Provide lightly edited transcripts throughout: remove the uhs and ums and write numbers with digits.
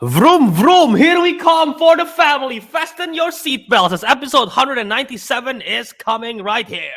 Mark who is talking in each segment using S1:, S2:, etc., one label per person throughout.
S1: Vroom, vroom, here we come for the family. Fasten your seatbelts as episode 197 is coming right here.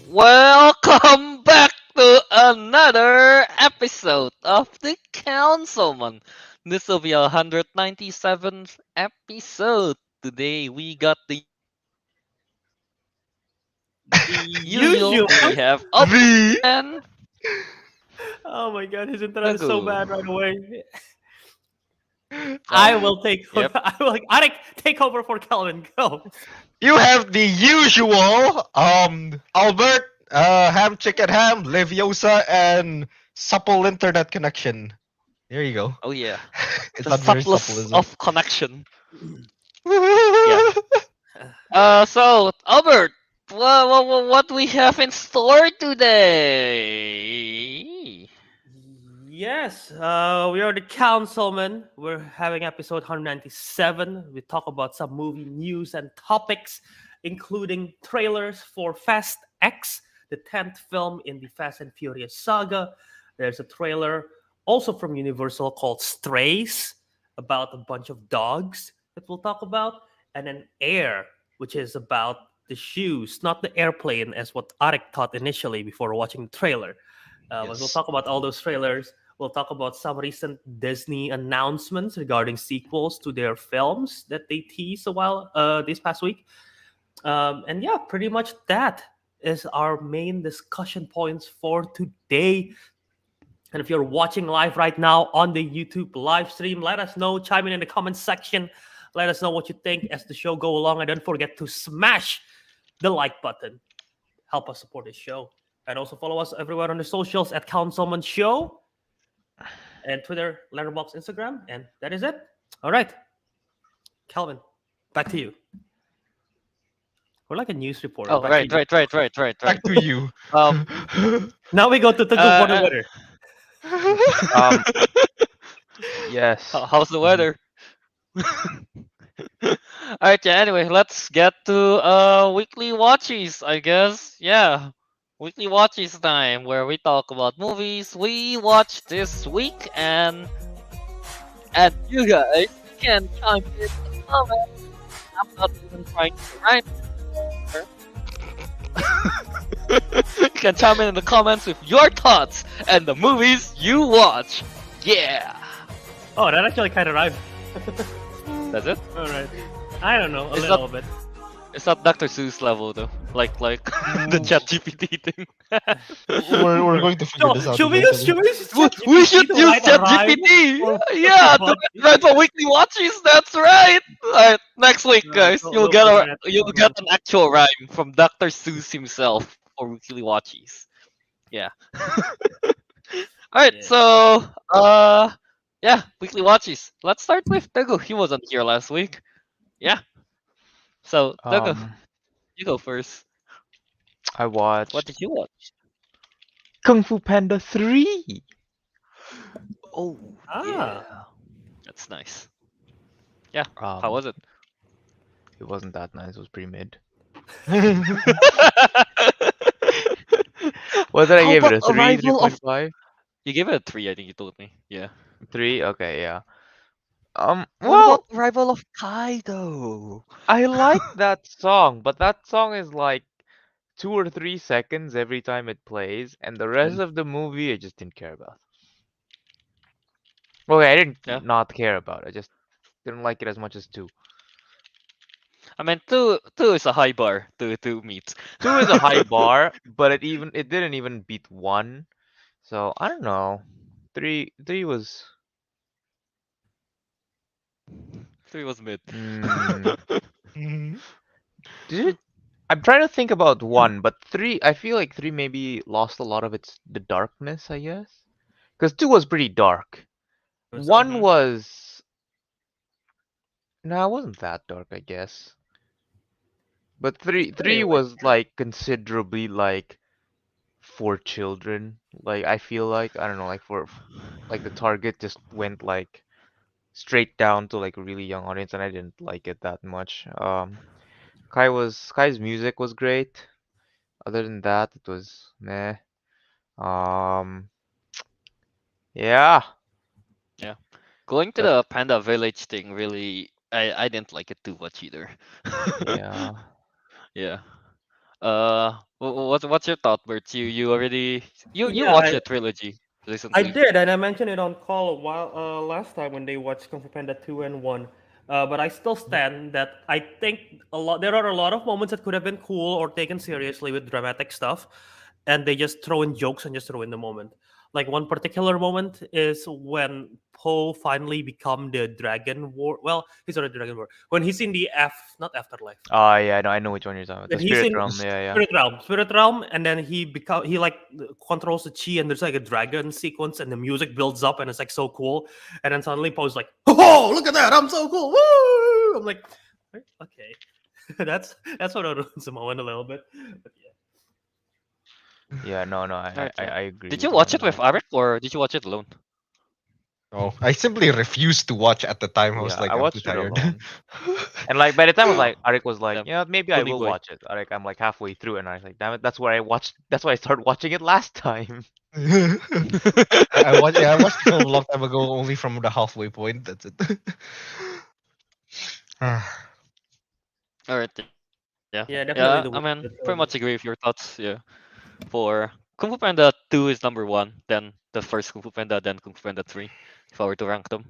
S2: Welcome back to another episode of the Councilmen. This will be our 197th episode. Today we got the usual. We have and
S1: Oh my god, his internet is so
S2: Teguh.
S1: bad right away. I will take over.
S2: Yep.
S1: I will, Ariq, take over for Kelvin. Go.
S3: You have the usual Albert, ham chicken ham, Leviosa, and supple internet connection. There you go.
S2: Oh yeah,
S3: It's
S2: the
S3: not very supple,
S2: subtlest
S3: is it?
S2: of connection. So Albert, what we have in store today?
S1: Yes, we are the Councilmen. We're having episode 197. We talk about some movie news and topics, including trailers for Fast X, the 10th film in the Fast and Furious saga. There's a trailer also from Universal called Strays, about a bunch of dogs that we'll talk about, and then Air, which is about the shoes, not the airplane, as what Ariq thought initially before watching the trailer. But we'll
S3: Yes.
S1: talk about all those trailers. We'll talk about some recent Disney announcements regarding sequels to their films that they teased a while this past week. And yeah, pretty much that is our main discussion points for today. And if you're watching live right now on the YouTube live stream, let us know. Chime in the comment section. Let us know what you think as the show go along. And don't forget to smash the like button. Help us support this show. And also follow us everywhere on the socials at Councilmen Show. And Twitter, Letterboxd, Instagram. And that is it. All right. Kelvin, back to you. We're like a news reporter.
S2: Oh,
S1: Back to
S2: right.
S3: Back to you.
S1: Now we go to Teguh for the weather.
S4: Yes.
S2: How's the weather? Alright, yeah, anyway, let's get to weekly watches, I guess. Yeah. Weekly watches time where we talk about movies we watched this week and you guys can chime in the comments. I'm not even trying to rhyme. You can chime in the comments with your thoughts and the movies you watch. Yeah.
S1: Oh, that actually kind of rhymed.
S2: That's it.
S1: All right. I don't know, a
S2: It's
S1: little bit.
S2: It's not Dr. Seuss level though, like the ChatGPT thing.
S3: We're going to figure this out.
S1: Should we use
S2: We should
S1: ChatGPT to
S2: use
S1: write a rhyme
S2: ChatGPT.
S1: for-
S2: Yeah, to write for weekly watches. That's right. Alright, next week, guys,
S1: we'll
S2: you'll
S1: figure
S2: get
S1: that
S2: you'll
S1: out.
S2: get an actual rhyme from Dr. Seuss himself for weekly watches. Yeah. Alright,
S1: Yeah.
S2: so yeah, weekly watches. Let's start with Teguh. He wasn't here last week. Yeah. So Teguh, you go first.
S4: I watched
S2: What did you watch?
S4: Kung Fu Panda 3.
S2: Oh, yeah. That's nice. Yeah. How was it?
S4: It wasn't that nice. It was pretty mid. What did I
S2: How
S4: give it? A
S2: about
S4: 3,
S2: Arrival of-
S4: 3.5?
S2: You gave it a 3, I think you told me. Yeah.
S4: 3? Okay, yeah.
S2: What
S4: Well,
S2: about Rival of Kaido?
S4: I like that song, but that song is like 2 or 3 seconds every time it plays, and the rest of the movie I just didn't care about. Okay, I didn't
S2: Yeah.
S4: not care about it. I just didn't like it as much as 2.
S2: I mean, two is a high bar to meet.
S4: 2 is a high bar, but it didn't even beat 1. So I don't know. 3 was
S2: 3 was mid.
S4: did it? I'm trying to think about 1, but 3. I feel like 3 maybe lost a lot of the darkness, I guess, because 2 was pretty dark.
S1: Was-
S4: 1 was No, it wasn't that dark, I guess. But three
S1: Anyway,
S4: was like considerably like for children. Like I feel like I don't know, like like the target just went like straight down to like a really young audience, and I didn't like it that much. Kai's music was great. Other than that, it was meh. Um, yeah,
S2: Yeah. Going to
S4: but
S2: the Panda Village thing really, I didn't like it too much either.
S4: yeah,
S2: Yeah. What's your thought, Bert? You already you
S1: yeah,
S2: watched the trilogy
S1: I
S2: recently.
S1: did, and I mentioned it on call a while last time when they watched Kung Fu Panda 2 and 1. But I still stand that I think there are a lot of moments that could have been cool or taken seriously with dramatic stuff, and they just throw in jokes and just throw in the moment. Like one particular moment is when Poe finally become the Dragon War. Well, he's already Dragon War. When he's in the not afterlife.
S4: yeah, I know which one you're talking about. The
S1: When he's
S4: Spirit
S1: in
S4: Realm, yeah,
S1: Spirit Realm, and then he like controls the chi, and there's like a dragon sequence, and the music builds up, and it's like so cool. And then suddenly Poe's like, "Oh, look at that! I'm so cool! Woo!" I'm like, okay, that's what ruins the moment a little bit. But
S4: yeah. No,
S2: Alright, yeah.
S4: I agree
S2: Did
S4: with
S2: you
S4: you
S2: watch
S4: on
S2: it with
S4: that.
S2: Ariq or did you watch it alone?
S3: No, I simply refused to watch at the time. I was
S4: Yeah,
S3: like,
S4: I
S3: I'm too
S4: watched it
S3: tired.
S4: alone. And like by the time I was like, Arik was like,
S2: Yeah,
S4: yeah, maybe I
S2: Bunny
S4: will
S2: boy.
S4: watch it. Arik, I'm like halfway through, and I was like, damn it, that's where I watched. That's why I started watching it last time.
S3: I watched the film a long time ago, only from the halfway point. That's it.
S2: Alright, yeah.
S1: yeah,
S2: Yeah,
S1: definitely
S2: I
S1: the
S2: mean,
S1: the
S2: pretty much
S1: trilogy.
S2: agree with your thoughts. Yeah. For Kung Fu Panda 2 is number 1, then the first Kung Fu Panda, then Kung Fu Panda 3, if I were to rank them.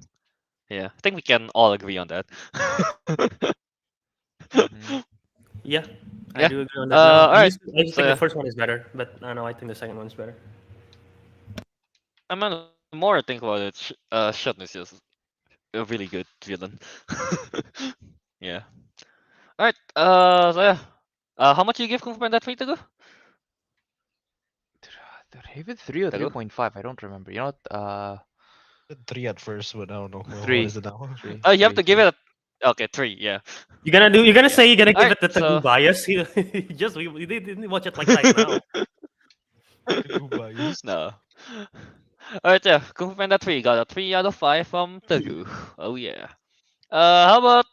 S2: Yeah, I think we can all agree on that.
S4: Mhm.
S1: Yeah, I
S2: Yeah.
S1: do agree on that. Now,
S2: Alright.
S1: I just
S2: So
S1: think the
S2: yeah,
S1: first one is better, but I know I think the second one's better.
S2: I mean, the more I think about it, Shun is just a really good villain. Yeah. Alright. So yeah. How much you give Kung Fu Panda 3 to go?
S4: Did I give it 3 or
S2: Tago?
S4: 3.5? I don't remember. You know what?
S3: 3 at first, but I don't know. What is
S4: Three,
S3: it now?
S2: You have to give it a okay 3. Yeah.
S1: You're gonna
S2: Yeah.
S1: say you're gonna give
S2: Alright.
S1: it the Tagu
S2: So
S1: bias? We didn't watch it like right now.
S3: Goodbye.
S2: no. Alright. Yeah. Kung Fu Panda 3 got a 3 out of 5 from Tagu. Oh yeah. How about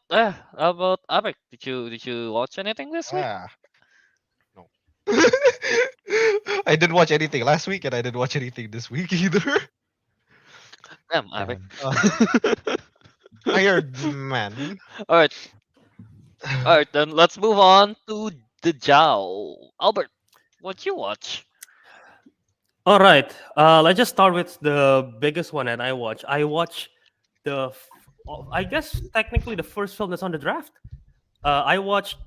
S2: Abek? Did you watch anything this week?
S3: Ah, no. I didn't watch anything last week, and I didn't watch anything this week either.
S2: Damn, Abek.
S4: damn.
S3: Tired man.
S2: Alright. Alright, then let's move on to the Jow. Albert, what you watch?
S1: All right. Let's just start with the biggest one that I watch. I watch I guess technically the first film that's on the draft. I watched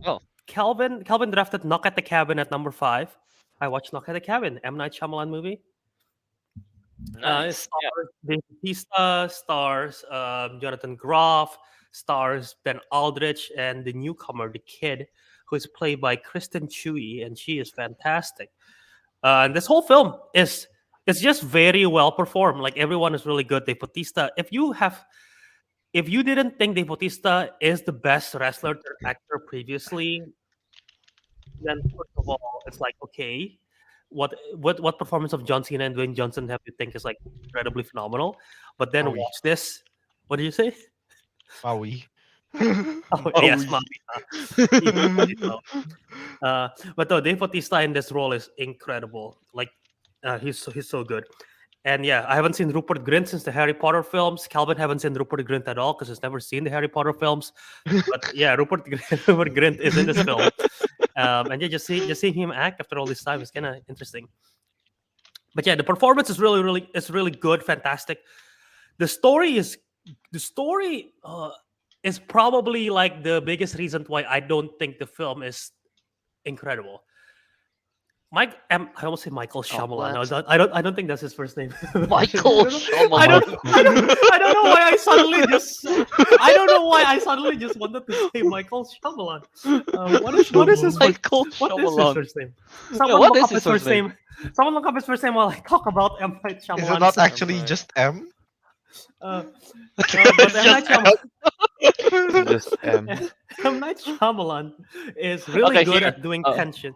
S2: Oh.
S1: Kelvin drafted Knock at the Cabin at number 5. I watched Knock at the Cabin, M. Night Shyamalan movie. It
S2: Nice. Yeah.
S1: stars Dave Bautista, stars Jonathan Groff, stars Ben Aldrich, and the newcomer, the kid, who is played by Kristen Chewy, and she is fantastic. And this whole film is it's just very well performed. Like everyone is really good. Dave Bautista. If you didn't think Dave Bautista is the best wrestler or actor previously, then first of all, it's like okay, what performance of John Cena and Dwayne Johnson have you think is like incredibly phenomenal? But then
S3: Maui.
S1: watch this. What do you say?
S3: Maui.
S1: Oh, yes, Maui. But no, Dave Bautista in this role is incredible. Like he's so good. And yeah, I haven't seen Rupert Grint since the Harry Potter films. Calvin haven't seen Rupert Grint at all because he's never seen the Harry Potter films. But yeah, Rupert Grint is in this film, and yeah, just seeing him act after all this time is kind of interesting. But yeah, the performance is really good, fantastic. The story is probably like the biggest reason why I don't think the film is incredible. I almost say Michael Shyamalan.
S2: what?
S1: No, I don't think that's his first name.
S2: Michael
S1: I don't,
S2: Shyamalan.
S1: I don't know why I suddenly just wanted to say Michael Shyamalan. What is his
S2: Michael
S1: what is his
S2: Shyamalan.
S1: first name?
S2: Yeah,
S1: Someone
S2: what
S1: look
S2: is
S1: up
S2: his
S1: his first
S2: first name?
S1: name. Someone look up his first name while I talk about M. Night Shyamalan.
S3: Is it not actually
S1: But
S3: just M?
S1: M.
S2: It's
S1: Night
S2: just
S1: Shyamalan.
S4: Just
S1: M. Night Shyamalan is really
S2: Okay,
S1: good
S2: here.
S1: at doing
S2: Uh,
S1: tension.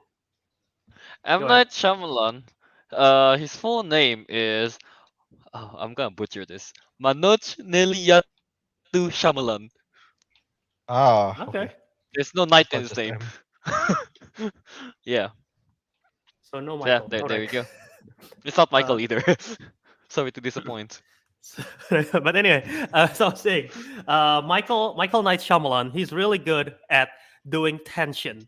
S2: M.
S1: Go ahead.
S2: Night Shyamalan. His full name is. Oh, I'm gonna butcher this. Manoj Neliyatu Shyamalan.
S3: Ah,
S1: Okay.
S3: okay.
S2: There's no night in
S3: Not
S2: his
S3: just
S2: name.
S3: M.
S2: Yeah.
S1: So no
S2: So yeah,
S1: Michael.
S2: there
S1: All
S2: you
S1: right.
S2: go. It's not
S1: Uh,
S2: Michael either. Sorry to disappoint.
S1: but anyway, so I was saying, Michael Night Shyamalan, he's really good at doing tension,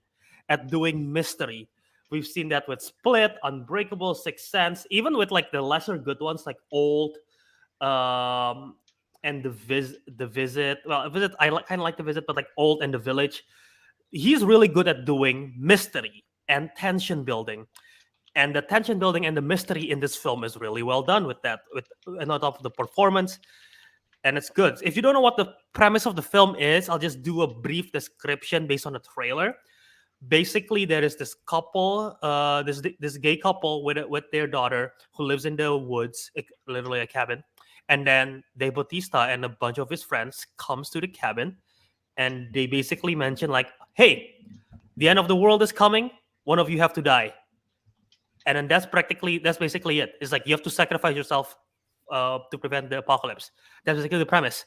S1: at doing mystery. We've seen that with Split, Unbreakable, Sixth Sense, even with like the lesser good ones like Old, um, and the Visit. Well, Visit I kind of like the Visit, but like Old and The Village. He's really good at doing mystery and tension building, and the tension building and the mystery in this film is really well done with that, with and on top of the performance, and it's good. If you don't know what the premise of the film is, I'll just do a brief description based on the trailer. Basically, there is this couple, this gay couple with their daughter who lives in the woods, literally a cabin, and then Dave Bautista and a bunch of his friends comes to the cabin, and they basically mention like, "Hey, the end of the world is coming. One of you have to die." And then that's basically it. It's like you have to sacrifice yourself to prevent the apocalypse. That's basically the premise.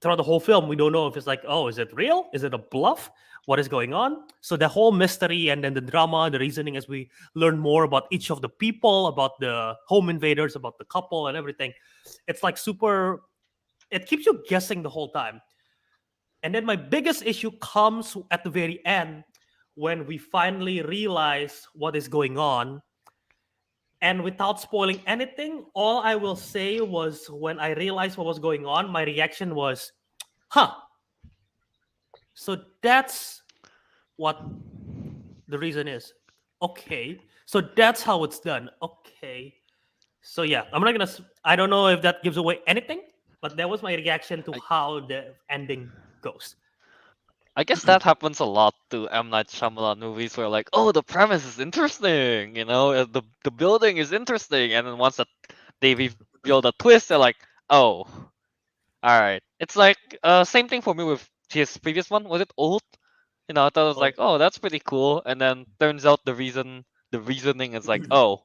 S1: Throughout the whole film, we don't know if it's like, oh, is it real? Is it a bluff? What is going on? So the whole mystery and then the drama, the reasoning as we learn more about each of the people, about the home invaders, about the couple and everything. It's like super, it keeps you guessing the whole time. And then my biggest issue comes at the very end when we finally realize what is going on. And without spoiling anything, all I will say was when I realized what was going on, my reaction was, huh. So that's what the reason is. Okay. So that's how it's done. Okay. So yeah, I'm not gonna. I don't know if that gives away anything, but that was my reaction to
S2: I,
S1: how the ending goes.
S2: I guess that happens a lot to M. Night Shyamalan movies where like, oh, the premise is interesting, the building is interesting, and then once that they reveal the twist, they're like, oh, all right. It's like same thing for me with his previous one. Was it Old? I thought it was
S1: Oh,
S2: like, oh, that's pretty cool, and then turns out the reasoning is like, oh,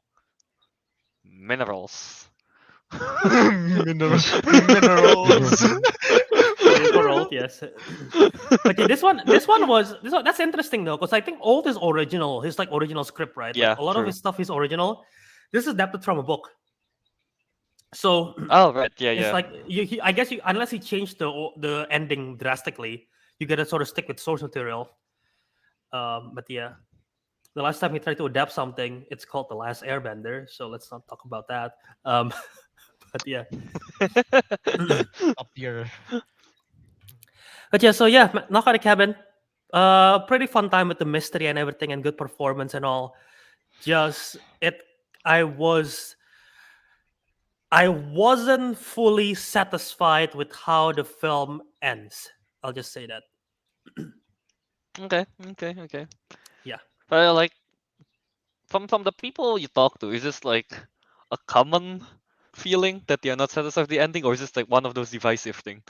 S2: minerals.
S3: Minerals. Minerals.
S1: for Old, yes. But yeah, that's interesting though, because I think Old is original. His like original script, right? Like
S2: Yeah,
S1: a lot of
S2: true.
S1: his stuff is original. This is adapted from a book. So
S2: Oh, right. Yeah,
S1: it's
S2: yeah.
S1: like I guess unless he changed the ending drastically, you gotta sort of stick with source material. But yeah, the last time he tried to adapt something, it's called The Last Airbender. So let's not talk about that. But yeah.
S3: Up here.
S1: But yeah, so yeah, Knock at the Cabin. Pretty fun time with the mystery and everything, and good performance and all. Just it, I wasn't fully satisfied with how the film ends. I'll just say that.
S2: Okay.
S1: Yeah.
S2: But like from the people you talk to, is this like a common feeling that you're not satisfied with the ending, or is this like one of those divisive thing?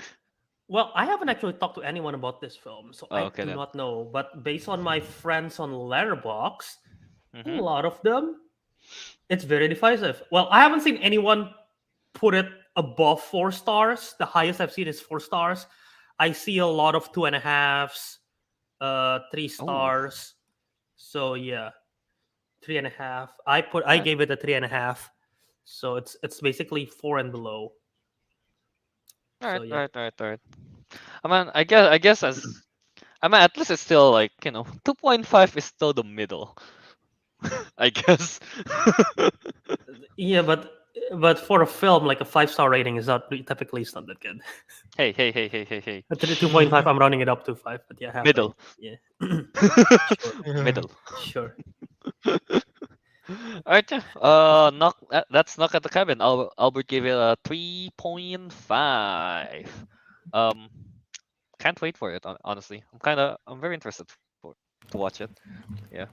S1: Well, I haven't actually talked to anyone about this film, so
S2: Oh,
S1: I
S2: okay
S1: do
S2: then.
S1: not know. But based on my friends on Letterboxd, a
S2: Mm-hmm.
S1: lot of them, it's very divisive. Well, I haven't seen anyone put it above 4 stars. The highest I've seen is 4 stars. I see a lot of 2.5s, 3 stars. So yeah, 3.5. I
S2: Alright.
S1: gave it a 3.5. So it's basically 4 and below.
S2: Alright,
S1: So yeah.
S2: alright. I mean, I guess at least it's still like 2.5 is still the middle. I guess.
S1: Yeah, but for a film, like a 5 star rating is not typically it's not that good.
S2: Hey.
S1: 2.5, I'm rounding it up to 5, but yeah, halfway.
S2: Middle.
S1: Yeah.
S2: Middle.
S1: Sure.
S2: Alright, yeah. That's Knock at the Cabin. Albert gave it a 3.5. Can't wait for it. Honestly, I'm very interested to watch it. Yeah.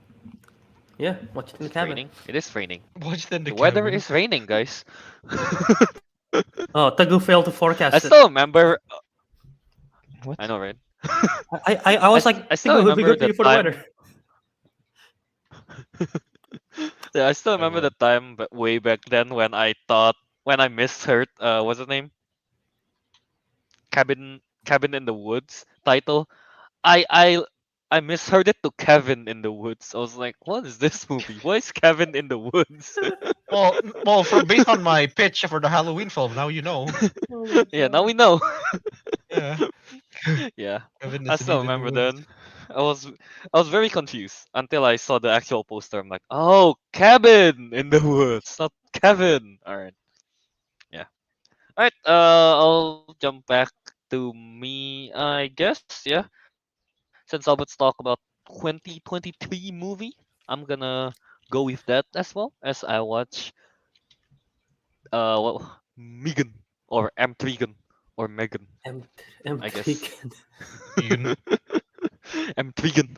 S1: Yeah, watch it in the
S2: It's
S1: cabin.
S2: raining. It is raining.
S3: Watch it in the
S2: The weather
S3: cabin.
S2: is raining, guys.
S1: Oh, Teguh failed to forecast
S2: I
S1: it.
S2: still remember.
S4: What?
S2: I know, right?
S1: I was like
S2: I still
S1: thinking it would be
S2: remember
S1: good for
S2: the
S1: you for the weather.
S2: time. Yeah, I still
S3: I
S2: remember the
S3: would.
S2: time, but way back then when I misheard what's the name, Cabin in the Woods title. I I I misheard it to Kevin in the Woods. I was like, what is this movie? Why is Kevin in the Woods?
S3: Well, from based on my pitch for the Halloween film, now you know.
S1: Oh my
S2: Yeah, now
S1: god.
S2: we know.
S3: Yeah,
S2: Yeah,
S3: Kevin
S2: I
S3: is
S2: still
S3: indeed in the
S2: remember
S3: woods.
S2: then. I was I was very confused until I saw the actual poster. I'm like, oh, Cabin in the Woods, not Kevin. All right, yeah. All right. I'll jump back to me. I guess yeah. Since Albert's talk about 2023 movie, I'm gonna go with that as well as I watch what Megan or M3gan or Megan,
S1: M
S2: I
S1: M3
S2: guess.
S1: can.
S3: Vegan.
S2: M3gan.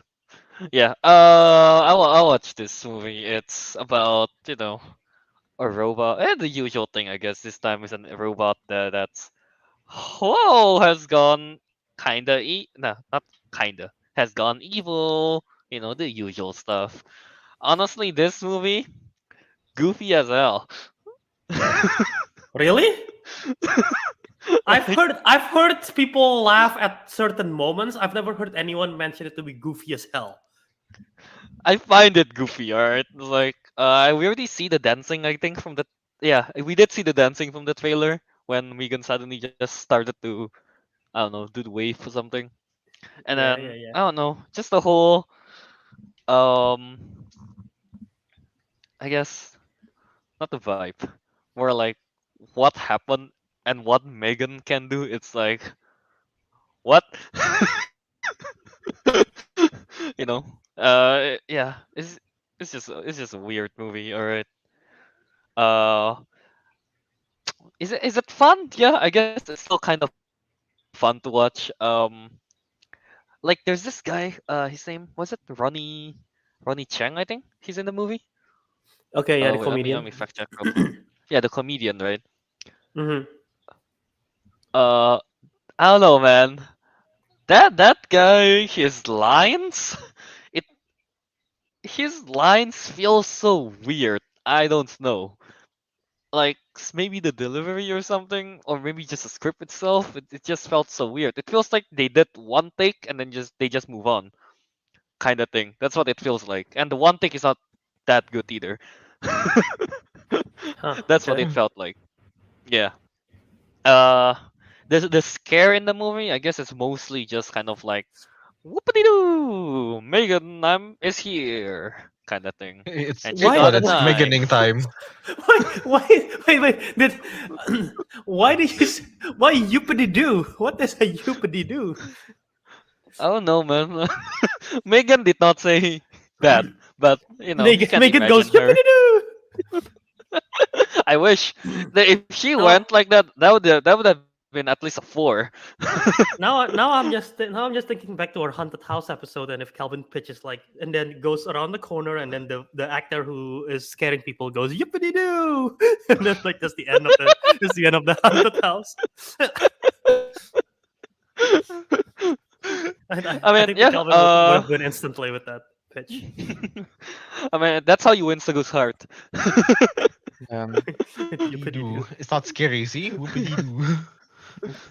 S2: Yeah. I watched this movie. It's about a robot. The usual thing, I guess. This time is a robot that's has gone no, not kinda has gone evil. The usual stuff. Honestly, this movie goofy as hell.
S1: Really?
S2: Like,
S1: I've heard people laugh at certain moments. I've never heard anyone mention it to be goofy as hell.
S2: I find it goofy. Alright, like we already see the dancing. I think from the we did see the dancing from the trailer when Megan suddenly just started to I don't know do the wave or something, and
S1: Yeah,
S2: then
S1: yeah, yeah.
S2: I don't know just the whole um I guess not the vibe, more like what happened and what Megan can do. It's like what you know. Yeah, it's just a weird movie. All right. Uh, is it fun? Yeah, I guess it's still kind of fun to watch. Like there's this guy. His name was it Ronnie Cheng, I think he's in the movie.
S1: Okay, yeah, the
S2: Wait, let me
S1: comedian.
S2: fact check real quick. Yeah, the comedian, right?
S1: Hmm.
S2: Uh, I don't know, man. That guy, his lines, it his lines feel so weird. I don't know. Like maybe the delivery or something, or maybe just the script itself. It just felt so weird. It feels like they did one take and then they just move on, kind of thing. That's what it feels like. And the one take is not that good either.
S1: Huh.
S2: That's what
S1: Okay.
S2: it felt like. Yeah. Uh, the scare in the movie, I guess, it's mostly just kind of like whoopity doo, Megan, is here, kind of thing,
S3: It's
S2: and she
S1: Why?
S2: got
S3: well,
S2: a
S3: it's
S1: Why?
S3: Meganing
S2: knife.
S3: time.
S1: Wait. Did why did you? Why youpity do? What does a youpity do?
S2: I don't know, man. Megan did not say that, but you can
S1: Megan goes
S2: imagine her.
S1: youpity do.
S2: I wish that if she went
S1: Now,
S2: like that, that would have been at least a 4.
S1: now I'm just thinking back to our haunted house episode, and if Calvin pitches like, and then goes around the corner, and then the actor who is scaring people goes yippity doo, and then like that's the end of the haunted house.
S2: I
S1: I
S2: mean,
S1: think that
S2: yeah.
S1: Calvin would have been instantly with that pitch.
S2: I mean, that's how you win Sagu's heart.
S1: Yippity
S3: Doo.
S1: doo.
S3: It's not scary, see? Whoopity doo.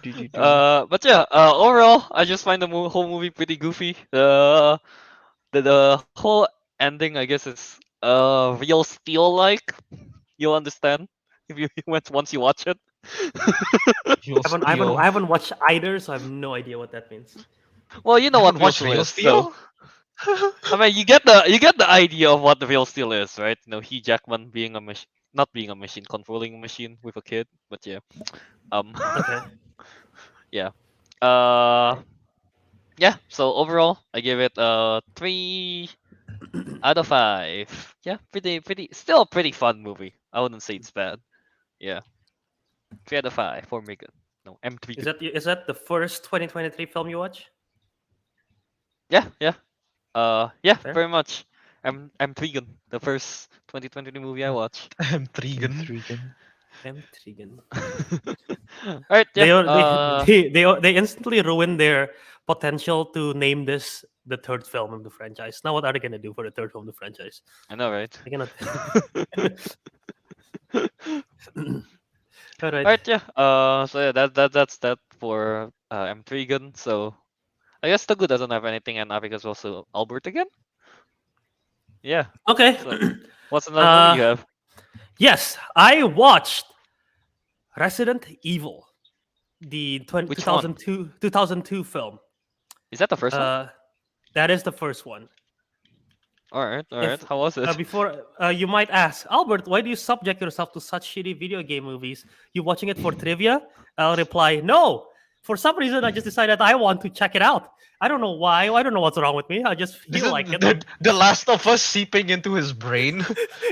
S4: Did you do?
S2: But yeah. Overall, I just find the whole movie pretty goofy. The whole ending, I guess, is real steel like. You'll understand if you once you watch it.
S3: Real
S1: I
S3: steel.
S1: haven't watched either, so I have no idea what that means.
S2: Well, you
S3: You
S2: know what
S3: haven't
S2: real
S3: watched
S2: steel
S3: Real
S2: is, so
S3: Steel?
S2: I mean, you get the idea of what the real steel is, right? Hugh Jackman being a machine, not being a machine, controlling a machine with a kid. But yeah, um,
S1: Okay.
S2: yeah, uh, yeah. So overall, I give it 3 out of 5. Yeah, still a pretty fun movie. I wouldn't say it's bad. Yeah, 3 out of 5 for Megan. No, M3.
S1: Is that the first 2023 film you watch?
S2: Yeah, yeah. Yeah,
S1: Fair.
S2: very much. I'm Trigan, the first 2020 movie I watched.
S3: I'm
S4: I'm
S3: Trigan.
S4: Trigan.
S1: Intriguing.
S2: Alright,
S1: They
S2: yeah.
S1: are- they instantly ruin their potential to name this the third film of the franchise. Now what are they gonna do for the third film of the franchise?
S2: I know, right?
S1: They're gonna. All right.
S2: Alright, yeah. So yeah, that's that for M3 So I guess Teguh doesn't have anything, and Arik is also Albert again. Yeah.
S1: Okay.
S2: So what's another movie you have?
S1: Yes, I watched Resident Evil, the
S2: Which one?
S1: 2002 film.
S2: Is that the first one?
S1: That is the first one.
S2: Alright,
S1: If
S2: alright. How was it?
S1: before you might ask, Albert, why do you subject yourself to such shitty video game movies? You watching it for trivia? I'll reply, no. For some reason, I just decided I want to check it out. I don't know why. I don't know what's wrong with me. I just
S3: This
S1: feel
S3: is
S1: like it.
S3: the Last of Us seeping into his brain.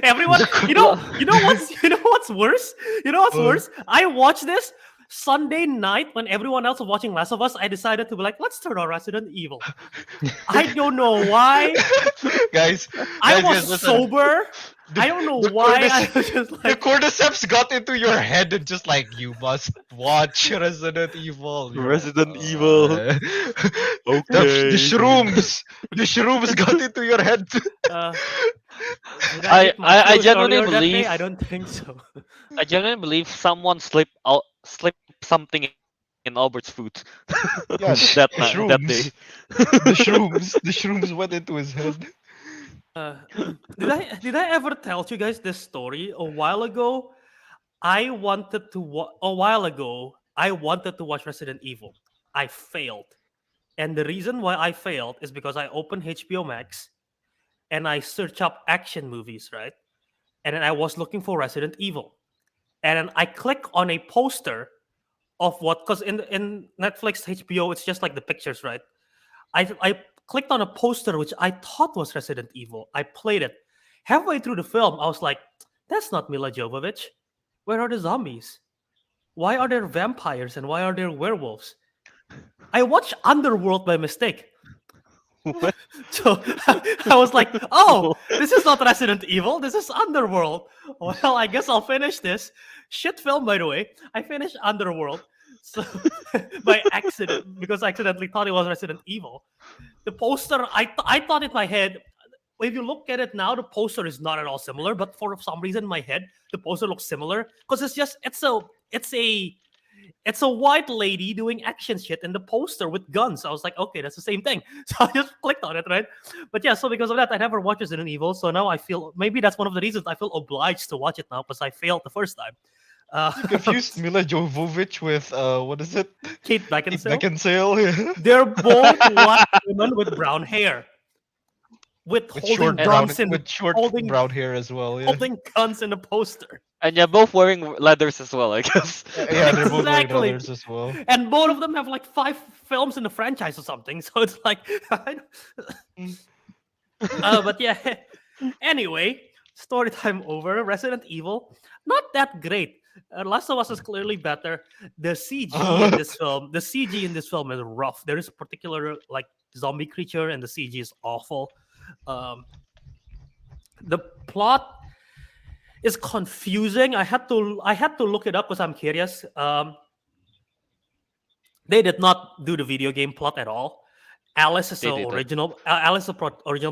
S1: Everyone, you know what's worse? You know what's worse? I watched this Sunday night when everyone else was watching Last of Us. I decided to be like, let's turn on Resident Evil. I don't know why.
S3: guys,
S1: I
S3: guys,
S1: was
S3: listen.
S1: sober. I don't know
S3: the
S1: why. I
S3: cordyceps-
S1: was just
S3: The
S1: like,
S3: cordyceps got into your head and just like, you must watch Resident Evil. You're
S2: Resident
S3: like,
S2: Evil.
S3: The shrooms got into your head.
S1: uh, did
S2: I-
S1: hit my
S2: I
S1: cruise
S2: genuinely
S1: earlier that day?
S2: believe-
S1: I don't think so.
S2: I genuinely believe someone slipped something in Albert's food.
S3: Yeah,
S2: that that day.
S3: The shrooms went into his head.
S1: Did I ever tell you guys this story a while ago? I wanted to watch Resident Evil. I failed, and the reason why I failed is because I opened HBO Max and I search up action movies, right? And then I was looking for Resident Evil, and then I click on a poster of what, because in Netflix HBO it's just like the pictures, right? I clicked on a poster which I thought was Resident Evil. I played it. Halfway through the film, I was like, that's not Mila Jovovich. Where are the zombies? Why are there vampires and why are there werewolves? I watched Underworld by mistake.
S2: What?
S1: So I was like, oh, this is not Resident Evil. This is Underworld. Well, I guess I'll finish this. Shit film, by the way. I finished Underworld. So by accident, because I accidentally thought it was Resident Evil. The poster, I thought in my head, if you look at it now, the poster is not at all similar. But for some reason, in my head, the poster looks similar because it's a white lady doing action shit in the poster with guns. I was like, okay, that's the same thing. So I just clicked on it, right? But yeah, so because of that, I never watched Resident Evil. So now I feel maybe that's one of the reasons I feel obliged to watch it now because I failed the first time.
S3: Confused Mila Jovovich with what is it?
S1: Kate Beckinsale.
S3: Beckinsale.
S1: They're both white women with brown hair, with
S3: with
S1: holding
S3: short brown
S1: guns in
S3: with short
S1: holding-
S3: brown hair as well. Yeah,
S1: holding guns in the poster.
S2: And you're both wearing leathers as well, I guess.
S3: yeah, they're both wearing
S1: Exactly.
S3: leathers as well.
S1: And both of them have like 5 films in the franchise or something. So it's like, but yeah. Anyway, story time over. Resident Evil, not that great. Last of Us is clearly better. The CG in this film is rough. There is a particular like zombie creature, and the CG is awful. The plot is confusing. I had to look it up because I'm curious. They did not do the video game plot at all. Alice is
S2: They
S1: the
S2: didn't.
S1: original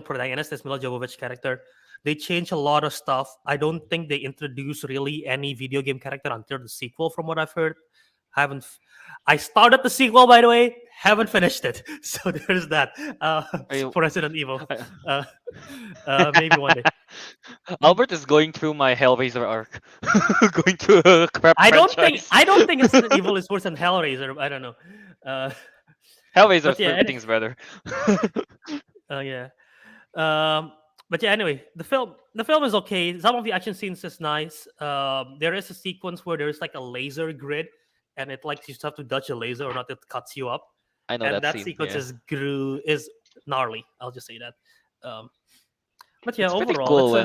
S1: protagonist. This Mila Jovovich character. They changed a lot of stuff. I don't think they introduced really any video game character until the sequel, from what I've heard. I started the sequel, by the way. Haven't finished it, so there's that.
S2: you-
S1: For Resident Evil, maybe one day.
S2: Albert is going through my Hellraiser arc. Going through a crap
S1: I don't
S2: franchise.
S1: think Resident Evil is worse than Hellraiser. I don't know.
S2: Hellraiser
S1: but yeah,
S2: everything's better.
S1: Yeah. But yeah, anyway, the film is okay. Some of the action scenes is nice. There is a sequence where there is like a laser grid, and it like you just have to dodge a laser or not, it cuts you up.
S2: I know
S1: And that
S2: scene,
S1: sequence
S2: yeah.
S1: is gnarly. I'll just say that. But yeah,
S2: It's pretty
S1: overall,
S2: cool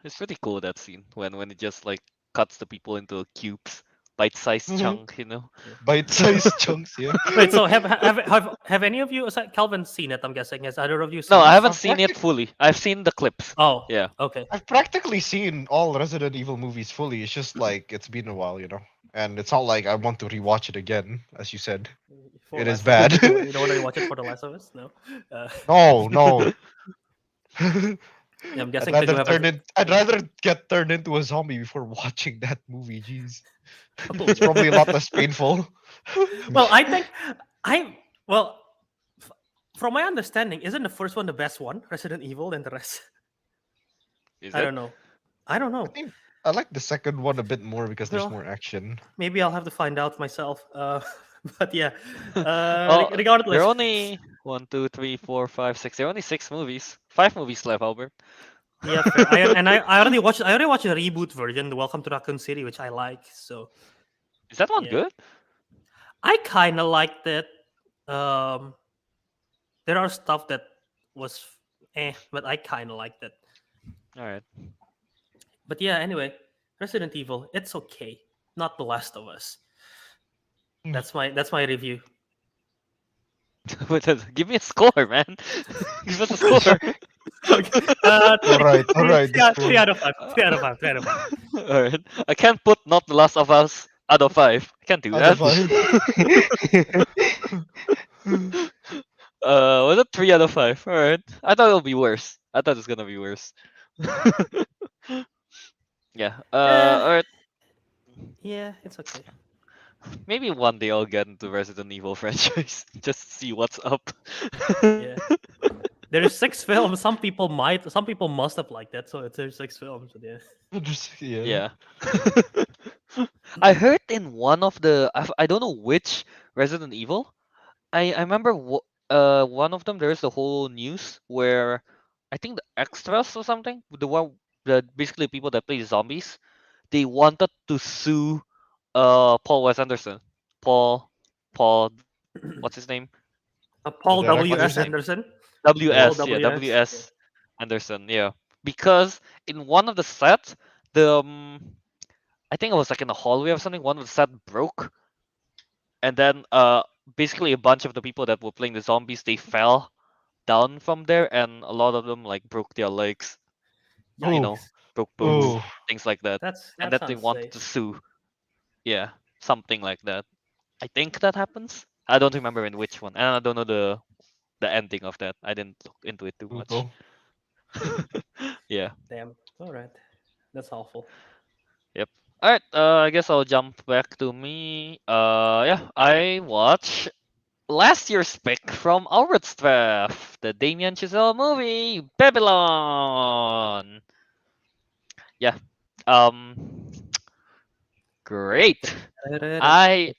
S2: it's pretty cool that scene when it just like cuts the people into cubes. bite-sized
S3: Mhm.
S2: chunk, you know.
S3: Bite-sized chunks, yeah.
S1: Wait, so have any of you, aside Calvin, seen it? I'm guessing. Has either of you
S2: No,
S1: seen
S2: I
S1: it?
S2: haven't
S3: I've,
S2: seen it
S3: practic-
S2: fully. I've seen the clips.
S1: Oh,
S2: Yeah.
S1: okay.
S3: I've practically seen all Resident Evil movies fully. It's just like it's been a while, and it's not like I want to rewatch it again, as you said.
S1: For
S3: It is
S1: less,
S3: bad.
S1: you don't want to watch it for The Last of Us? No. Uh,
S3: No, no.
S1: yeah, I'm guessing Teguh haven't.
S3: I'd rather get turned into a zombie before watching that movie. Jeez,
S1: Oh,
S3: it's probably a lot less painful.
S1: well, I think I well, f- from my understanding, isn't the first one the best one, Resident Evil, than the rest?
S2: Is
S1: I
S2: it?
S1: don't know. I don't
S3: I
S1: know.
S3: think I like the second one a bit more because there's
S1: Well,
S3: more action.
S1: maybe I'll have to find out myself. But yeah,
S2: Oh, there
S1: regardless.
S2: are only 1, 2, 3, 4, 5, 6. There are only 6 movies. 5 movies left, Albert.
S1: Yeah, fair. I already watched. I already watched the reboot version, the Welcome to Raccoon City, which I like. So
S2: Is that one
S1: yeah,
S2: good?
S1: I kind of liked it. Um, there are stuff that was but I kind of liked it.
S2: All right.
S1: But yeah, anyway, Resident Evil, it's okay. Not The Last of Us. That's my review.
S2: Give me a score, man. Give us a score.
S1: Okay.
S3: All right,
S1: Three,
S3: this
S1: three
S3: one.
S1: out of five. 3 out of 5. 3 out of 5.
S2: All right. I can't put not The Last of Us out of 5. I can't do
S3: Out of
S2: that.
S3: 5.
S2: Was it 3 out of 5? All right. I thought it would be worse. I thought it's gonna be worse. Yeah. All right.
S1: Yeah, it's okay.
S2: Maybe one day I'll get into Resident Evil franchise. Just see what's up.
S1: Yeah. There's 6 films. Some people must have liked that. So there's 6 films. But yeah.
S2: Yeah. I heard in one of the I don't know which Resident Evil. I remember one of them there's the whole news where I think the extras or something, the basically people that play zombies, they wanted to sue Paul Wes Anderson. Paul what's his name?
S1: Paul W.
S3: What's
S1: S.
S3: his name?
S1: Anderson.
S2: WS,
S1: Paul
S2: yeah,
S1: W.S.
S2: WS Anderson, yeah. Because in one of the sets, the I think it was like in the hallway or something, one of the set broke, and then basically a bunch of the people that were playing the zombies they fell down from there, and a lot of them like broke their legs, you know,
S1: Yikes.
S2: broke bones,
S3: Oh,
S2: things like that, and
S1: That
S2: that they
S1: sounds
S2: wanted to
S1: safe.
S2: sue, yeah, something like that. I think that happens. I don't remember in which one, and I don't know the ending of that. I didn't look into it too much.
S3: brutal.
S2: Yeah.
S1: Damn. All right. That's awful.
S2: Yep. All right. I guess I'll jump back to me. Yeah. I watched last year's pick from Albert's draft, the Damien Chazelle movie, Babylon. Yeah. Um. Great. I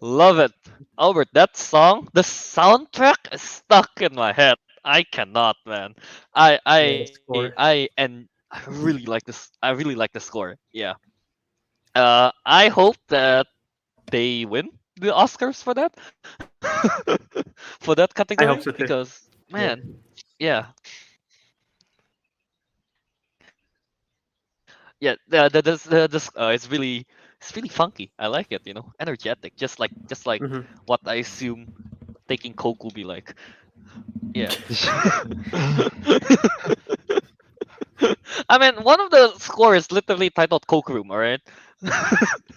S2: love it. Albert, that song, the soundtrack is stuck in my head. I cannot, man.
S1: Yeah, the score.
S2: I really like this. I really like the score. Yeah. I hope that they win the Oscars for that, for that
S1: I
S2: category,
S1: hope so too.
S2: because
S1: Yeah.
S2: man, yeah, yeah. It's really funky. I like it. Energetic, just like
S1: Mhm.
S2: what I assume taking coke will be like. Yeah. I mean, one of the score is literally titled Coke Room. All right.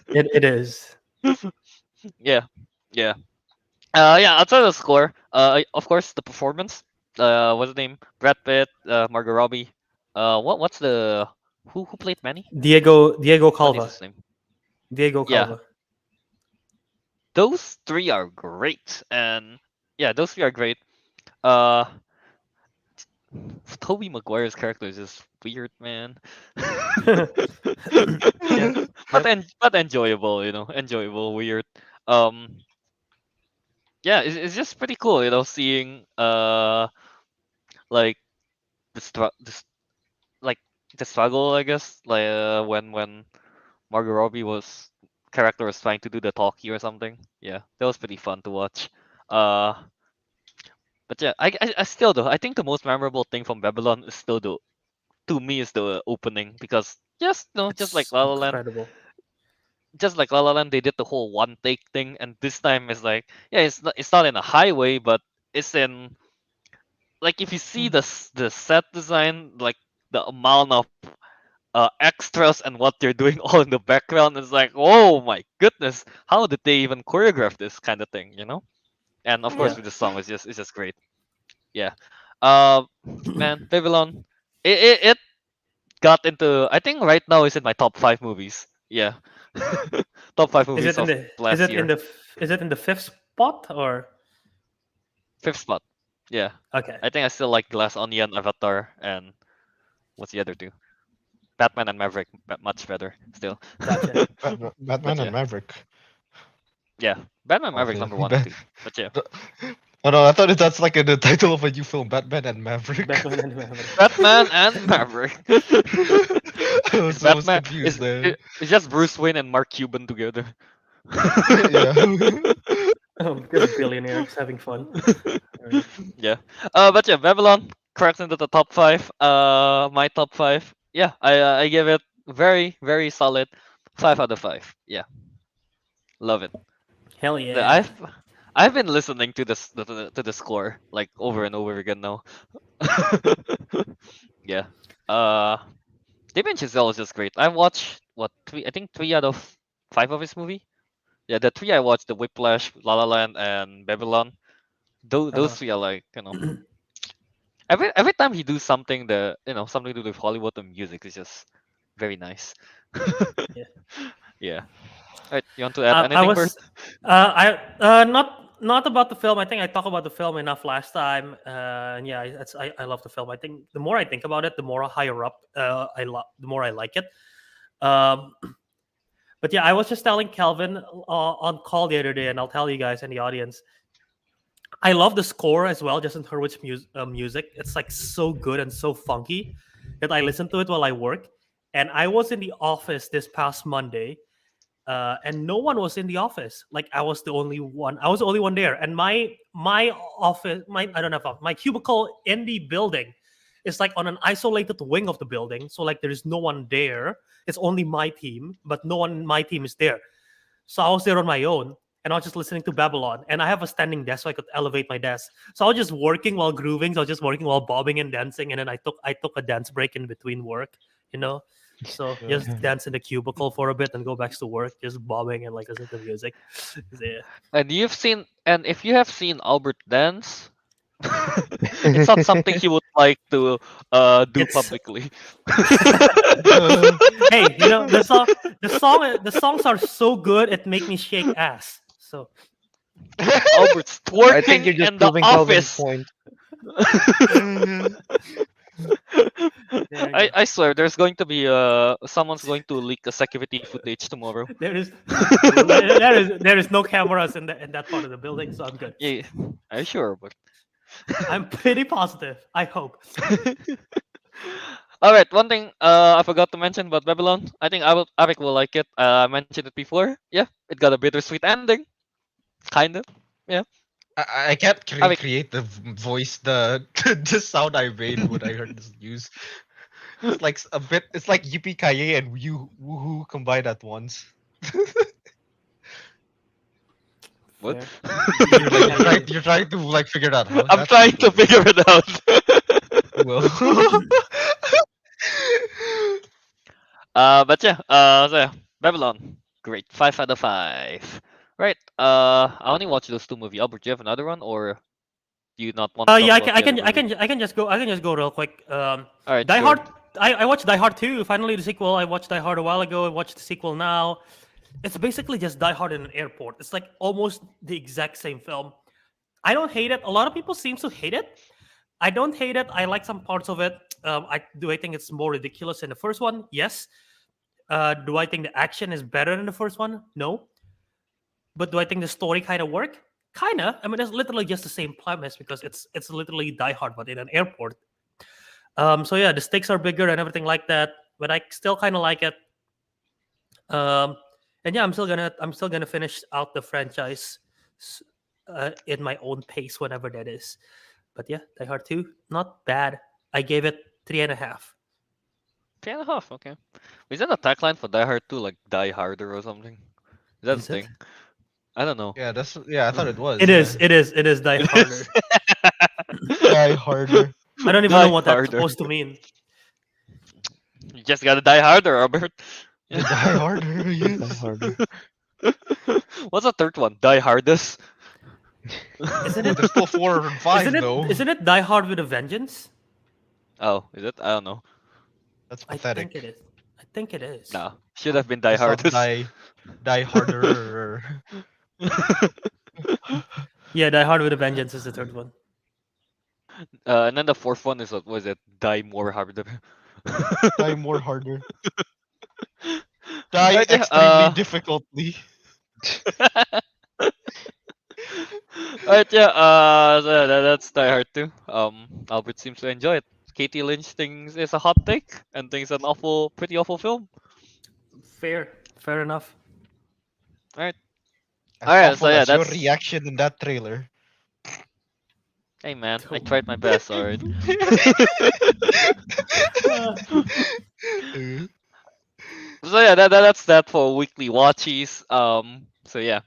S1: It is.
S2: Yeah. Yeah. Yeah. Outside of the score, of course, the performance. What's the name? Brad Pitt, Margot Robbie. What's the who played Manny?
S1: Diego
S2: What is
S1: Calva.
S2: his name?
S1: Diego
S2: Yeah.
S1: Calva.
S2: Those three are great, and yeah, those three are great. Uh, Toby Maguire's character is just weird, man.
S1: Yeah.
S2: but enjoyable, enjoyable, weird. Um, yeah, it's just pretty cool, seeing like like the struggle, I guess, like when Margot Robbie character was trying to do the talkie or something. Yeah, that was pretty fun to watch. Uh, but yeah, I still though I think the most memorable thing from Babylon is still to me is the opening, because just like
S1: It's
S2: La La Land,
S1: incredible.
S2: just like La La Land, they did the whole one take thing, and this time it's like, yeah, it's not in a highway, but it's in, like, if you see the set design, like the amount of extras and what they're doing all in the background, it's like, oh my goodness, how did they even choreograph this kind of thing, you know? And of course
S1: Yeah.
S2: with the song, it's just great. Yeah. Uh, Man, Babylon, it got into, I think right now it's in my top five movies. Yeah. Top five
S1: Is
S2: movies
S1: it in
S2: of
S1: the is
S2: last
S1: it in
S2: year.
S1: the is it in the fifth spot or
S2: Fifth spot. Yeah.
S1: okay?
S2: I think I still like Glass Onion, Avatar, and what's the other two? Batman and Maverick, much better still.
S1: Gotcha.
S2: But
S3: Batman and
S2: yeah,
S3: Maverick.
S2: yeah, Batman
S3: Oh,
S2: Maverick's
S3: yeah.
S2: number one and two. But yeah,
S3: Oh no, I thought that's like the title of a new film, Batman and Maverick.
S1: Batman and Maverick.
S2: Batman and Maverick.
S3: I
S2: It's
S3: was
S2: Batman.
S3: confused there.
S2: It's just Bruce Wayne and Mark Cuban together.
S3: Yeah.
S1: Because billionaires having fun. Alright.
S2: Yeah. But yeah, Babylon cracks into the top five. My top five. Yeah, I give it very very solid, 5 out of 5. Yeah, love it.
S1: Hell
S2: The-
S1: yeah.
S2: I've I've been listening to this to the score like over and over again now. Yeah. Uh, Damien Chazelle is just great. I watched what three? I think 3 out of 5 of his movie. Yeah, the three I watched: the Whiplash, La La Land, and Babylon. Those
S1: Uh-huh.
S2: three are like, every time he do something that, something to do with Hollywood and music is just very nice.
S1: Yeah.
S2: Yeah. Alright, you want to add
S1: I
S2: anything, Bert?
S1: was not about the film. I think I talked about the film enough last time. And yeah, I love the film. I think the more I think about it, the more higher up the more I like it. Um, but yeah, I was just telling Kelvin on call the other day, and I'll tell you guys in the audience. I love the score as well, Justin Hurwitz's music. It's like so good and so funky that I listen to it while I work. And I was in the office this past Monday, and no one was in the office. Like I was the only one. I was the only one there, and my office, my I don't know, my cubicle in the building is like on an isolated wing of the building. So like there is no one there. It's only my team, but no one in my team is there. So I was there on my own, and I was just listening to Babylon. And I have a standing desk, so I could elevate my desk. So I was just working while grooving. So I was just working while bobbing and dancing, and then I took a dance break in between work. You know, so just dance in the cubicle for a bit and go back to work, just bobbing and like listening to music. Yeah.
S2: And if you have seen Albert dance, it's not something he would like to do
S1: It's
S2: publicly.
S1: hey, the songs are so good it make me shake ass. So
S2: Albert's
S4: I think you're
S2: twerking
S4: just
S2: in the
S4: proving Kelvin's
S2: office.
S4: point.
S1: there you
S2: I,
S1: go.
S2: I swear there's going to be someone's going to leak a security footage tomorrow.
S1: There is no cameras in that part of the building, so I'm good.
S2: Yeah, are you sure? But
S1: I'm pretty positive. I hope.
S2: all right, one thing I forgot to mention about Babylon. I think Ariq will like it. I mentioned it before. Yeah, it got a bittersweet ending, kind of. Yeah,
S3: I can't
S2: Ariq.
S3: recreate the voice, the sound I made when I heard this news. It's like a bit. It's like Yippee Ki and Woohoo combined at once.
S2: What?
S1: Fair.
S3: You're trying to like figure it out. Huh?
S2: I'm
S3: That's
S2: trying to
S3: pretty
S2: figure it out.
S3: well.
S2: But yeah, so yeah, Babylon, great, 5 out of 5. Right. I only watched those two movies. Albert, do you have another one, or do you not want to talk
S1: Yeah,
S2: about the other movie?
S1: I can just go real quick.
S2: All right,
S1: Die
S2: sure.
S1: Hard. I watched Die Hard 2. Finally, the sequel. I watched Die Hard a while ago. I watched the sequel now. It's basically just Die Hard in an airport. It's like almost the exact same film. I don't hate it. A lot of people seem to hate it. I don't hate it. I like some parts of it. I think it's more ridiculous than the first one? Yes. Do I think the action is better than the first one? No. But do I think the story kind of work? Kinda. I mean, it's literally just the same premise because it's literally Die Hard, but in an airport. So yeah, the stakes are bigger and everything like that, but I still kind of like it. Um, and yeah, I'm still gonna finish out the franchise in my own pace whenever that is. But yeah, Die Hard 2, not bad. I gave it 3.5.
S2: 3.5. Okay. Is that a tagline for Die Hard 2, like Die Harder or something? Is that a
S1: Is it?
S2: thing? I don't know.
S3: Yeah, I thought it was.
S1: It
S3: Yeah.
S1: is. It is. It is Die
S2: It
S1: Harder.
S2: is.
S3: Die harder.
S1: I don't even know
S2: Die
S1: what that's
S2: harder.
S1: supposed to mean.
S2: You just gotta die harder, Robert.
S3: Die harder.
S4: Die
S3: Yes.
S4: harder.
S2: What's the third one? Die hardest.
S1: Isn't
S3: Ooh,
S1: it?
S3: there's still 4 and 5
S1: Isn't it?
S3: though.
S1: Isn't it Die Hard with a Vengeance?
S2: Oh, is it? I don't know.
S3: That's
S1: I
S3: pathetic.
S1: think it is. I think it is.
S2: No, should have been Die
S3: It's not
S2: Hardest.
S3: die harder.
S1: Yeah, Die Hard with a Vengeance is the third one.
S2: And then the fourth one is what was it? Die more harder.
S3: Die more harder. Die
S2: Alright, yeah,
S3: extremely difficultly.
S2: Alright, yeah. So that's Die Hard 2. Albert seems to enjoy it. Katie Lynch thinks it's a hot take and thinks an pretty awful film.
S1: Fair enough.
S2: Alright.
S3: As
S2: Alright,
S3: awful
S2: so yeah,
S3: as your
S2: that's.
S3: reaction in that trailer.
S2: Hey man, I
S1: Cool.
S2: tried my best, alright. So yeah, that's that for weekly watchies. So yeah,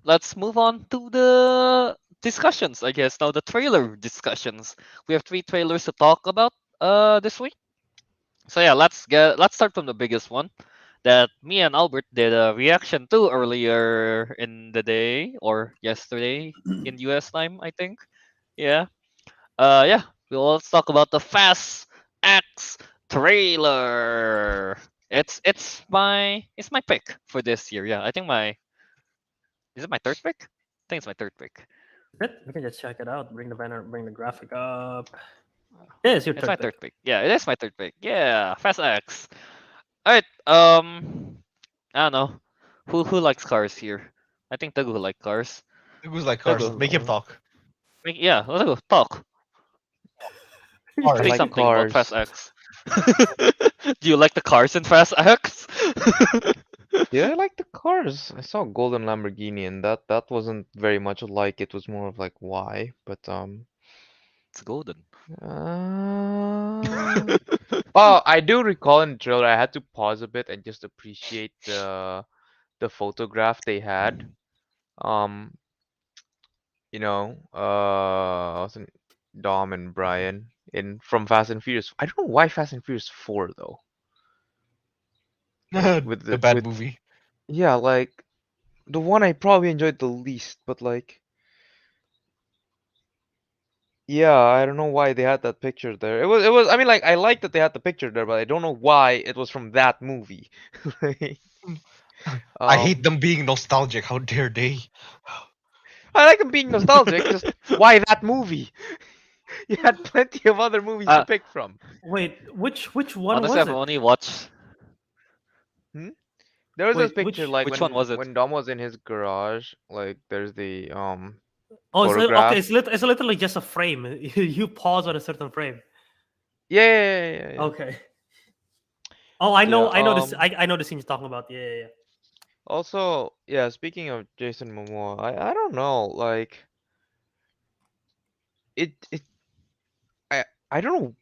S2: let's move on to the discussions. I guess now the trailer discussions. We have 3 trailers to talk about this week. So yeah, let's start from the biggest one that me and Albert did a reaction to earlier in the day or yesterday in US time, I think. Yeah. Yeah. Well, let's talk about the Fast X trailer. It's my pick for this year. Yeah, I think is it my third pick? I think it's my third pick.
S1: We can just check it out. Bring the banner. Bring the graphic up. Yeah, it's your
S2: It's
S1: third
S2: my
S1: pick.
S2: third pick. Yeah, it is my third pick. Yeah, Fast X. All right. I don't know. Who likes cars here? I think Teguh like cars.
S3: Who's like cars?
S2: Teguh.
S3: Make him talk.
S2: Yeah, Teguh, talk.
S3: Cars.
S4: I
S2: Say
S4: like
S2: something about
S4: cars.
S2: Fast X. Do you like the cars in Fast X?
S4: Yeah, I like the cars. I saw golden Lamborghini, and that wasn't very much like it. Was more of like why, but
S2: It's golden.
S4: uh, oh, I do recall in the trailer I had to pause a bit and just appreciate the photograph they had. Um, wasn't Dom and Brian in from Fast and Furious. I don't know why Fast and Furious 4 though. With
S3: The bad
S4: with
S3: movie.
S4: yeah, like the one I probably enjoyed the least, but like yeah, I don't know why they had that picture there. It was I mean like I like that they had the picture there, but I don't know why it was from that movie. Like,
S3: I hate
S4: um,
S3: them being nostalgic. How dare they?
S4: I like them being nostalgic, just why that movie? You had plenty of other movies to pick from.
S1: Wait, which one
S2: Honestly,
S1: was
S2: I've
S1: it?
S2: only watched.
S4: There was this
S1: Wait,
S4: picture like
S2: Which one was it?
S4: when Dom was in his garage, like there's the
S1: Oh,
S4: photograph.
S1: It's literally just a frame. You pause on a certain frame.
S4: Yeah.
S1: Okay. Oh, I know.
S4: Yeah,
S1: I know this. I know the scene you're talking about. Yeah.
S4: Also, yeah, speaking of Jason Momoa, I don't know, like it I don't know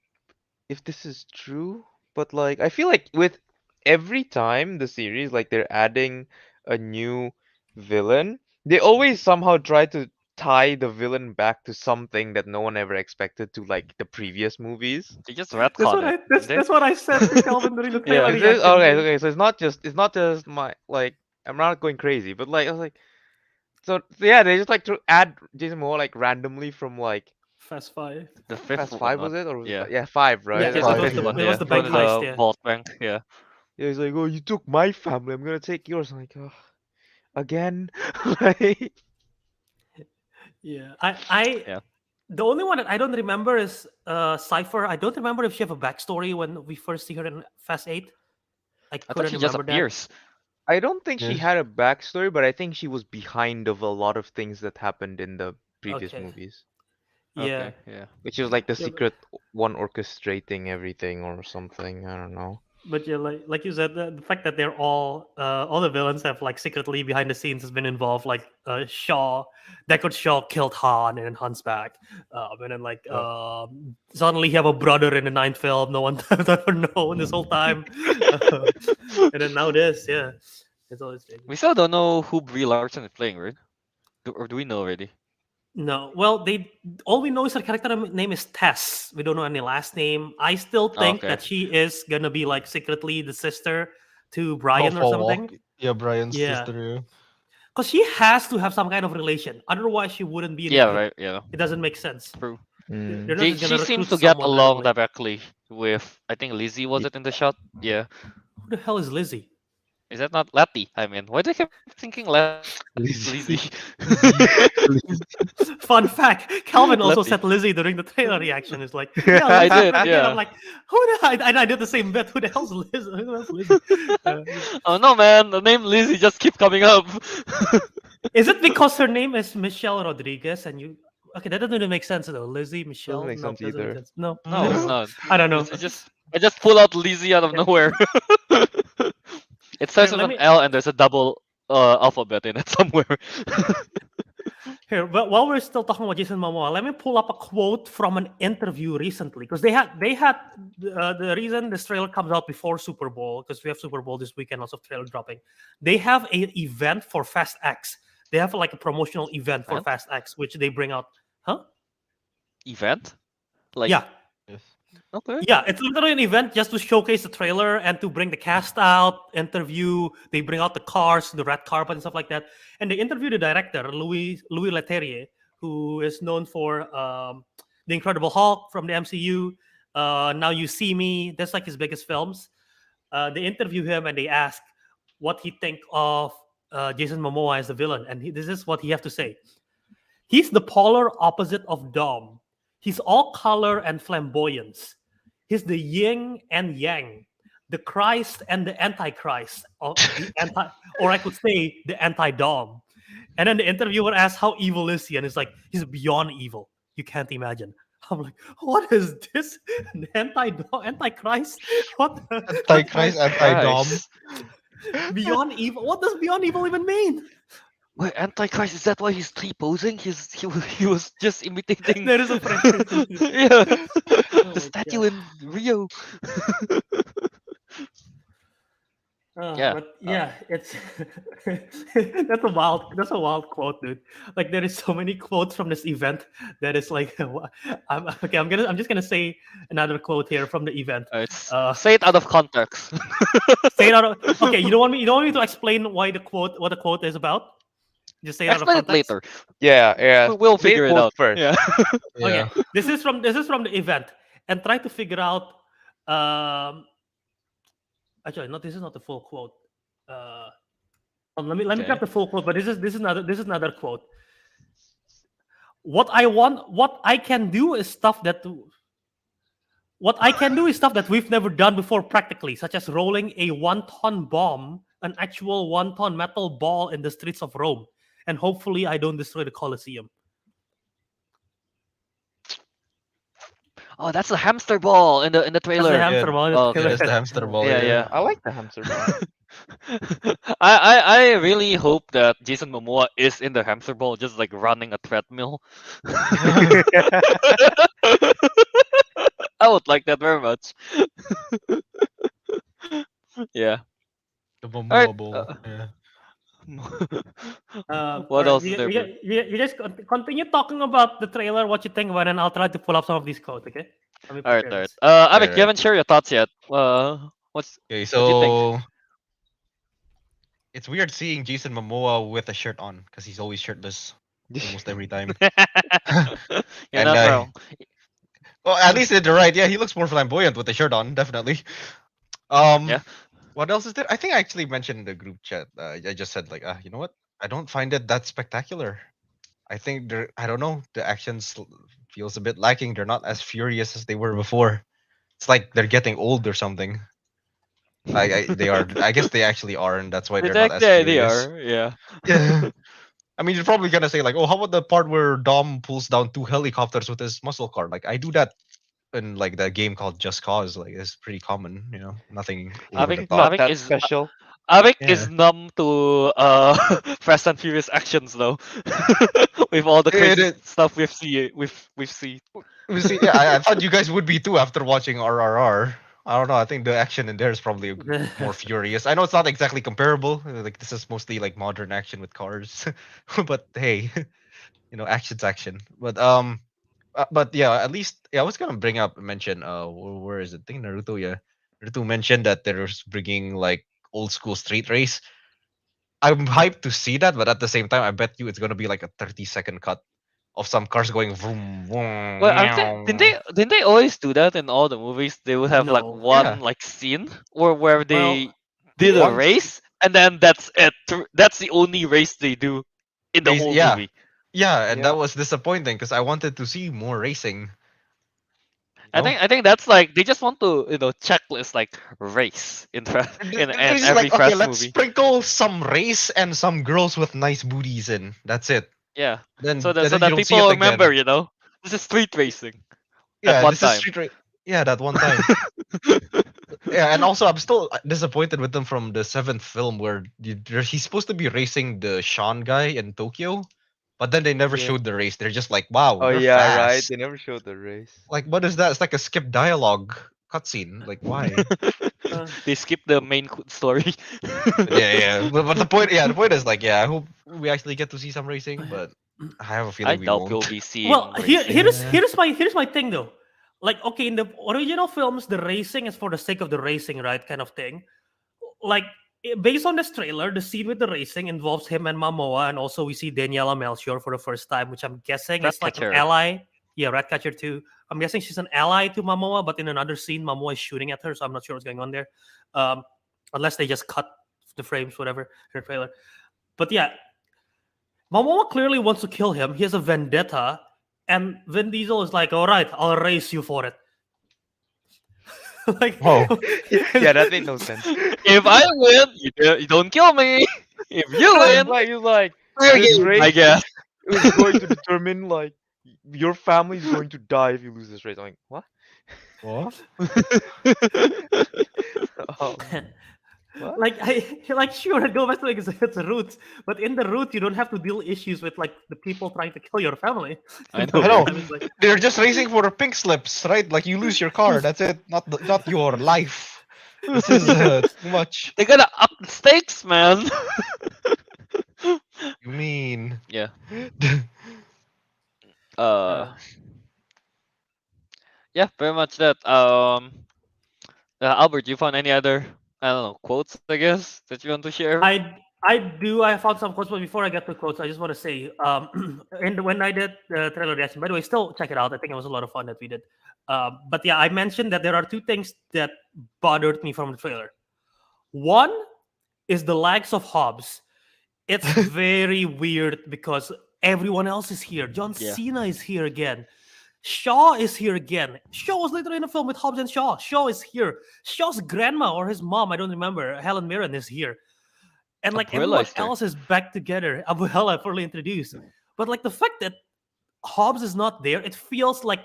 S4: if this is true, but like I feel like with every time the series like they're adding a new villain, they always somehow try to tie the villain back to something that no one ever expected to like the previous movies.
S2: They just retcon it. didn't they?
S1: That's what I said to Kelvin during the trailer
S2: Yeah.
S4: Is this
S1: reaction.
S4: okay, so it's not just my like I'm not going crazy, but like I was like so yeah, they just like to add Jason Momoa like randomly from like
S1: Fast Five.
S2: The
S4: Fast
S2: fifth
S4: 5
S2: one.
S4: was it or was
S2: Yeah.
S4: it yeah 5
S1: Yeah,
S4: right?
S2: Case
S1: it
S2: of
S1: was
S2: fifth
S1: the
S2: one.
S1: it was
S2: Yeah.
S1: the
S2: Going
S1: bank
S2: to
S1: heist.
S2: the
S1: Yeah.
S2: vault bank. Yeah.
S4: Yeah, he's like, oh, you took my family. I'm gonna take yours. I'm like, oh, again? Like,
S1: Yeah. I
S2: Yeah.
S1: The only one that I don't remember is Cypher. I don't remember if she have a backstory when we first see her in Fast 8. I
S2: I thought
S1: couldn't
S2: she just
S1: remember that.
S2: appears.
S4: I don't think she
S3: Yes.
S4: had a backstory, but I think she was behind of a lot of things that happened in the previous
S1: Okay.
S4: movies.
S1: Yeah.
S2: Okay. Yeah.
S4: Which was like the
S1: Yeah, but-
S4: secret one orchestrating everything or something. I don't know.
S1: But yeah, like you said, the fact that they're all the villains have like secretly behind the scenes has been involved. Like Shaw, Deckard Shaw killed Han and Han's back, and then like suddenly you have a brother in the ninth film. No one has ever known this whole time, and then now this, yeah, it's always big.
S2: We still don't know who Brie Larson is playing, right? Or do we know already?
S1: No, well, they all we know is her character name is Tess. We don't know any last name. I still think
S2: okay.
S1: that she is gonna be like secretly the sister to
S3: Go
S1: Brian or
S3: for a walk.
S1: something.
S3: Yeah, Brian's
S1: Yeah,
S3: sister. Yeah.
S1: because she has to have some kind of relation. Otherwise, she wouldn't be in the
S2: Yeah,
S1: group.
S2: right. Yeah,
S1: It doesn't make sense.
S2: true.
S1: They're
S4: Mm.
S1: not just
S2: She
S1: gonna
S2: seems
S1: recruit
S2: to get
S1: someone
S2: along
S1: randomly.
S2: directly with, I think Lizzie was
S3: Ye-
S2: it in the shot? Yeah.
S1: Who the hell is Lizzie?
S2: Is that not Letty? I mean, why do I keep thinking Lizzie?
S1: Fun fact: Calvin also
S2: Letty.
S1: said Lizzie during the trailer reaction. It's like,
S2: I
S1: yeah, Lizzie
S2: did,
S1: Frank.
S2: yeah.
S1: I'm like, who the? And I did the same bit. Who the hell's Lizzie? Who the hell's Lizzie?
S2: Oh no, man! The name Lizzie just keep coming up.
S1: Is it because her name is Michelle Rodriguez and you? Okay, that doesn't even make sense though. Lizzie, Michelle.
S4: Doesn't make
S1: No,
S4: sense
S1: doesn't make
S4: either.
S1: sense. No,
S2: No, it's not.
S1: I don't know.
S2: I just pull out Lizzie out of nowhere. It starts
S1: Here,
S2: with
S1: let
S2: an
S1: me
S2: L and there's a double alphabet in it somewhere.
S1: here. But while we're still talking about Jason Momoa, let me pull up a quote from an interview recently because they had the reason this trailer comes out before Super Bowl because we have Super Bowl this weekend, lots of trailer dropping. They have an event for Fast X. They have like a promotional event for
S2: Event?
S1: Fast X, which they bring out. Huh?
S2: Event? Like
S1: Yeah.
S3: Yes.
S2: okay.
S1: Yeah, it's literally an event just to showcase the trailer and to bring the cast out, interview. They bring out the cars, the red carpet, and stuff like that. And they interview the director, Louis Leterrier, who is known for The Incredible Hulk from the MCU. Now You See Me. That's like his biggest films. They interview him and they ask what he think of Jason Momoa as the villain, and this is what he have to say. He's the polar opposite of Dom. He's all color and flamboyance. He's the yin and yang, the Christ and the Antichrist, or the anti, or I could say the anti-Dom. And then the interviewer asks, "How evil is he?" And it's like, "He's beyond evil. You can't imagine." I'm like, "What is this? An Antichrist? What?
S3: Antichrist, anti-dom.
S2: Christ.
S1: Beyond evil? What does beyond evil even mean?"
S2: Wait, Antichrist, is that why he's tree posing? He was just imitating
S1: There is a phrase.
S2: yeah.
S1: Oh
S2: The
S1: my
S2: statue
S1: God.
S2: in Rio. Yeah.
S1: But yeah, it's that's a wild quote, dude. Like there is so many quotes from this event that is like, I'm just gonna say another quote here from the event.
S2: It's
S1: Uh,
S2: say it out of context.
S1: Say it out of, okay. You don't want me to explain why what the quote is about. Just say it out of
S2: Explain it
S1: context.
S2: later.
S4: Yeah.
S2: We'll
S4: Say
S2: figure it
S4: quote
S2: out.
S4: first.
S2: Yeah.
S3: Yeah.
S1: Okay, this is from the event, and try to figure out. Actually, no, this is not the full quote. Let me
S2: Okay.
S1: grab the full quote. But this is another quote. What I can do is stuff that. What I can do is stuff that we've never done before, practically, such as rolling a 1-ton bomb, an actual 1-ton metal ball in the streets of Rome, and hopefully I don't destroy the Colosseum.
S2: Oh, that's the hamster ball in the
S1: That's the
S2: trailer.
S1: hamster ball in the
S2: Oh, okay.
S3: Yeah,
S1: trailer.
S3: it's the hamster ball.
S2: Yeah,
S3: Yeah.
S2: yeah.
S4: I like the hamster ball.
S2: I really hope that Jason Momoa is in the hamster ball, just like running a treadmill. I would like that very much. Yeah.
S3: The
S2: Alright,
S3: Momoa ball. Yeah.
S2: What
S1: Alright,
S2: else is there? bro?
S1: you just continue talking about the trailer, what you think about it, and I'll try to pull up some of these quotes, okay? Let me
S2: Alright,
S1: prepare
S2: alright.
S1: this.
S2: Abik, you
S3: Alright.
S2: haven't shared your thoughts yet. What's
S3: Okay,
S2: what do you think?
S3: so it's weird seeing Jason Momoa with a shirt on because he's always shirtless almost every time.
S2: You're
S3: And,
S2: not wrong.
S3: Well, at least they're right. Yeah, he looks more flamboyant with the shirt on, definitely.
S2: Yeah.
S3: What else is there? I think I actually mentioned in the group chat. I just said like, you know what? I don't find it that spectacular. I think I don't know. The actions feels a bit lacking. They're not as furious as they were before. It's like they're getting old or something. They are. I guess they actually are, and that's why they're not as
S2: They
S3: furious.
S2: are, yeah.
S3: Yeah. I mean, you're probably gonna say like, oh, how about the part where Dom pulls down 2 helicopters with his muscle car? Like, I do that in like that game called Just Cause. Like it's pretty common, nothing over the
S2: Avic,
S3: top.
S4: Not
S2: Avic
S4: that
S2: is
S4: special.
S2: Avic
S3: Yeah.
S2: is numb to Fast and Furious actions though, with all the
S3: It,
S2: crazy
S3: it,
S2: stuff we've seen.
S3: we see. Yeah, I thought you guys would be too after watching RRR. I don't know. I think the action in there is probably more furious. I know it's not exactly comparable. Like this is mostly like modern action with cars, but hey, action's action. But yeah, at least yeah, I was gonna mention where is it? I think Naruto. Yeah, Naruto mentioned that there's bringing like old school street race. I'm hyped to see that, but at the same time, I bet you it's gonna be like a 30-second cut of some cars going vroom vroom
S2: Well, aren't they,
S3: meow.
S2: didn't they always do that in all the movies? They would have like
S1: No.
S3: Yeah,
S2: one like scene where
S1: Well,
S2: they did a
S3: once
S2: race and then that's it. That's the only race they do in the whole
S3: yeah,
S2: movie.
S3: yeah, and that
S4: Yeah.
S3: was disappointing because I wanted to see more racing.
S2: I
S3: No,
S2: think that's like they just want to checklist like race in
S3: they're
S2: in
S3: just
S2: every
S3: like, okay,
S2: Fast
S3: let's
S2: movie.
S3: sprinkle some race and some girls with nice booties in. That's it.
S2: Yeah,
S3: Then
S2: so
S3: and then you
S2: that
S3: don't see it
S2: people remember,
S3: again.
S2: this is street racing at
S3: Yeah,
S2: one
S3: this is
S2: time.
S3: street race. Yeah, that one time. Yeah, and also I'm still disappointed with them from the seventh film where he's supposed to be racing the Sean guy in Tokyo, but then they never
S2: Yeah.
S3: showed the race. They're just like, "Wow,
S4: Oh
S3: you're
S4: yeah, right.
S3: fast."
S4: They never showed the race.
S3: Like, what is that? It's like a skip dialogue cutscene. Like, why?
S1: uh,
S2: They skip the main story.
S3: Yeah, yeah. But the point is like, yeah, I hope we actually get to see some racing, but I have a
S2: I
S3: feeling we
S2: doubt we'll
S3: won't.
S2: be
S1: well,
S2: seeing racing.
S3: Yeah.
S1: here's my thing though. Like, okay, in the original films, the racing is for the sake of the racing, right? Kind of thing. Like, based on this trailer, the scene with the racing involves him and Momoa, and also we see Daniela Melchior for the first time, which I'm guessing is like an
S2: Ratcatcher.
S1: ally. Yeah, Ratcatcher too. I'm guessing she's an ally to Momoa, but in another scene, Momoa is shooting at her, so I'm not sure what's going on there. Um, unless they just cut the frames, whatever, in the trailer. But yeah, Momoa clearly wants to kill him. He has a vendetta, and Vin Diesel is like, "All right, I'll race you for it." Like,
S3: Whoa.
S4: Yeah, that made no sense.
S2: If I win, you don't kill me. If you
S4: It's
S2: win,
S4: like
S2: fair
S4: this
S2: game, I
S4: race
S2: guess.
S4: is going to determine like your family is going to die if you lose this race. I'm like, what?
S3: What?
S4: Um, what?
S1: like I like sure go back to like it's a route, but in the route you don't have to deal issues with like the people trying to kill your family.
S2: I
S3: I
S2: know.
S3: know.
S1: And it's like,
S3: They're just racing for the pink slips, right? Like you lose your car, that's it. Not your life. This is too much.
S2: They gotta up the stakes, man.
S3: You mean?
S2: Yeah.
S1: uh,
S2: Yeah, very much that. Albert, you found any other I don't know quotes? I guess that you want to share.
S1: I do. I found some quotes, but before I get to quotes, I just want to say, and when I did the trailer reaction, by the way, still check it out. I think it was a lot of fun that we did. But yeah, I mentioned that there are two things that bothered me from the trailer. One is the likes of Hobbs. It's very weird because everyone else is here. John
S2: Yeah.
S1: Cena is here again. Shaw is here again. Shaw was later in a film with Hobbs and Shaw. Shaw is here. Shaw's grandma or his mom, I don't remember, Helen Mirren is here. And like
S2: Abuela
S1: everyone
S2: is there.
S1: else is back together. Abuela fully introduced. But like the fact that Hobbs is not there, it feels like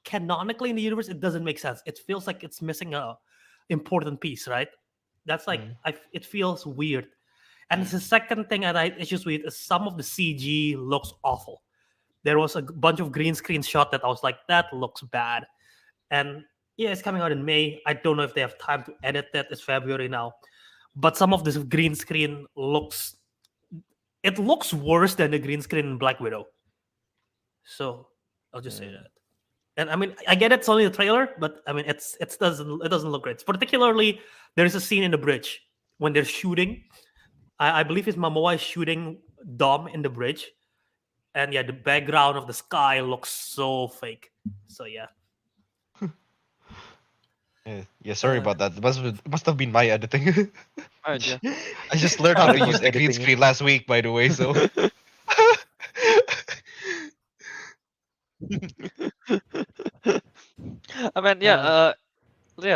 S1: canonically in the universe, it doesn't make sense. It feels like it's missing a important piece, right? That's like it feels weird. And the second thing that I issues with is some of the CG looks awful. There was a bunch of green screen shot that I was like, that looks bad. And yeah, it's coming out in May. I don't know if they have time to edit that. It's February now. But some of this green screen looks worse than the green screen in Black Widow. So I'll just say that. And I mean, I get it's only a trailer, but I mean, it doesn't look great. Particularly, there's a scene in the bridge when they're shooting. I believe it's Momoa is shooting Dom in the bridge, and yeah, the background of the sky looks so fake. So yeah.
S3: Yeah, sorry about that. Must have been my editing.
S2: Alright, yeah.
S3: I just learned how to
S4: Alex was
S3: use the green
S4: editing it.
S3: screen last week, by the way. So
S2: I mean, yeah,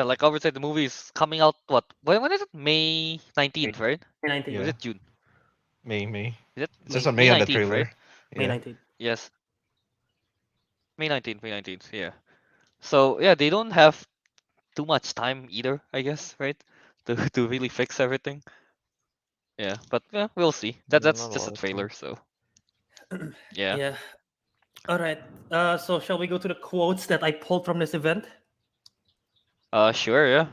S2: like Albert said, the movie is coming out. What? When is it? May 19th, right?
S1: May 19th.
S2: Or is
S3: Yeah.
S2: it June?
S3: May.
S2: Is it
S3: It says on May on the
S2: 19th,
S3: trailer.
S2: right?
S1: May
S3: Yeah.
S1: 19th.
S2: Yes. May 19th. Yeah. So yeah, they don't have too much time either, I guess, right? To really fix everything. Yeah, but yeah, we'll see.
S4: Yeah,
S2: That's
S4: not a
S2: just a
S4: lot of time.
S2: trailer, so yeah.
S1: Yeah. All right. So shall we go to the quotes that I pulled from this event?
S2: Sure, yeah.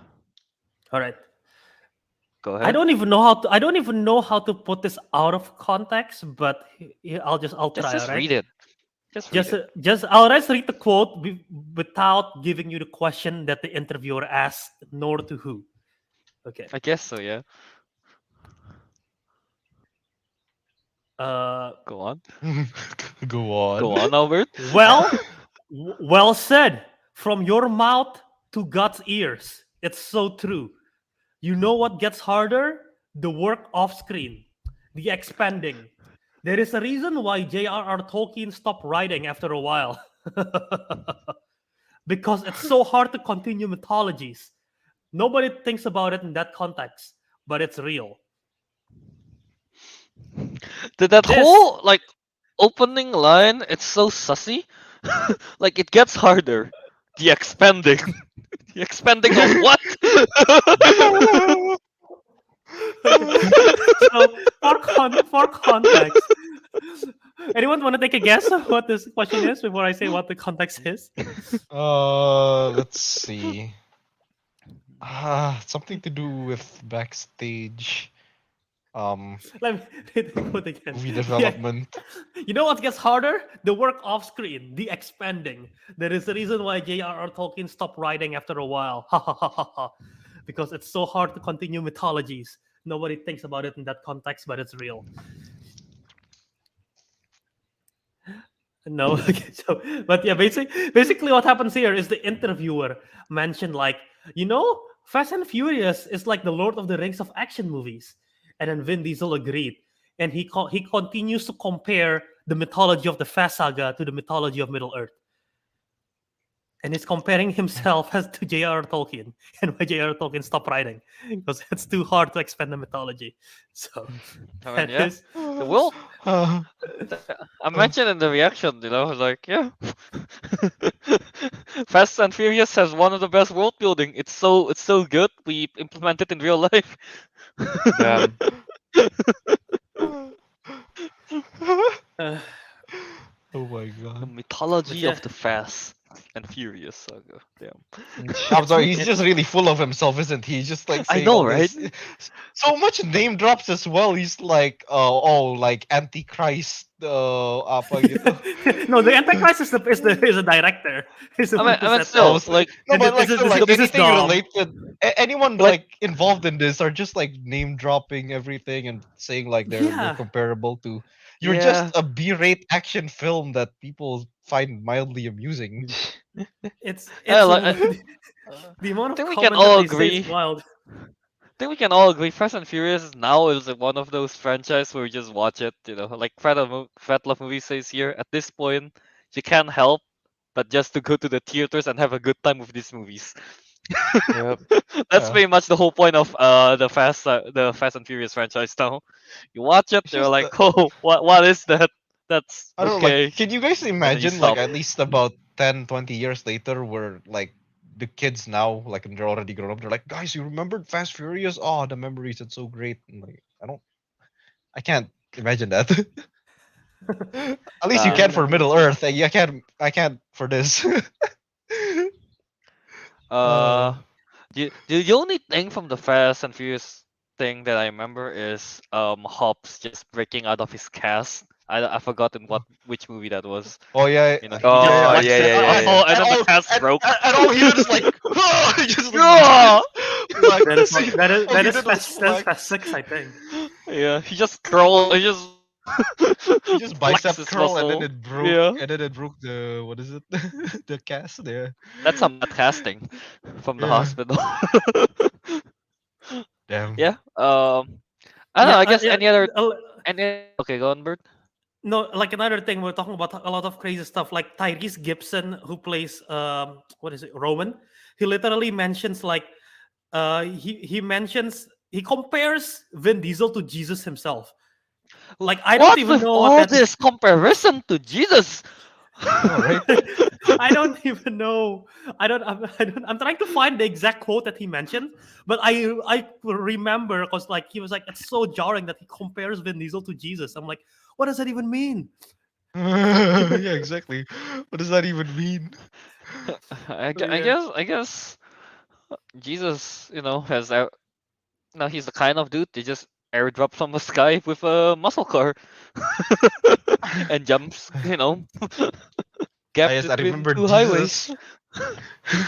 S1: All right.
S2: Go
S1: I
S2: ahead.
S1: don't even know how to. I don't even know how to put this out of context, but I'll
S2: Just
S1: try. All
S2: just
S1: right.
S2: read it. Just read it.
S1: I'll just read the quote without giving you the question that the interviewer asked, nor to who. Okay.
S2: I guess so, yeah.
S1: Uh.
S2: Go on.
S3: Go on.
S2: Go on, Albert.
S1: Well, well said. From your mouth to God's ears. It's so true. You know what gets harder? The work off screen, the expanding. There is a reason why J.R.R. Tolkien stopped writing after a while. Because it's so hard to continue mythologies. Nobody thinks about it in that context, but it's real.
S2: That
S1: This,
S2: whole like opening line, it's so sussy. Like it gets harder. The expanding. The expanding of what?
S1: so for context, anyone want to take a guess of what this question is before I say what the context is?
S3: Let's see. Something to do with backstage.
S1: Let me read the quote again.
S3: Movie
S1: Yeah.
S3: development.
S1: You know what gets harder? The work off screen, the expanding. There is a reason why J.R.R. Tolkien stopped writing after a while. Ha ha ha ha ha. Because it's so hard to continue mythologies. Nobody thinks about it in that context, but it's real. No, okay, so but yeah, basically what happens here is the interviewer mentioned like, Fast and Furious is like the Lord of the Rings of action movies, and then Vin Diesel agreed, and he continues to compare the mythology of the Fast saga to the mythology of Middle Earth, and he's comparing himself as to J.R.R. Tolkien and why J.R.R. Tolkien stopped writing because it's too hard to expand the mythology. So
S2: I mean,
S1: that
S2: yeah.
S1: is
S2: Well, I mentioned in the reaction, like, yeah. Fast and Furious has one of the best world building. It's so good. We implement it in real life.
S4: Damn.
S1: uh,
S3: Oh my
S2: The
S3: god.
S2: mythology
S1: yeah.
S2: of the Fast and Furious saga. Damn.
S3: I'm sorry, he's just really full of himself, isn't he? He's just like
S2: I
S3: saying
S2: know,
S3: all
S2: right?
S3: this. So much name drops as well. He's like, like Antichrist, apa gitu.
S1: No, the Antichrist is the director. He's the
S2: I
S1: one
S2: mean,
S1: who
S2: I mean,
S1: set
S2: still,
S1: that.
S2: like,
S3: No, but like, still, like
S1: This is
S3: anything
S1: Dom.
S3: related, anyone
S2: like,
S3: like involved in this are just like name dropping everything and saying like they're
S1: Yeah,
S3: comparable to. You're just
S2: yeah.
S3: a B-rate action film that people find mildly amusing.
S1: it's
S2: Yeah,
S1: the amount
S2: I
S1: of
S2: think we can
S1: comment that
S2: all
S1: they say is
S2: agree.
S1: wild.
S2: I think we can all agree. Fast and Furious now is like one of those franchise where you just watch it. Like Fat Love Movie says here. At this point, you can't help but just to go to the theaters and have a good time with these movies.
S4: Yep.
S2: That's
S3: Yeah.
S2: pretty much the whole point of the Fast and Furious franchise now. You watch it,
S3: It's
S2: you're
S3: just
S2: like, oh, what is that? That's
S3: I don't know, like,
S2: okay,
S3: can you guys
S2: and then you
S3: imagine, like,
S2: stop.
S3: at least about 10, 20 years later, where, like, the kids now, like, and they're already grown up, they're like, guys, you remembered Fast Furious? Oh, the memories, it's so great. And, like, I can't imagine that. At least you
S2: Uh,
S3: can for
S1: No,
S3: Middle
S1: it's
S3: Earth. I can't for this.
S2: uh,
S3: uh,
S2: the only thing from the Fast and Furious thing that I remember is Hobbs just breaking out of his cast. I forgot in which movie that was.
S3: oh yeah,
S2: He just
S4: Oh,
S2: flexed
S4: yeah,
S2: his
S4: yeah, yeah, yeah.
S2: muscle and then the cast broke.
S3: and all he did is like, just
S2: Yeah,
S3: like,
S1: that is
S3: all he
S1: that is
S3: did was
S1: Fast
S3: flex.
S1: 6, I think.
S2: yeah. He just curled. He just
S3: He just
S2: flexed
S3: bicep
S2: his
S3: curl
S2: muscle. Yeah,
S3: and then it broke the what is it? The cast there.
S2: that's some bad casting from the
S3: Yeah.
S2: hospital.
S3: Damn.
S2: Yeah. I don't know. I guess
S1: Yeah.
S2: Okay, go on, Bert.
S1: No, like another thing, we're talking about a lot of crazy stuff. Like Tyrese Gibson, who plays what is it, Roman? He literally mentions like he compares Vin Diesel to Jesus himself. Like I don't
S2: What
S1: even
S2: with
S1: know what
S2: all
S1: that.
S2: this comparison to Jesus?
S3: I know, right?
S1: I don't even know. I'm trying to find the exact quote that he mentioned, but I remember because like he was like it's so jarring that he compares Vin Diesel to Jesus. I'm like, what does that even mean?
S3: Yeah, exactly. What does that even mean?
S1: So, yeah.
S2: I guess Jesus, has now he's the kind of dude they just airdrop from the sky with a muscle car and jumps,
S3: Ah,
S2: gaps
S3: yes, I
S2: between
S3: remember
S2: two highways.
S3: Jesus.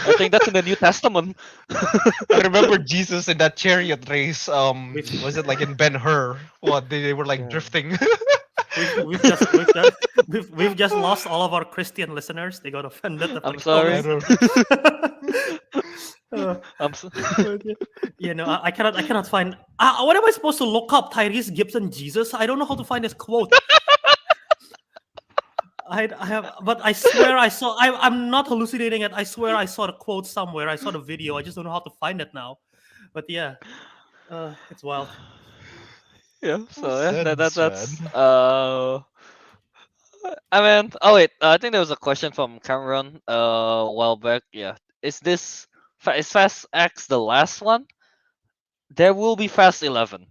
S2: I think that's in the New Testament.
S3: I remember Jesus in that chariot race.
S1: We've,
S3: Was it like in Ben Hur? What they were like
S2: Yeah.
S3: drifting.
S1: we've just lost all of our Christian listeners. They got offended that
S2: I'm
S1: like, oh,
S3: I
S2: sorry.
S3: don't.
S2: I'm so...
S1: but, I cannot find. What am I supposed to look up? Tyrese Gibson Jesus? I don't know how to find this quote. I have, but I swear I saw. I'm not hallucinating it. I swear I saw the quote somewhere. I saw the video. I just don't know how to find it now. But yeah, it's wild.
S2: Yeah, so yeah,
S3: Sense, man.
S2: that's I mean, oh wait, I think there was a question from Cameron a while back. Yeah, is Fast X the last one? There will be Fast 11.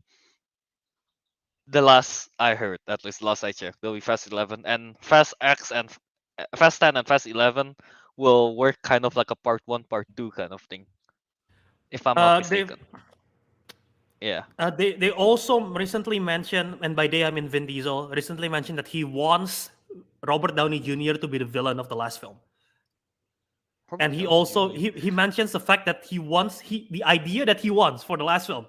S2: The last I heard, at least last I checked, there'll be Fast 11, and Fast X and Fast 10 and Fast 11 will work kind of like a part one, part two kind of thing, if I'm not
S1: They
S2: mistaken. Yeah.
S1: they also recently mentioned, and by they I mean Vin Diesel, recently mentioned that he wants Robert Downey Jr. to be the villain of the last film. And he also he mentions the fact that the idea that he wants for the last film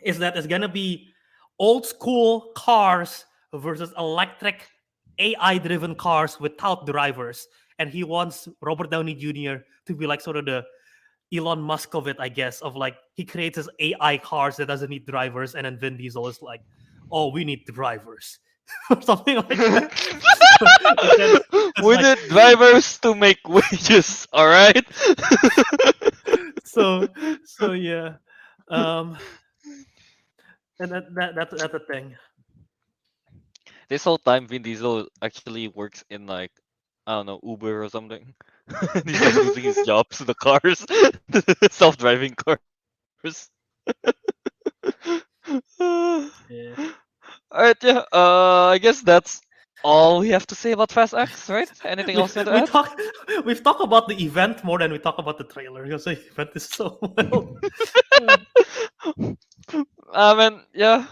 S1: is that it's gonna be old school cars versus electric AI driven cars without drivers. And he wants Robert Downey Jr. to be like sort of the Elon Musk of it, I guess, of like he creates his AI cars that doesn't need drivers, and then Vin Diesel is like, oh, we need drivers. Or something like that.
S2: We
S1: like-
S2: need drivers to make wages, all right?
S1: so yeah. And that's a thing.
S2: This whole time, Vin Diesel actually works in like, I don't know, Uber or something. He's like losing his jobs to the cars, the self-driving cars.
S1: Yeah.
S2: All right, yeah. I guess that's all we have to say about Fast X, right? Anything
S1: we,
S2: else you want to
S1: we
S2: add?
S1: talk we've talked about the event more than we talk about the trailer because the event is so well.
S2: I mean, yeah.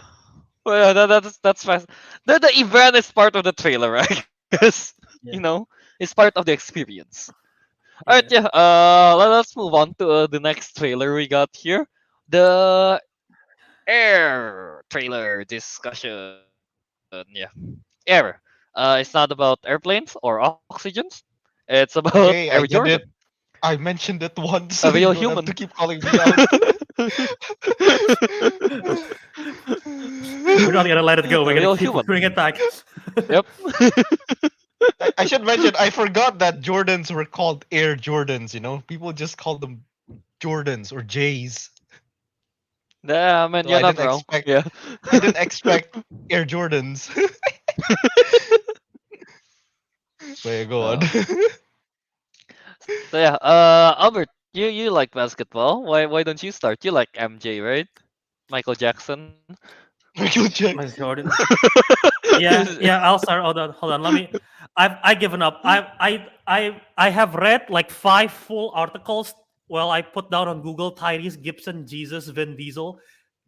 S2: Well, yeah, that's fast. The event is part of the trailer, I guess.
S1: Yeah.
S2: It's part of the experience. All right, yeah. Let's move on to the next trailer we got here, the Air trailer discussion. Yeah, Air. It's not about airplanes or oxygens. It's about
S3: Okay,
S2: Air
S3: I get
S2: Jordan.
S3: it. I mentioned it once.
S2: A real
S3: You don't have
S2: human.
S3: to keep calling me out.
S1: We're not gonna let it go. We're
S2: A real
S1: gonna keep
S2: human.
S1: bringing it back.
S2: Yep.
S3: I should mention, I forgot that Jordans were called Air Jordans, People just call them Jordans or J's.
S2: Yeah, man,
S3: So
S2: you're
S3: I
S2: not
S3: didn't
S2: wrong.
S3: expect
S2: Yeah.
S3: I didn't expect Air Jordans. Wait, go on.
S2: So yeah, Albert, you like basketball. Why don't you start? You like MJ, right? Michael Jackson.
S3: Michael Jackson.
S1: Michael Jordan. Yeah. I'll start. Hold on. Let me. I've given up. I have read like 5 full articles. Well, I put down on Google Tyrese Gibson, Jesus, Vin Diesel.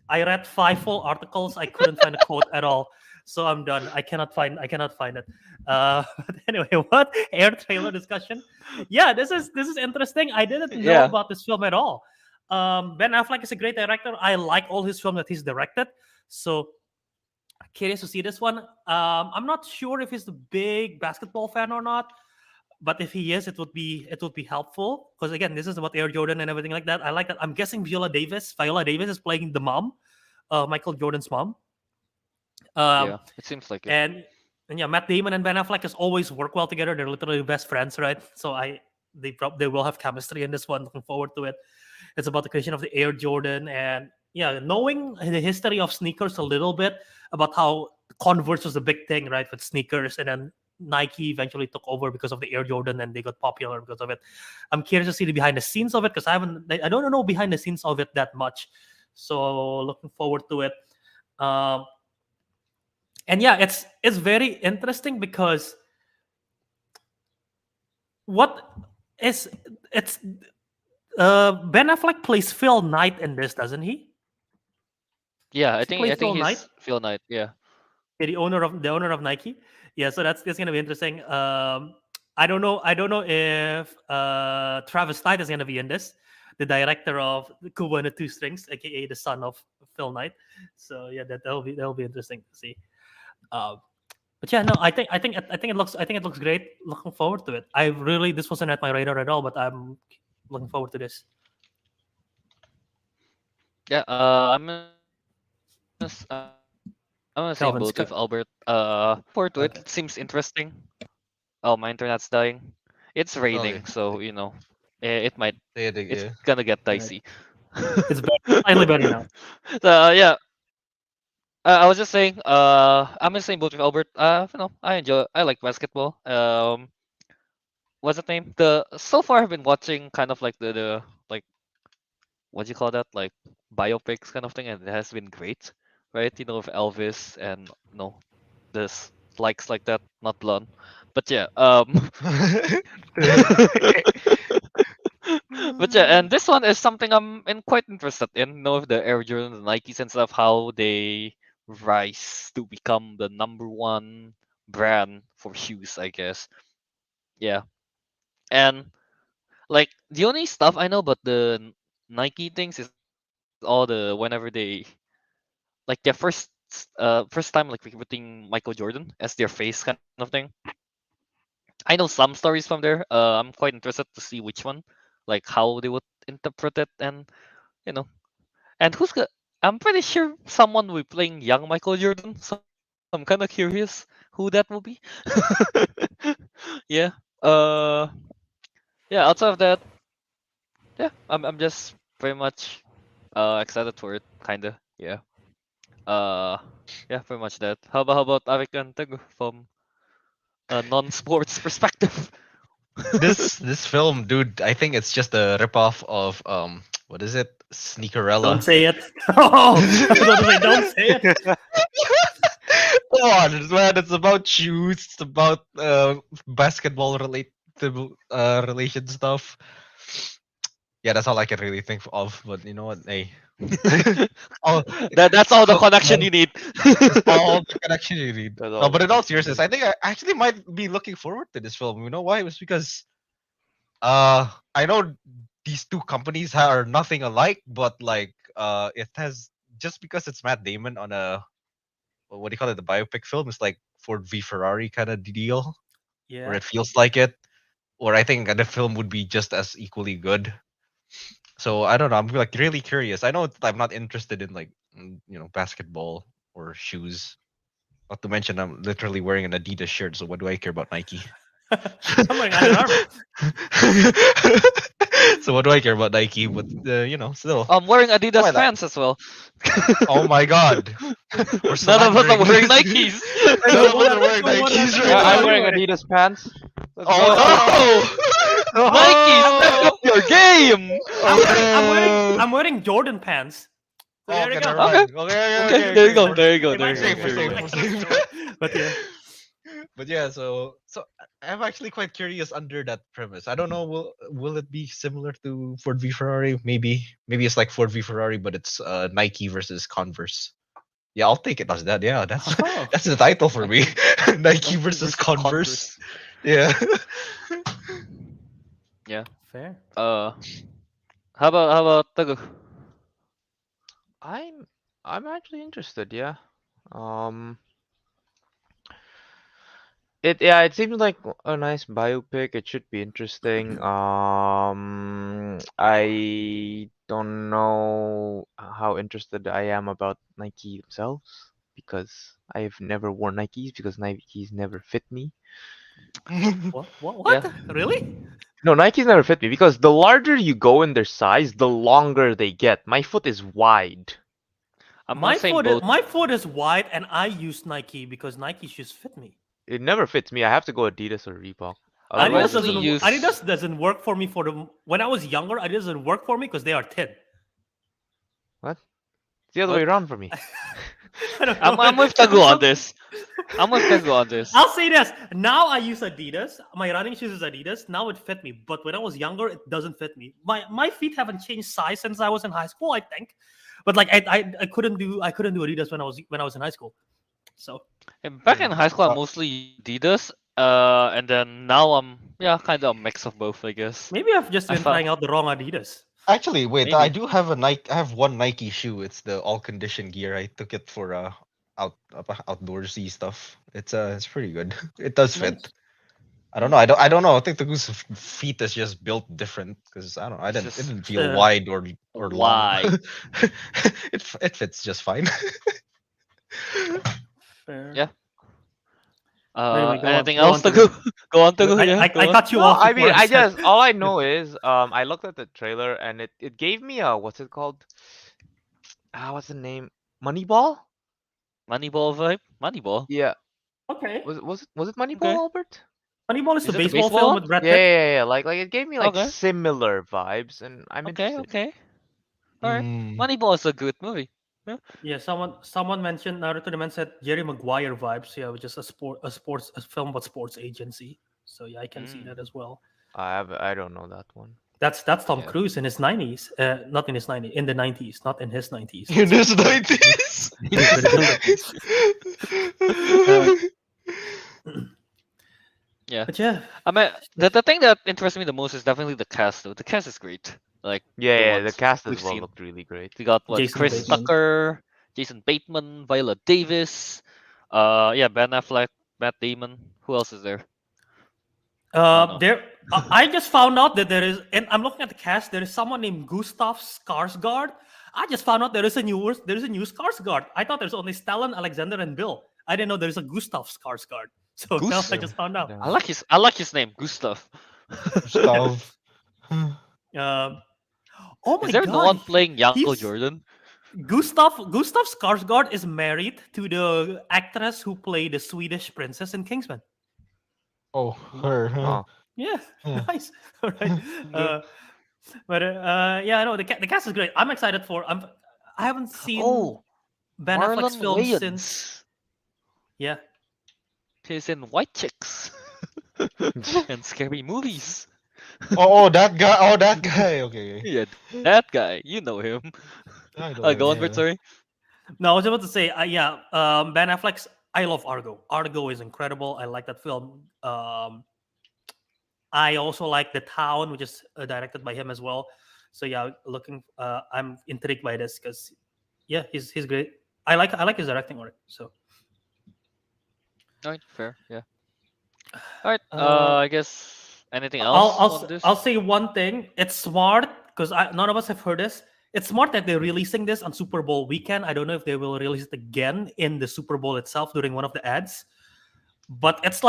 S1: I read 5 full articles. I couldn't find a quote at all. So I'm done. I cannot find it. But anyway, what Air trailer discussion? Yeah, this is interesting. I didn't know
S2: Yeah.
S1: about this film at all. Ben Affleck is a great director. I like all his films that he's directed. So curious to see this one. I'm not sure if he's a big basketball fan or not, but if he is, it would be helpful because again, this is about Air Jordan and everything like that. I like that. I'm guessing Viola Davis is playing the mom, Michael Jordan's mom.
S2: Yeah, it seems like it.
S1: And yeah, Matt Damon and Ben Affleck just always work well together. They're literally best friends, right? So they will have chemistry in this one. Looking forward to it. It's about the creation of the Air Jordan, and yeah, knowing the history of sneakers a little bit about how Converse was a big thing, right, with sneakers, and then Nike eventually took over because of the Air Jordan, and they got popular because of it. I'm curious to see the behind the scenes of it because I don't know behind the scenes of it that much. So looking forward to it. Um, and yeah, it's very interesting because what is it's Ben Affleck plays Phil Knight in this, doesn't he?
S2: Yeah,
S1: Does he play
S2: I think
S1: Phil Knight?
S2: he's Phil Knight. Yeah.
S1: Yeah, the owner of Nike. Yeah, so that's gonna be interesting. I don't know if Travis Knight is gonna be in this, the director of Kubo and the Two Strings, aka the son of Phil Knight. So yeah, that'll be interesting to see. Um, but yeah, no, I think it looks great. Looking forward to it. This wasn't at my radar at all, but I'm looking forward to this.
S2: Yeah. I'm on the same
S1: Kelvin,
S2: boat with Albert. Forward to it.
S1: okay.
S2: It seems interesting. Oh, my internet's dying. It's
S3: Oh yeah,
S2: raining, so it might.
S3: yeah,
S2: It's
S3: yeah.
S2: gonna get
S1: Alright.
S2: dicey.
S1: It's better, slightly better now.
S2: So yeah, I was just saying. I'm in the same boat with Albert. I like basketball. What's the name? The so far I've been watching kind of like the like what do you call that, like biopics kind of thing, and it has been great, right? With Elvis and this likes like that, not blonde, but yeah. But yeah, and this one is something quite interested in. With the Air Jordan, the Nikes and stuff, how they rise to become the number one brand for shoes, I guess. Yeah, and like the only stuff I know about the Nike things is all the whenever they like their first time like recruiting Michael Jordan as their face kind of thing. I know some stories from there. I'm quite interested to see which one, like how they would interpret it, and you know, and I'm pretty sure someone will be playing young Michael Jordan, so I'm kind of curious who that will be. Yeah. Uh. Yeah. Outside of that, yeah, I'm just very much excited for it, kinda. Yeah. Uh. Yeah, pretty much that. How about Arik and Teguh from a non-sports perspective?
S3: This film, dude, I think it's just a ripoff of what is it?
S1: Don't
S3: Sneakerella.
S1: say it. Oh, I was about to say, don't say it.
S3: Come on, man, it's about shoes, it's about basketball related relation stuff. Yeah, that's all I can really think of. But you know what? Hey, all
S2: That's all the connection
S3: all,
S2: you need.
S3: all the connection you need.
S4: That's
S3: No,
S4: all
S3: but
S4: the
S3: in all
S4: connection.
S3: seriousness, I think I actually might be looking forward to this film. You know why? It was because I know these two companies are nothing alike, but like it has, just because it's Matt Damon on a, what do you call it, the biopic film, it's like Ford v Ferrari kind of deal, where
S1: Yeah.
S3: it feels like it. Or I think the film would be just as equally good. So I don't know. I'm like really curious. I know I'm not interested in like basketball or shoes. Not to mention I'm literally wearing an Adidas shirt. So what do I care about Nike?
S1: I'm wearing Under Armour.
S3: So what do I care about Nike? But still.
S2: I'm wearing
S3: Why
S2: Adidas
S3: not?
S2: pants as well.
S3: Oh my god. We're
S2: None of us are wearing
S3: slandering.
S2: Nikes.
S3: None of us are wearing Nikes right
S4: I'm
S3: now.
S4: wearing Adidas pants. Let's go.
S3: Oh no!
S2: Nikes, step up your game.
S1: I'm wearing Jordan pants. So there you
S3: Okay,
S1: go.
S3: never mind. Okay,
S2: There you go.
S3: we're
S2: There you go.
S1: It
S2: There
S1: might
S2: you
S1: be
S2: go.
S3: safe,
S2: There you
S3: we're
S2: go.
S3: safe.
S1: But yeah.
S3: But yeah, so I'm actually quite curious under that premise. I don't know, will it be similar to Ford v Ferrari? Maybe it's like Ford v Ferrari, but it's Nike versus Converse. Yeah, I'll take it as that. Yeah, that's
S1: Oh.
S3: that's the title for me.
S2: Nike
S3: Nike versus Converse. Yeah.
S2: Yeah.
S1: Fair.
S2: How about Teguh?
S4: I'm actually interested, yeah. Um it seems like a nice biopic. It should be interesting. I don't know how interested I am about Nike themselves because I've never worn Nikes because Nikes never fit me.
S1: What?
S2: Yeah.
S1: Really?
S4: No, Nikes never fit me because the larger you go in their size, the longer they get. My foot is wide.
S2: I'm on the same boat.
S1: My foot is wide, and I use Nike because Nike shoes fit me.
S4: it never fits me. I have to go Adidas or Reebok.
S2: I
S1: Adidas
S4: Otherwise,
S2: mostly
S1: doesn't
S2: use.
S1: Adidas doesn't work for me when I was younger. Adidas doesn't work for me because they are thin.
S4: what? It's the other
S2: What?
S4: way around for me.
S1: I don't know.
S2: I'm with Teguh on this. I'm with Teguh on this.
S1: I'll say this. Now I use Adidas. My running shoes is Adidas. Now it fit me. But when I was younger, it doesn't fit me. My feet haven't changed size since I was in high school, I think. But like I couldn't do Adidas when I was in high school. So
S2: And back in high school, I
S3: Uh,
S2: mostly Adidas. And then now I'm kind of a mix of both, I guess.
S1: maybe I've just
S2: I
S1: been
S2: felt
S1: trying out the wrong Adidas.
S3: Actually, wait. I
S2: maybe.
S3: do have a Nike. I have one Nike shoe. It's the all condition gear. I took it for outdoorsy stuff. It's pretty good. It does fit.
S1: Nice.
S3: I don't know. I don't know. I think the goose feet is just built different because I don't. I
S2: It's
S3: didn't. It
S2: just
S3: didn't feel
S1: Uh,
S3: wide or long.
S2: wide.
S3: It fits just fine.
S1: Fair.
S2: Yeah.
S1: Anyway, go on.
S2: Anything
S1: Go
S2: else
S1: on,
S2: to
S1: Teguh.
S2: go? Go on, Teguh. Yeah,
S1: I
S2: go on.
S1: cut you
S4: No,
S1: off.
S4: I mean,
S1: before
S4: I
S1: said-
S4: just all I know is I looked at the trailer and it gave me a what's it called? What's the name? Moneyball?
S2: Moneyball vibe. Moneyball.
S4: Yeah.
S1: Okay.
S4: Was it Moneyball,
S2: Okay.
S4: Albert?
S1: Moneyball is
S2: Is
S1: the
S2: it the
S1: baseball
S2: baseball
S1: film
S2: one?
S1: with Brad
S4: Yeah,
S1: Pitt.
S4: yeah, yeah. Like it gave me like
S2: Okay.
S4: similar vibes, and I'm
S2: Okay.
S4: interested.
S2: Okay. All right.
S3: Mm.
S2: Moneyball is a good movie.
S1: Yeah, someone mentioned Naruto the man said Jerry Maguire vibes. Yeah, which is a film about sports agency. So yeah, I can see
S2: Mm.
S1: that as well.
S4: I don't know that one.
S1: That's Tom
S2: Yeah.
S1: Cruise in his 90s. Not in his 90s, in the 90s, not in his 90s.
S3: In his 90s.
S2: Yeah.
S1: But yeah,
S2: I mean, the thing that interests me the most is definitely the cast, though. The cast is great. Like
S4: Yeah,
S2: the
S4: yeah. The
S2: ones
S4: cast
S2: we've
S4: as well
S2: seen.
S4: looked really great.
S2: We got what
S1: Jason
S2: Chris
S1: Bateman.
S2: Tucker, Jason Bateman, Viola Davis, Ben Affleck, Matt Damon. Who else is there? No.
S1: I just found out that there is, and I'm looking at the cast. There is someone named Gustav Skarsgård. I just found out there is a new Skarsgård. I thought there's only Stellan, Alexander, and Bill. I didn't know there's a Gustav Skarsgård. So now I
S2: Gustav?
S1: just found out.
S4: Yeah.
S2: I like his name, Gustav.
S3: Stuff.
S1: Oh my
S2: Is there
S1: god!
S2: no one playing Yanko
S1: he's-
S2: Jordan?
S1: Gustav Skarsgård is married to the actress who played the Swedish princess in Kingsman.
S3: Oh, her.
S4: Oh.
S1: Yeah,
S3: Yeah.
S1: nice. All right. Yeah, I know the cast is great. I'm excited for. I haven't seen
S2: Oh,
S1: Ben Affleck's
S2: Marlon
S1: film
S2: Wayans.
S1: since. Yeah,
S2: He's in White Chicks and scary movies.
S3: Oh, that guy. Oh, that guy. Okay.
S2: Yeah, that guy. You know him.
S3: I know
S2: Go on,
S3: him,
S2: Bert, sorry.
S1: no, I was about to say. Ben Affleck's. I love Argo. Argo is incredible. I like that film. I also like The Town, which is directed by him as well. So yeah, I'm intrigued by this because, yeah, he's great. I like his directing work. So
S2: Alright, fair, yeah. Alright,
S1: Uh,
S2: I guess anything else on this?
S1: I'll say one thing. It's smart because none of us have heard this. It's smart that they're releasing this on Super Bowl weekend. I don't know if they will release it again in the Super Bowl itself during one of the ads. But it's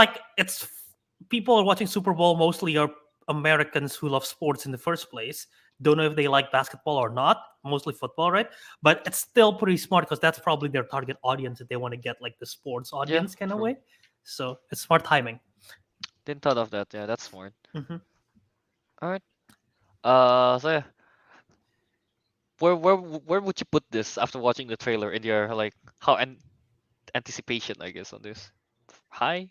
S1: people are watching Super Bowl mostly are Americans who love sports in the first place. Don't know if they like basketball or not. Mostly football, right? But it's still pretty smart because that's probably their target audience that they want to get like the sports audience kind of
S2: true.
S1: way. So it's smart timing.
S2: Didn't thought of that, yeah, that's smart.
S1: Mhm.
S2: Alright. So yeah. Where would you put this after watching the trailer in your anticipation, I guess, on this? High?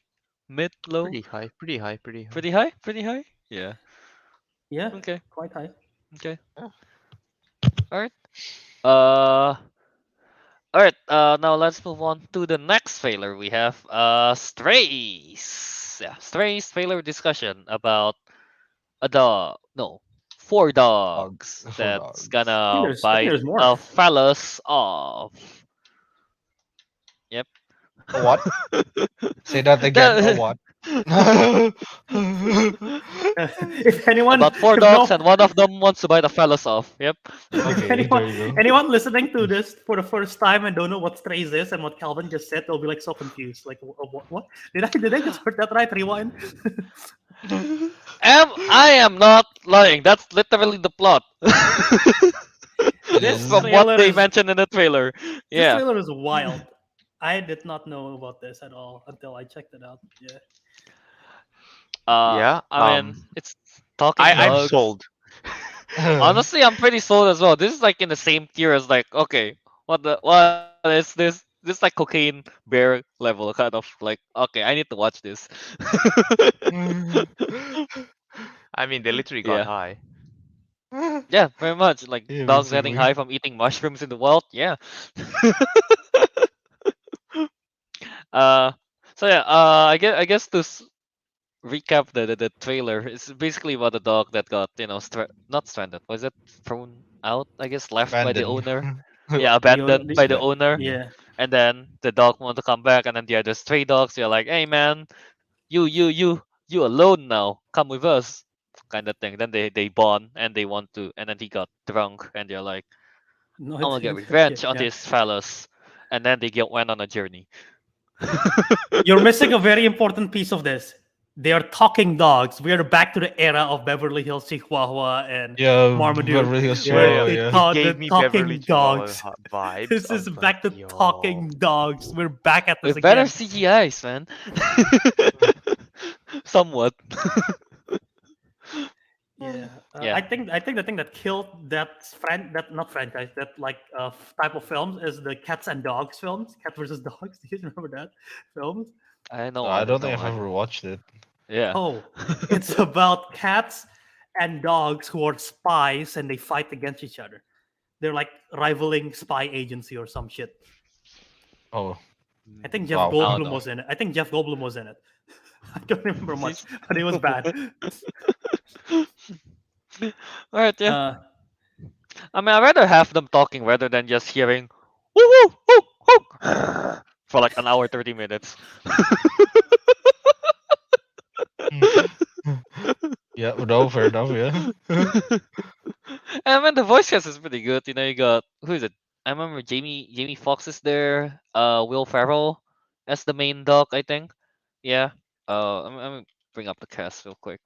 S2: Mid? Low?
S4: Pretty high. Pretty high. Pretty high.
S2: Pretty high? Pretty high? Yeah.
S1: Yeah,
S2: Okay.
S1: quite high.
S2: Okay.
S3: Yeah.
S2: Alright. Alright, now let's move on to the next trailer we have. Strays. Yeah, Strays trailer discussion about a dog. No, 4 dogs
S3: Four
S2: that's
S3: dogs.
S2: gonna
S1: I think
S2: bite
S1: there's more.
S2: the fellas off.
S3: A what? Say that again.
S2: That-
S3: A what?
S1: If anyone
S2: About 4
S1: if
S2: dogs,
S1: no-
S2: and one of them wants to bite the fellas off. Yep.
S3: Okay,
S1: anyone,
S3: there you go.
S1: anyone listening to this for the first time and don't know what Strays is and what Calvin just said, they'll be like so confused. Like, what? Did I just heard that right? Rewind.
S2: I am not lying. That's literally the plot.
S1: This
S2: From
S1: trailer
S2: what they
S1: is-
S2: mentioned in the trailer.
S1: This
S2: Yeah.
S1: trailer is wild. I did not know about this at all until I checked it out. Yeah.
S2: Uh,
S4: Yeah.
S2: I mean, it's talking
S4: I'm
S2: dogs.
S4: sold.
S2: Honestly, I'm pretty sold as well. This is like in the same tier as like, okay, what is this? This is like cocaine bear level, kind of like, okay, I need to watch this.
S4: I mean, they literally got
S2: Yeah,
S4: high.
S2: yeah, very much like
S3: Yeah,
S2: dogs getting
S3: basically.
S2: high from eating mushrooms in the wild. Yeah. uh, so yeah, I guess to recap the trailer, it's basically about a dog that got not stranded. Was it thrown out? I guess left by the
S3: Abandoned.
S2: owner. Yeah, abandoned by the
S3: Split.
S2: owner,
S1: Yeah.
S2: and then the dog want to come back, and then the other stray dogs, you're like, hey man, you alone now, come with us, kind of thing. Then they bond and they want to, and then he got drunk, and they're like,
S1: No,
S2: I want to get
S1: okay.
S2: revenge on
S1: Yeah.
S2: these fellas, and then went on a journey.
S1: You're missing a very important piece of this. They are talking dogs. We are back to the era of Beverly Hills Chihuahua and
S3: Yeah,
S1: Marmaduke,
S3: Beverly Hills
S4: Yeah,
S1: where
S4: yeah.
S3: Chihuahua,
S1: they
S3: yeah.
S4: It
S1: taught the
S4: gave me Beverly
S1: talking
S4: Chihuahua
S1: dogs.
S4: vibes.
S1: This
S4: I
S1: is
S4: was like,
S1: back to
S4: yo.
S1: talking dogs. We're back at this
S2: With better
S1: again.
S2: CGIs, man. Somewhat.
S1: Yeah,
S2: Yeah.
S1: I think the thing that killed that not franchise that like type of films is the cats and dogs films, cat versus dogs. Do you remember that films?
S2: I
S3: No,
S2: know
S3: I
S2: of it.
S3: don't think
S2: No,
S3: I've ever watched it.
S2: yeah.
S1: Oh, it's about cats and dogs who are spies and they fight against each other. They're like rivaling spy agency or some shit.
S3: Oh,
S1: I think Jeff
S3: wow.
S2: I don't
S1: Goldblum
S2: know.
S1: was in it. I think Jeff Goldblum was in it. I don't remember much, but it was bad.
S2: All right, yeah.
S1: Uh,
S2: I mean, I'd rather have them talking rather than just hearing woo woo woo woo for like an hour 30 minutes.
S3: Yeah, no, fair enough, yeah.
S2: And I mean, the voice cast is pretty good. You know, you got who is it? I remember Jamie Foxx is there. Will Ferrell as the main dog, I think. Yeah. I'm gonna bring up the cast real quick.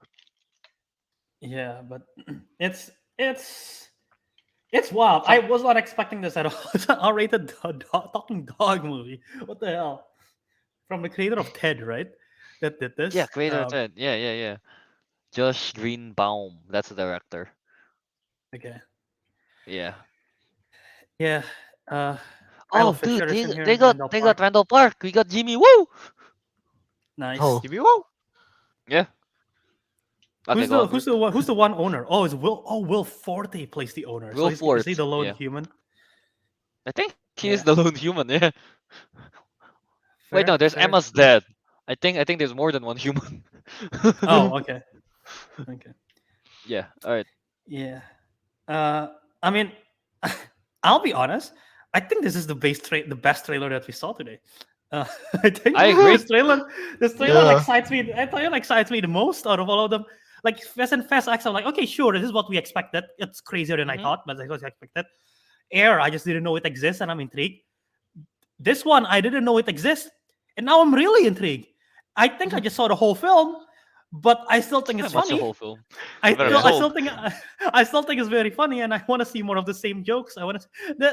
S1: yeah, but it's it's it's wild. I
S2: Some
S1: was not expecting this at all. It's an R-rated talking dog movie. What the hell? From the creator of Ted, right? That did
S2: yeah,
S1: this.
S2: creator said yeah. Josh Greenbaum, that's the director.
S1: Okay.
S2: Yeah.
S1: Yeah. Uh, Isla
S2: Oh, dude,
S1: Fisher is in
S2: they
S1: here.
S2: got
S1: Randall
S2: they got
S1: Park.
S2: Randall Park. We got Jimmy Woo.
S1: Nice.
S3: Oh,
S4: Give you wow.
S2: Yeah. Okay,
S1: Who's
S2: go
S1: the
S2: on,
S1: who's
S2: Ruth.
S1: the one who's the one owner? Oh, it's Will. Oh, Will Forte plays the owner. So
S2: Will
S1: is he
S2: Forte.
S1: the lone
S2: Yeah.
S1: human?
S2: I think he is
S1: Yeah.
S2: the lone human. Yeah. Wait, no,
S1: Fair.
S2: there's
S1: Fair.
S2: Emma's dead. I think there's more than one human.
S1: Oh, okay. Okay.
S2: Yeah. All right.
S1: Yeah. Uh, I mean, I'll be honest. I think this is the best trailer that we saw today. I think
S2: I agree.
S1: this trailer
S3: yeah.
S1: excites me. The trailer excites me the most out of all of them. Like Fast and Fast X, I'm like, okay, sure, this is what we expected. It's crazier than I
S2: Mhm.
S1: thought, but that's what I expected. Air, I just didn't know it exists, and I'm intrigued. This one, I didn't know it exists, and now I'm really intrigued. I think I just saw the whole film, but I still think it's
S2: Pretty much the
S1: funny.
S2: whole film.
S1: I
S4: But I'm
S1: still,
S2: Yeah.
S1: I still
S4: sold.
S1: think, I still think it's very funny, and I want to see more of the same jokes. I want to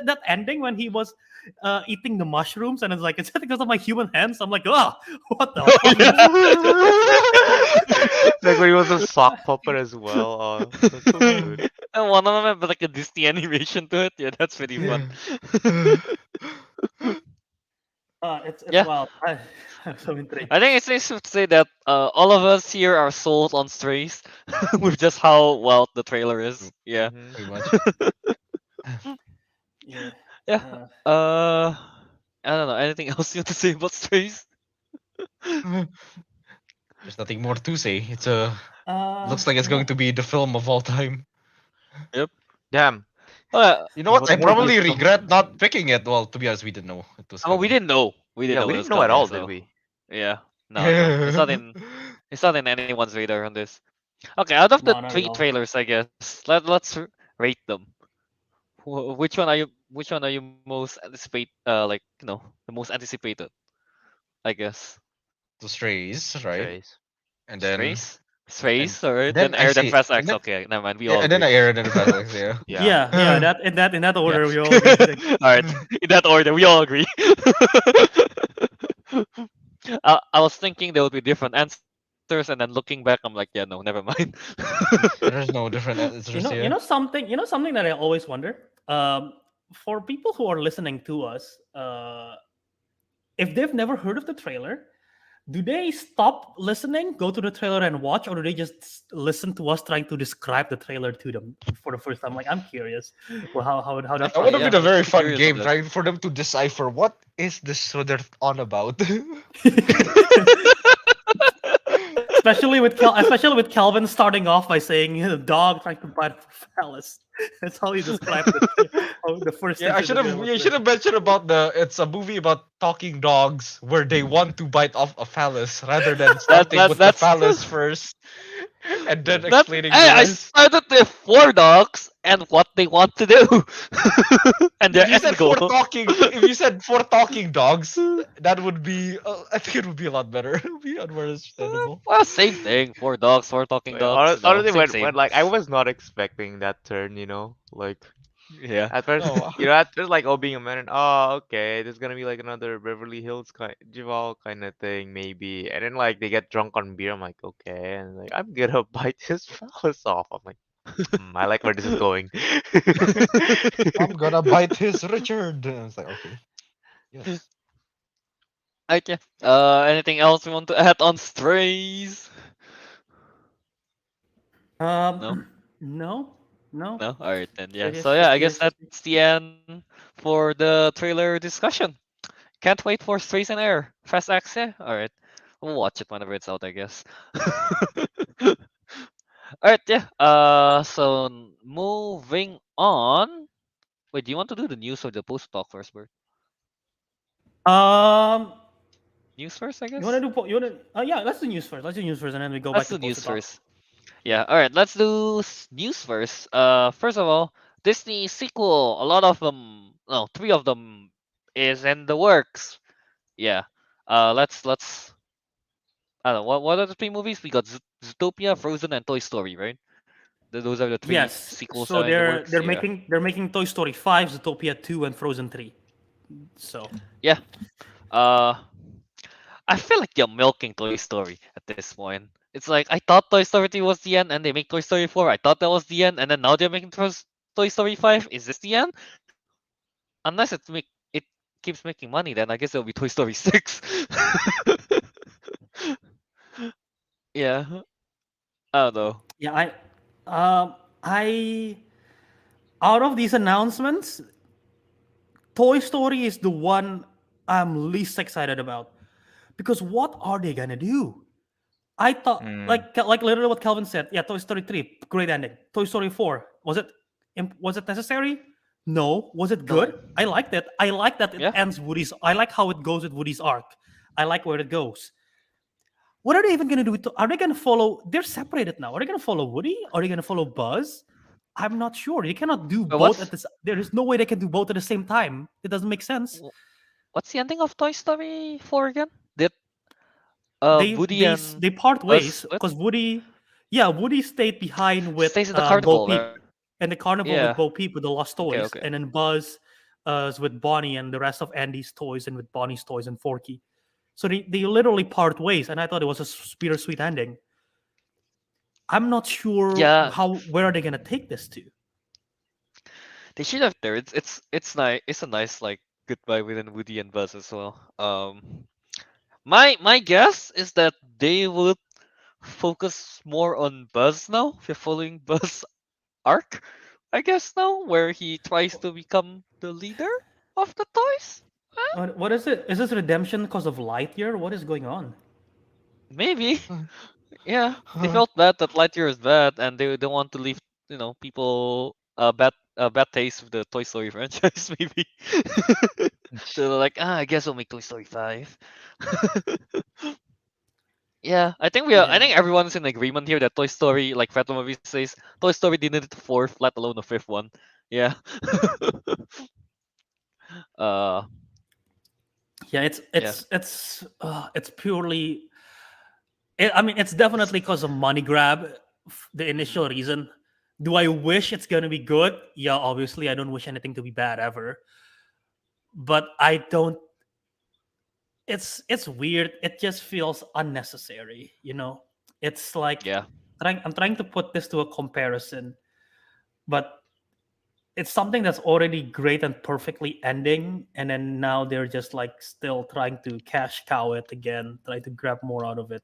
S1: that ending when he was eating the mushrooms, and it's like it's because of my human hands. I'm like, oh, what the
S2: Oh,
S1: fuck?
S2: yeah.
S4: Like when he was a sock puppet as well. That's so good.
S2: And one of them had like a Disney animation to it. Yeah, that's pretty fun.
S1: It's
S2: Yeah.
S1: wild. I'm so intrigued.
S2: I think it's safe to say that all of us here are sold on Strays with just how wild the trailer is. Yeah.
S4: Mhm.
S3: Pretty much.
S1: Yeah.
S2: Yeah.
S1: Uh,
S2: I don't know. Anything else you want to say about Strays?
S3: There's nothing more to say. It's a looks like it's
S1: yeah.
S3: going to be the film of all time.
S2: Yep.
S4: Damn.
S2: Oh, yeah.
S3: You know
S4: It
S3: what?
S4: was
S3: I
S4: more
S3: probably
S4: based on.
S3: regret not picking it. Well, to be honest, we didn't know it was
S2: Well, we
S3: coming.
S2: didn't know. We didn't
S4: Yeah,
S2: know
S4: we
S2: it
S4: didn't
S2: was
S4: know at
S2: coming.
S4: all, did
S2: So
S4: we?
S2: yeah. No. It's not in anyone's radar on this. Okay. Out of the
S1: No, not at
S2: three
S1: all.
S2: trailers, I guess let's rate them. Which one are you? Which one are you most anticipate? Like the most anticipated. I guess.
S3: The Strays, right?
S4: Strays.
S3: And then
S2: Strays.
S3: And
S2: Space, alright.
S3: then
S2: Then
S3: I
S2: air, then
S3: see,
S2: fast
S3: and
S2: X.
S3: then
S2: Okay, never mind. We
S3: yeah,
S2: all
S3: and then
S2: agree.
S3: I aired in the fast X, yeah.
S4: Yeah.
S1: Yeah, in that
S2: Yeah.
S1: order we all agree. I think.
S2: Alright, in that order, we all agree. I was thinking there would be different answers, and then looking back, I'm like, yeah, no, never mind.
S3: There's no different answers here.
S1: You know something that I always wonder. For people who are listening to us, if they've never heard of the trailer, do they stop listening, go to the trailer and watch, or do they just listen to us trying to describe the trailer to them for the first time? Like, I'm curious, well, how that
S3: That would
S2: Actually,
S3: have
S1: process
S3: been a
S2: yeah,
S1: goes.
S3: very
S2: let's be
S3: fun
S2: curious
S3: game,
S2: on that.
S3: trying for them to decipher what is this so they're on about.
S1: Especially with Calvin starting off by saying the dog trying to bite off a phallus. That's how he described the first
S3: Yeah,
S1: incident that was
S3: you should
S1: there.
S3: have mentioned about it's a movie about talking dogs where they want to bite off a phallus rather than
S2: That
S3: starting
S2: that
S3: with the
S2: that's
S3: phallus first and then
S2: that's.
S3: explaining the
S2: Hey, I
S3: rest.
S2: started with 4 dogs and what they want to do, and
S3: If
S2: their
S3: you
S2: end
S3: said
S2: goal.
S3: if you said four talking dogs, that would be I think it would be a lot better. It would be more understandable.
S2: Well, same thing. 4 dogs, 4 talking
S4: Like,
S2: dogs.
S4: honestly,
S2: Same,
S4: when
S2: same.
S4: like I was not expecting that turn, like
S2: Yeah.
S4: at first,
S3: Oh,
S4: at first like, oh, being a man, and oh, okay, there's gonna be like another Beverly Hills kind Duval kind of thing maybe, and then like they get drunk on beer. I'm like, okay, and like I'm gonna bite his phallus off. I'm like, I like where this is going.
S3: I'm gonna bite his Richard. And it's like okay, yes.
S2: Okay. Anything else we want to add on Strays? No.
S1: No, no.
S2: No. All right then. Yeah. So yeah,
S1: Just
S2: I
S1: curious
S2: guess
S1: to see.
S2: that's the end for the trailer discussion. Can't wait for Strays and Air. Fast X. Yeah. All right. We'll watch it whenever it's out, I guess. All right. Yeah. Moving on. Wait, do you want to do the news or the post talk first, Bert?
S1: Um,
S2: News first, I
S1: you want to
S2: guess.
S1: do? You want to? Yeah, let's do news first. Let's do news first, and then we go
S2: Let's
S1: back to
S2: do
S1: post
S2: news
S1: talk.
S2: first. Yeah, all right. Let's do news first. First of all, Disney sequel. A lot of them. No, 3 of them is in the works. Yeah. Let's. I don't know. What are the 3 movies? We got Zootopia, Frozen, and Toy Story, right? Those are the 3
S1: Yes.
S2: sequels
S1: So
S2: that are in the works. Yeah.
S1: they're making Toy Story 5, Zootopia 2, and Frozen 3. So
S2: Yeah. Uh, I feel like you're milking Toy Story at this point. It's like I thought Toy Story 3 was the end, and they make Toy Story 4. I thought that was the end, and then now they're making Toy Story 5. Is this the end? Unless it keeps making money, then I guess it'll be Toy Story 6. Yeah, I don't know.
S1: yeah, I out of these announcements, Toy Story is the one I'm least excited about because what are they gonna do? I thought
S4: Mm,
S1: like literally what Calvin said. Yeah, Toy Story 3, great ending. Toy Story 4, was it necessary? No. Was it
S2: No.
S1: good? I liked it. I like that it
S2: Yeah.
S1: ends Woody's. I like how it goes with Woody's arc. I like where it goes. What are they even gonna do? Are they gonna follow? They're separated now. Are they gonna follow Woody? Are they gonna follow Buzz? I'm not sure. You cannot do
S2: But
S1: both at this. There is no way they can do both at the same time. It doesn't make sense.
S2: what's the ending of Toy Story 4 again? Did Woody and
S1: They part
S2: Buzz
S1: ways
S2: split?
S1: because Woody stayed behind with
S2: Stays in the
S1: Bo
S2: carnival,
S1: Peep
S2: right?
S1: and the carnival with
S2: Yeah.
S1: Bo Peep with the lost
S2: Okay.
S1: toys,
S2: Okay.
S1: and then Buzz is with Bonnie and the rest of Andy's toys and with Bonnie's toys and Forky. So they literally part ways, and I thought it was a bittersweet ending. I'm not sure
S2: Yeah.
S1: where are they gonna take this to.
S2: They should have there. It's nice. It's a nice like goodbye within Woody and Buzz as well. My guess is that they would focus more on Buzz now. If you're following Buzz arc, I guess now where he tries to become the leader of the toys.
S1: What is it? Is this redemption because of Lightyear? What is going on?
S2: Maybe. Yeah, they felt bad that Lightyear is bad, and they don't want to leave people bad taste with the Toy Story franchise. Maybe. So they're like, I guess we'll make Toy Story 5. Yeah, I think I
S1: Yeah.
S2: think everyone's in agreement here that Toy Story, like Fat Movie says, Toy Story didn't need a fourth, let alone a fifth one. Yeah. uh,
S1: Yeah,
S2: yeah.
S1: it's purely I mean, it's definitely because of money grab. The initial reason. Do I wish it's gonna be good? Yeah, obviously, I don't wish anything to be bad ever. But I don't. It's weird. It just feels unnecessary. It's like
S2: Yeah,
S1: I'm trying to put this to a comparison, but it's something that's already great and perfectly ending, and then now they're just like still trying to cash cow it again, trying to grab more out of it.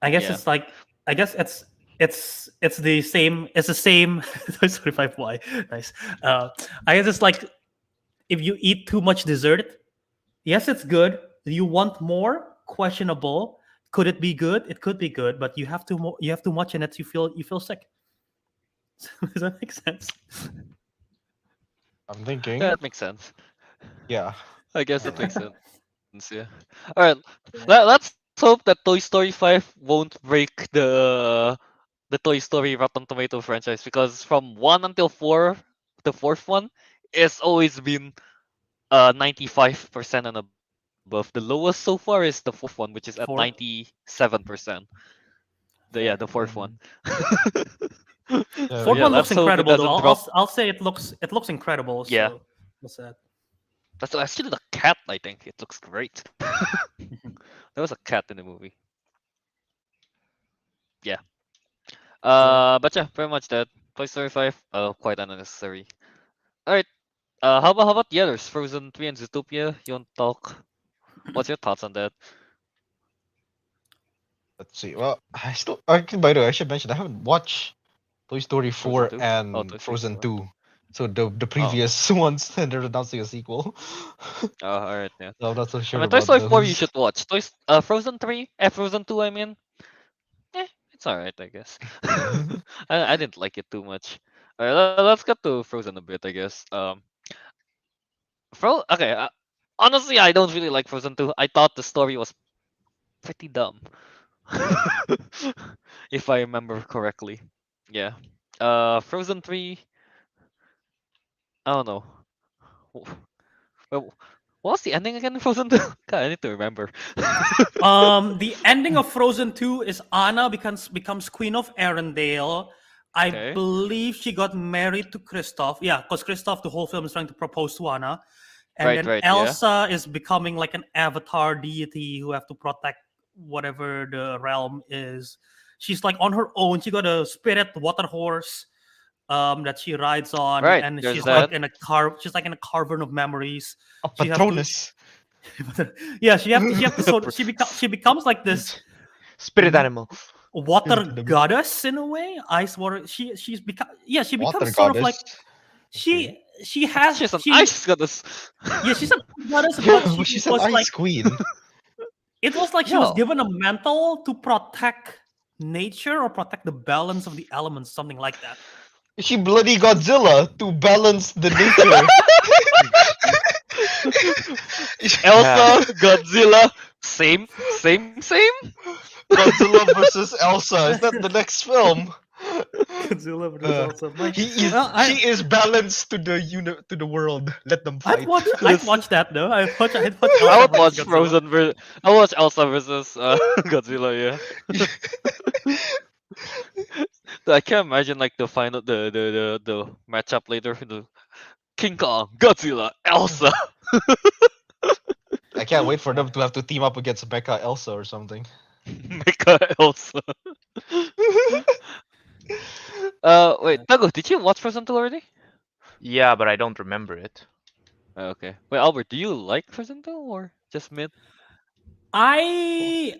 S1: I guess
S2: yeah.
S1: it's like I guess it's the same Toy Story 5 why nice. I guess it's like if you eat too much dessert, yes, it's good. Do you want more? Questionable. Could it be good? It could be good, but you have too much in it. You feel sick. Does that make sense?
S3: I'm thinking.
S2: That makes sense.
S3: Yeah.
S2: I guess it makes sense. Yeah. All right. Let's hope that Toy Story 5 won't break the Toy Story Rotten Tomato franchise, because from 1 until 4, the fourth one, it's always been 95% and above. The lowest so far is the fourth one, which is at
S1: Fourth.
S2: 97%. The
S1: Fair.
S2: fourth one.
S3: Mhm.
S2: So
S1: Fourth
S2: yeah,
S1: one looks
S2: let's hope it
S1: incredible though.
S2: doesn't drop.
S1: I'll say it looks incredible.
S2: Yeah,
S1: So what's that?
S2: that's actually the cat. I think it looks great. There was a cat in the movie. Yeah. But yeah, pretty much that. Toy Story 5, quite unnecessary. All right. How about the others? Frozen 3 and Zootopia. You want to talk? What's your thoughts on that?
S3: Let's see. Well, by the way, I should mention I haven't watched Toy Story
S2: Frozen
S3: 4
S2: 2? Oh,
S3: and
S2: Toy Story
S3: Frozen
S2: 4.
S3: 2. So the
S2: Oh.
S3: previous ones, and they're announcing a sequel.
S2: Oh, all right. Yeah.
S3: So I'm not so
S2: I
S3: sure
S2: mean, Toy
S3: about
S2: Story 4 you
S3: those.
S2: should watch. Frozen 3, Frozen 2. I mean, it's alright, I guess. I didn't like it too much. Alright, let's get to Frozen a bit, I guess. Okay. Honestly, I don't really like Frozen 2. I thought the story was pretty dumb, if I remember correctly. Yeah. Frozen 3. I don't know. Wh- Well, what was the ending again in Frozen 2? God, I need to remember.
S1: The ending of Frozen 2 is Anna becomes Queen of Arendelle. I
S2: Okay.
S1: believe she got married to Kristoff. Yeah, because Kristoff, the whole film is trying to propose to Anna. And
S2: Right,
S1: then
S2: right, yeah.
S1: Elsa is becoming like an avatar deity who have to protect whatever the realm is. She's like on her own. She got a spirit water horse that she rides on,
S2: Right,
S1: and
S2: there's
S1: she's
S2: that.
S1: like in a cavern of memories.
S3: A
S1: She have to
S3: Patronus.
S1: yeah, she becomes like this
S4: Spirit
S1: m-
S4: animal.
S1: water
S3: Spirit animal.
S1: goddess in a way, ice water. She
S3: Water
S1: becomes sort of like
S3: goddess. Okay.
S1: she
S2: I thought
S1: has
S2: she's an
S1: she
S2: ice goddess.
S1: yeah, she's a goddess,
S3: Yeah,
S1: but
S3: but she's an ice queen.
S1: it was like she was
S2: No.
S1: given a mantle to protect nature or protect the balance of the elements, something like that.
S3: She bloody Godzilla to balance the nature.
S2: Elsa, Godzilla, same.
S3: Godzilla versus Elsa. Is that the next film?
S1: Godzilla versus
S3: Uh,
S1: Elsa. But,
S3: He
S1: I,
S3: is balanced to the world. Let them fight.
S1: I'd watch that though. I'd watch
S2: I
S1: Elsa
S2: would
S1: versus
S2: watch
S1: Godzilla.
S2: Frozen. I would watch Elsa versus Godzilla. Yeah. I can't imagine like the final, the matchup later. The King Kong, Godzilla, Elsa.
S3: I can't wait for them to have to team up against Mecha Elsa or something.
S2: Mecha Elsa. Wait, Teguh, did you watch Frozen 2 already?
S4: Yeah, but I don't remember it.
S2: Okay. Wait, Albert, do you like Frozen 2 or just mid?
S1: I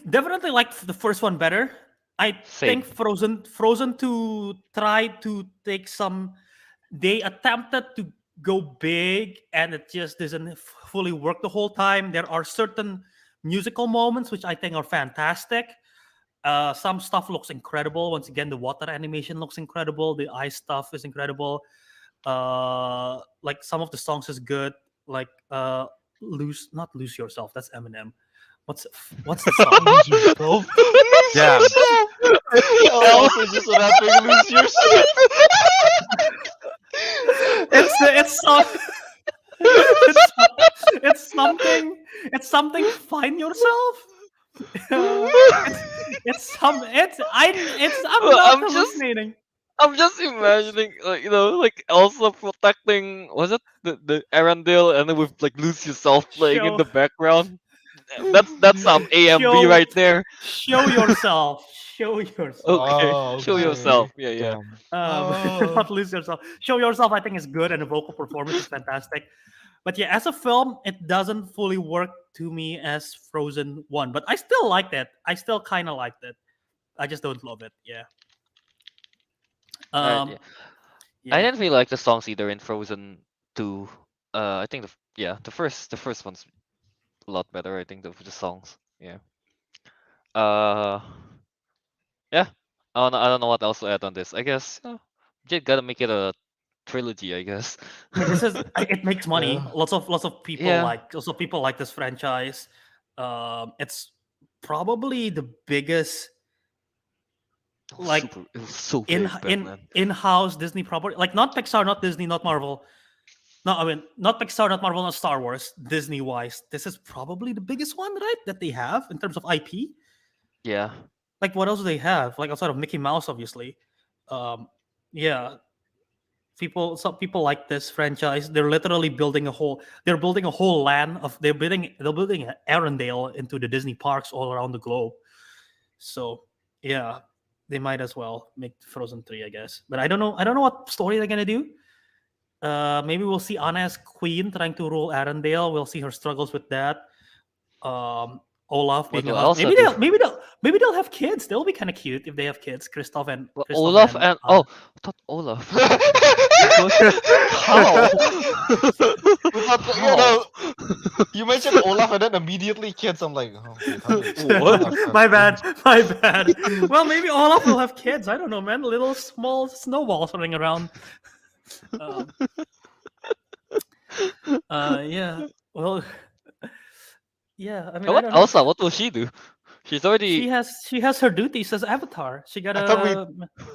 S1: definitely liked the first one better. I
S2: Same.
S1: think Frozen 2 tried to take some. They attempted to go big, and it just doesn't fully work the whole time. There are certain musical moments which I think are fantastic. Some stuff looks incredible. Once again, the water animation looks incredible. The ice stuff is incredible. Like some of the songs is good. Like not lose yourself. That's Eminem. What's the song?
S3: Lose yourself.
S4: Yeah.
S3: Elsa just rapping lose yourself.
S1: it's something It's something. Find yourself. I'm
S2: Well,
S1: not hallucinating.
S2: I'm just
S1: It's
S2: imagining, like, like Elsa protecting, was it the Arendelle, and then with like lose yourself playing in
S1: show
S2: the background. That's some AMV
S1: show
S2: right there.
S1: show yourself. Show yourself.
S2: Okay,
S3: Oh,
S2: show
S1: Uh,
S2: yourself.
S3: okay.
S2: Yeah, yeah.
S4: Damn.
S3: Oh.
S1: not lose yourself. Show yourself. I think is good, and the vocal performance is fantastic. But yeah, as a film, it doesn't fully work to me as Frozen One. But I still liked it. I still kind of liked it. I just don't love it. Yeah.
S2: Yeah.
S1: Um.
S2: I
S1: Yeah.
S2: didn't really like the songs either in Frozen 2. I think the first one's a lot better. I think the songs. Yeah. Uh, yeah. I don't know what else to add on this. I guess you gotta make it a trilogy. I guess.
S1: I mean, it makes money.
S3: Yeah.
S2: Yeah.
S1: Lots of people like this franchise. It's probably the biggest like
S2: It was so big back then.
S1: in-house Disney property. Like not Pixar, not Disney, not Marvel. No, I mean not Pixar, not Marvel, not Star Wars. Disney wise, this is probably the biggest one, right? That they have in terms of IP.
S2: Yeah.
S1: Like what else do they have? Like outside of Mickey Mouse, obviously. Um, yeah, some people like this franchise. They're literally building a whole. They're building a whole land of. They're building Arendelle into the Disney parks all around the globe. So yeah, they might as well make Frozen 3, I guess. But I don't know. I don't know what story they're gonna do. Maybe we'll see Anna as queen trying to rule Arendelle. We'll see her struggles with that. Olaf
S2: What
S1: being a
S2: do
S1: husband.
S2: Elsa do?
S1: Maybe they'll have kids. They'll be kind of cute if they have kids.
S2: Well,
S1: Christoph
S2: Olaf
S1: and
S2: and
S1: Anna.
S2: I thought Olaf.
S3: How?
S2: How?
S3: Without,
S2: How?
S3: you mentioned Olaf and then immediately kids. I'm like, oh, wait, how did
S2: What?
S3: Olaf have
S1: My bad.
S3: kids?
S1: My bad. Well, maybe Olaf will have kids. I don't know, man. Little small snowballs running around. Um, yeah. Well, yeah. I mean, I
S2: What
S1: don't know.
S2: Elsa? What will she do? She's already.
S1: She has her duties as Avatar. She got
S3: I thought we
S1: a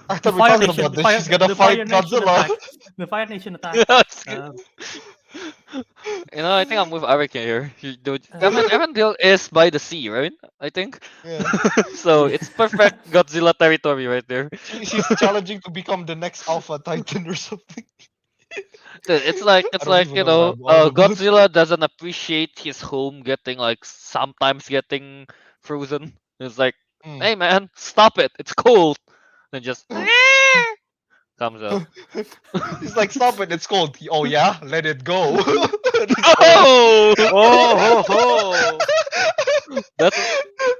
S3: I
S1: the
S3: thought we were
S1: Fire
S3: talking
S1: Nation.
S3: about this. She's gonna
S1: The
S3: fight
S1: Fire Nation
S3: Godzilla.
S1: attack. The Fire Nation attack.
S2: Yeah, it's good.
S1: Uh,
S2: I think I'm with Ariq here. I mean,
S1: uh,
S2: Arendelle is by the sea, right? I think.
S3: Yeah.
S2: So
S1: yeah.
S2: it's perfect Godzilla territory right there.
S3: She's challenging to become the next Alpha Titan or something.
S2: Dude,
S3: I
S2: it's
S3: don't
S2: like
S3: even know what I'm on about.
S2: Godzilla doesn't appreciate his home getting like sometimes getting frozen. It's like,
S3: Mm.
S2: hey man, stop it! It's cold. Then just comes out.
S3: He's like, stop it, it's cold. Oh yeah, let it go. Let it go.
S2: Oh,
S4: Oh ho ho!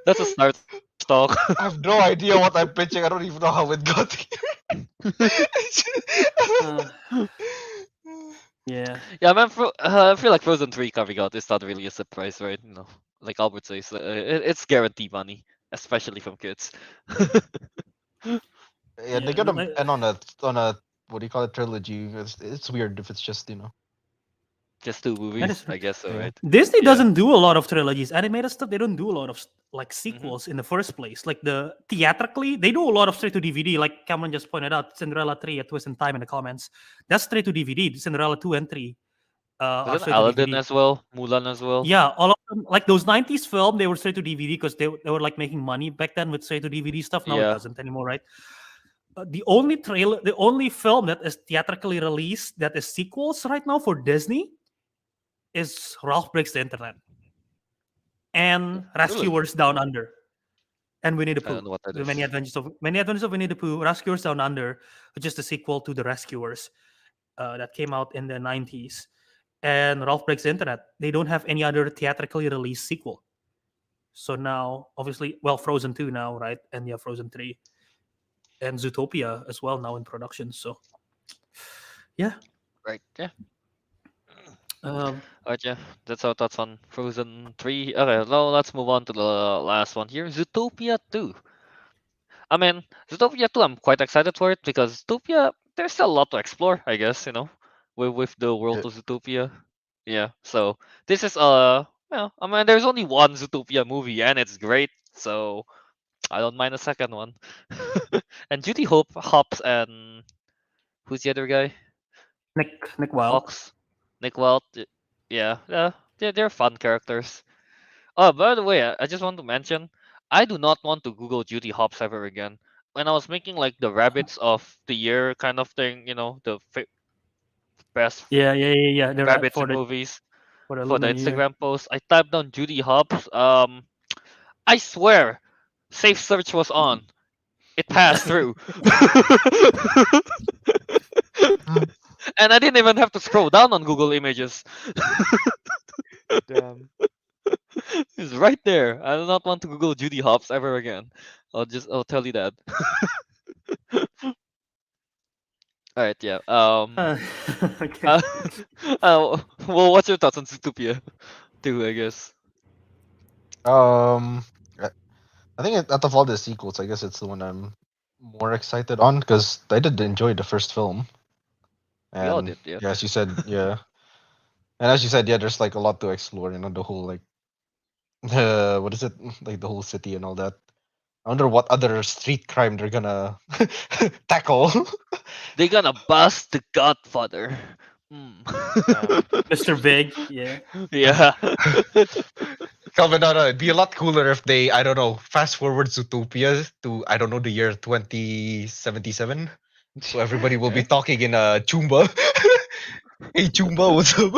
S2: that's a Star talk.
S3: I have no idea what I'm pitching. I don't even know how it got here.
S1: Yeah.
S2: Yeah, man. I feel like Frozen 3 coming out is not really a surprise, right? Like Albert says, it's guaranteed money, especially from kids.
S3: Yeah,
S1: Yeah,
S3: they're gonna
S1: like-
S3: end on a what do you call it, trilogy. It's weird if it's just
S2: Just 2
S1: That
S2: movies,
S1: is
S2: I guess so,
S3: Yeah.
S2: right?
S1: Disney
S2: Yeah.
S1: doesn't do a lot of trilogies. Animated stuff, they don't do a lot of like
S2: Mm-hmm.
S1: sequels in the first place. Like the theatrically, they do a lot of straight to DVD. Like Cameron just pointed out, Cinderella 3, A Twist in Time in the comments. That's straight to DVD. Cinderella 2 and 3 are
S2: Wasn't
S1: straight to
S2: Aladdin
S1: DVD.
S2: as well? Mulan as well?
S1: Yeah, all of them, like those 90s film, they were straight to DVD because they were like making money back then with straight to DVD stuff. Now it
S2: Yeah.
S1: doesn't anymore, right? The only film that is theatrically released that is sequels right now for Disney is Ralph Breaks the Internet and Rescuers Down Under and Winnie the
S2: I don't
S1: Pooh.
S2: know what that
S1: The
S2: is.
S1: Many Adventures of Winnie the Pooh, Rescuers Down Under, which is the sequel to the Rescuers that came out in the 90s. And Ralph Breaks the Internet. They don't have any other theatrically released sequel. So now, obviously, well, Frozen 2 now, right? And yeah, Frozen 3. And Zootopia as well now in production. So, yeah.
S2: Right, yeah.
S1: Um,
S2: Alright, yeah. That's our thoughts on Frozen 3. Okay, now let's move on to the last one here. Zootopia 2. I mean, Zootopia 2, I'm quite excited for it because Zootopia, there's still a lot to explore, I guess, with the world of Zootopia. Yeah, so this is well, I mean, there's only one Zootopia movie and it's great, so I don't mind a second one. And Judy Hopps and who's the other guy?
S1: Nick Wilde.
S2: Fox, Nick Wilde. Yeah, they're fun characters. Oh, by the way, I just want to mention, I do not want to Google Judy Hopps ever again. When I was making like the rabbits of the year kind of thing, the best
S1: Yeah. They're
S2: rabbits in movies
S1: for the
S2: for the
S1: Lunar New Year.
S2: Instagram post, I typed down Judy Hopps. I swear, safe search was on. It passed through. And I didn't even have to scroll down on Google Images.
S4: Damn.
S2: It's right there. I do not want to Google Judy Hopps ever again. I'll tell you that. All right, yeah.
S1: Okay.
S2: Well, what's your thoughts on Zootopia 2, I guess?
S3: I think out of all the sequels, I guess it's the one I'm more excited on because I did enjoy the first film.
S2: We all
S3: And
S2: did, yeah.
S3: yeah, as you said, yeah. And as you said, yeah, there's like a lot to explore, the whole like what is it? Like the whole city and all that. I wonder what other street crime they're gonna tackle.
S2: They're gonna bust the Godfather.
S1: Mr. Big, yeah.
S2: Yeah.
S3: Calvin, no, it'd be a lot cooler if they, I don't know, fast forward Zootopia to, I don't know, the year 2077. So everybody will be talking in a Chumba. Hey Chumba, what's up?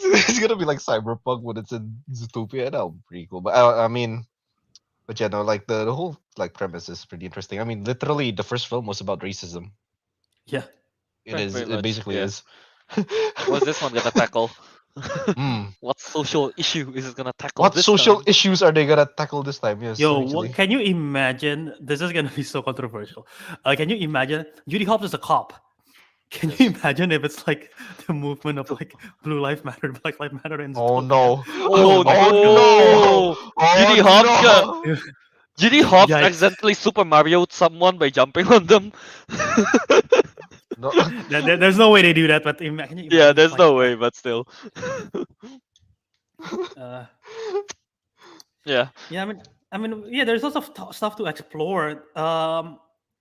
S3: It's gonna be like Cyberpunk when it's in Zootopia. That'll be pretty cool. But I mean, but yeah, no, like the whole like premise is pretty interesting. I mean, literally, the first film was about racism.
S1: Yeah.
S3: It
S2: Right,
S3: is.
S2: pretty
S3: It
S2: much,
S3: basically
S2: yeah.
S3: is.
S2: What's this one gonna tackle?
S3: Mm.
S2: What social issue is it gonna tackle?
S3: What
S2: this
S3: social
S2: time?
S3: issues are they gonna tackle this time? Yes,
S1: Yo,
S3: actually.
S1: what can you imagine? This is gonna be so controversial. Can you imagine Judy Hopps is a cop? Can you imagine if it's like the movement of like Blue Lives Matter, Black Lives Matter, and
S3: Oh
S1: Zootopia?
S3: no!
S2: Oh,
S3: no!
S2: Judy
S3: Oh
S2: Hopps
S3: no!
S2: Judy Hopps
S1: Yikes.
S2: accidentally Super Mario'd someone by jumping on them.
S3: No.
S1: There's no way they do that, but can you imagine
S2: Yeah, there's
S1: like,
S2: no way, but still.
S1: Uh,
S2: Yeah.
S1: yeah, yeah. There's lots of stuff to explore.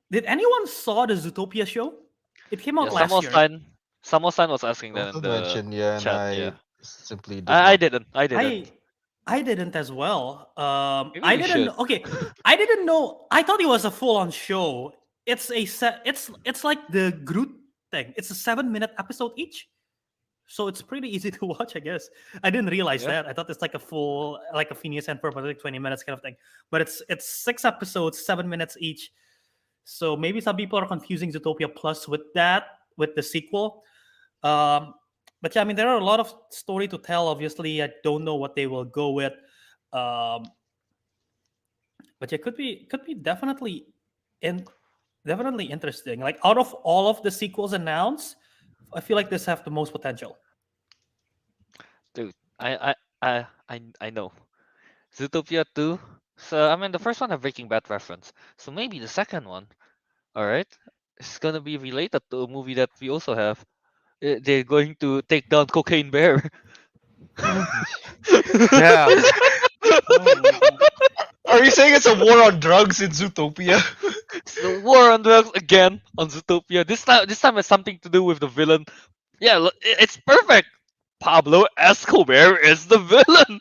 S1: Did anyone saw the Zootopia show? It came out
S2: Yeah,
S1: last year.
S2: Samosan was asking that in
S3: Also
S2: the
S3: mentioned, yeah, and
S2: chat.
S3: I
S2: Yeah.
S3: simply did
S2: I
S3: not.
S2: didn't. I didn't.
S1: I didn't as well.
S2: Maybe
S1: I
S2: we
S1: didn't.
S2: should.
S1: Okay, I didn't know. I thought it was a full-on show. It's a set. It's like the Groot thing. It's a 7-minute episode each, so it's pretty easy to watch. I guess I didn't realize
S2: Yeah.
S1: that. I thought it's like a full, like a Phineas and Ferb, like 20 minutes kind of thing. But it's 6 episodes, 7 minutes each. So maybe some people are confusing Zootopia Plus with the sequel. But yeah, I mean, there are a lot of story to tell. Obviously, I don't know what they will go with. But yeah, could be definitely definitely interesting. Like out of all of the sequels announced, I feel like this have the most potential.
S2: Dude, I know. Zootopia 2. So I mean the first one a Breaking Bad reference. So maybe the second one, alright, is gonna be related to a movie that we also have. They're going to take down Cocaine Bear.
S3: Yeah.
S1: Oh my God.
S3: Are you saying it's a war on drugs in Zootopia?
S2: So war on drugs again on Zootopia. This time has something to do with the villain. Yeah, it's perfect. Pablo Escobar is the villain.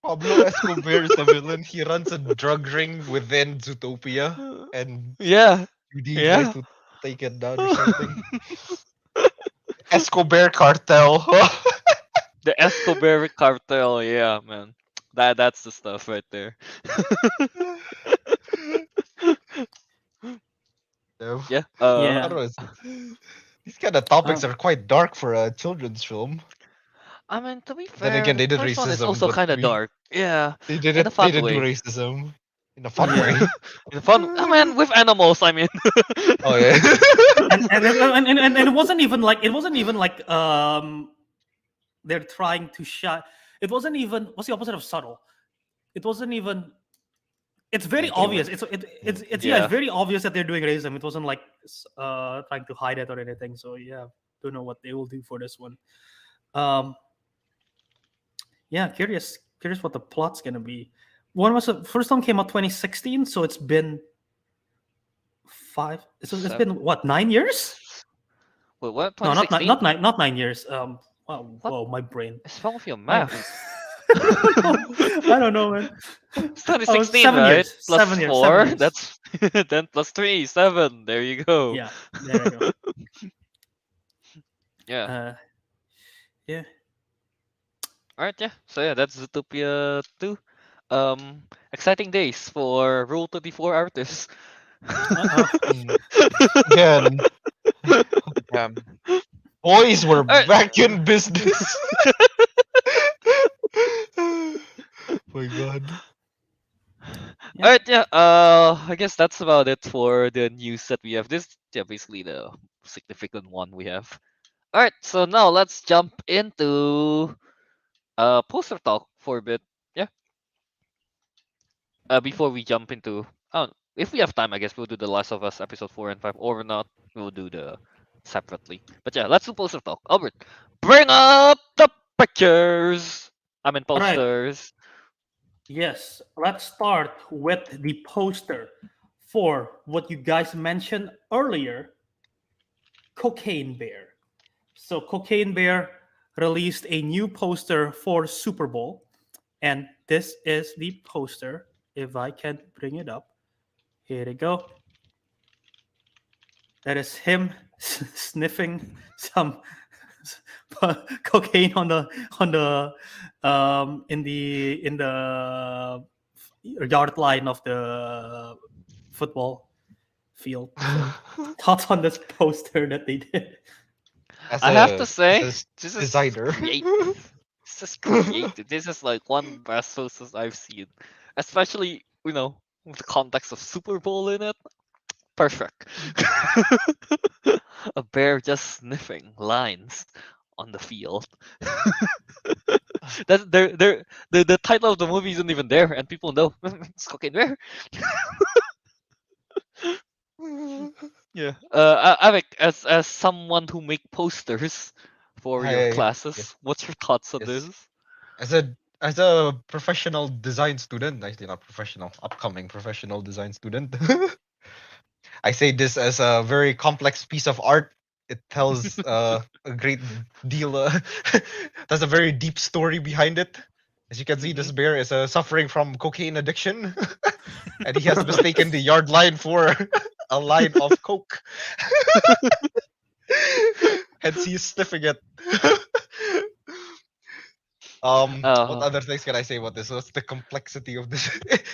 S3: Pablo Escobar is the villain. He runs a drug ring within Zootopia, and
S2: Yeah,
S3: Judy
S2: yeah.
S3: tries to take it down or something. Escobar cartel.
S2: The Escobar cartel. Yeah, man. That's the stuff right there. Yeah.
S1: Yeah.
S3: I don't know. These kind of topics are quite dark for a children's film.
S2: I mean, to be
S3: Then
S2: fair,
S3: again, they
S2: the
S3: did
S2: first one is
S3: racism,
S2: also
S3: but
S2: kind of dark. Yeah,
S3: they did
S2: in a
S3: it.
S2: fun
S3: They did do
S2: way.
S3: racism in a fun
S1: Yeah.
S3: way.
S2: In a fun. I mean, with animals. I mean.
S3: Oh yeah.
S1: and it wasn't even like they're trying to shut. It wasn't even. What's the opposite of subtle? It wasn't even. It's very
S3: Like, they
S1: obvious.
S3: were-
S1: It's
S2: Yeah.
S1: it's very obvious that they're doing racism. It wasn't like trying to hide it or anything. So yeah, don't know what they will do for this one. Yeah, curious what the plot's gonna be. One was the first one came out 2016, so it's been it's been what 9 years?
S2: Wait, what?
S1: No,
S2: 2016?
S1: not 9 years. Wow,
S2: What?
S1: whoa, my brain.
S2: What's wrong with your
S1: My,
S2: math?
S1: I don't know, man.
S2: It's
S1: Oh,
S2: 2016,
S1: 7 years.
S2: right? Plus
S1: 7 years.
S2: 4,
S1: 7 years.
S2: that's then plus 3, 7. There you go.
S1: Yeah, there you go.
S2: Yeah.
S1: Uh, yeah.
S2: Alright, yeah. So yeah, that's Zootopia 2. Exciting days for Rule 24 artists.
S1: Uh-oh.
S3: Again,
S4: Um,
S3: boys were
S2: Alright.
S3: back in business. My God.
S1: Yeah.
S2: Alright, yeah. I guess that's about it for the news that we have. This, yeah, basically the significant one we have. Alright, so now let's jump into poster talk for a bit. Yeah. Before we jump into, if we have time, I guess we'll do the Last of Us episode 4 and 5, or not, we'll do the separately. But yeah, let's do poster talk. Albert, bring up the pictures. I mean
S1: All right.
S2: posters.
S1: Yes. Let's start with the poster for what you guys mentioned earlier, Cocaine Bear. So Cocaine Bear released a new poster for Super Bowl, and this is the poster. If I can bring it up, here we go. That is him sniffing some cocaine on the in the yard line of the football field. So, thoughts on this poster that they did?
S2: I have to say,
S3: as
S2: this is
S3: designer.
S2: creative. This is creative. This is like one of the best posters I've seen, especially with the context of Super Bowl in it. Perfect. A bear just sniffing lines on the field. That's the title of the movie isn't even there, and people know it's Cocaine Bear. Yeah. Avik, as someone who make posters for your
S3: Hi.
S2: classes,
S3: Yes.
S2: what's your thoughts on
S3: Yes.
S2: this?
S3: As a professional design student, actually not professional, upcoming professional design student, I say this as a very complex piece of art. It tells a great deal. There's a very deep story behind it. As you can see, this bear is suffering from cocaine addiction, and he has mistaken the yard line for a line of coke. Hence, he's sniffing it. What other things can I say about this? What's the complexity of this?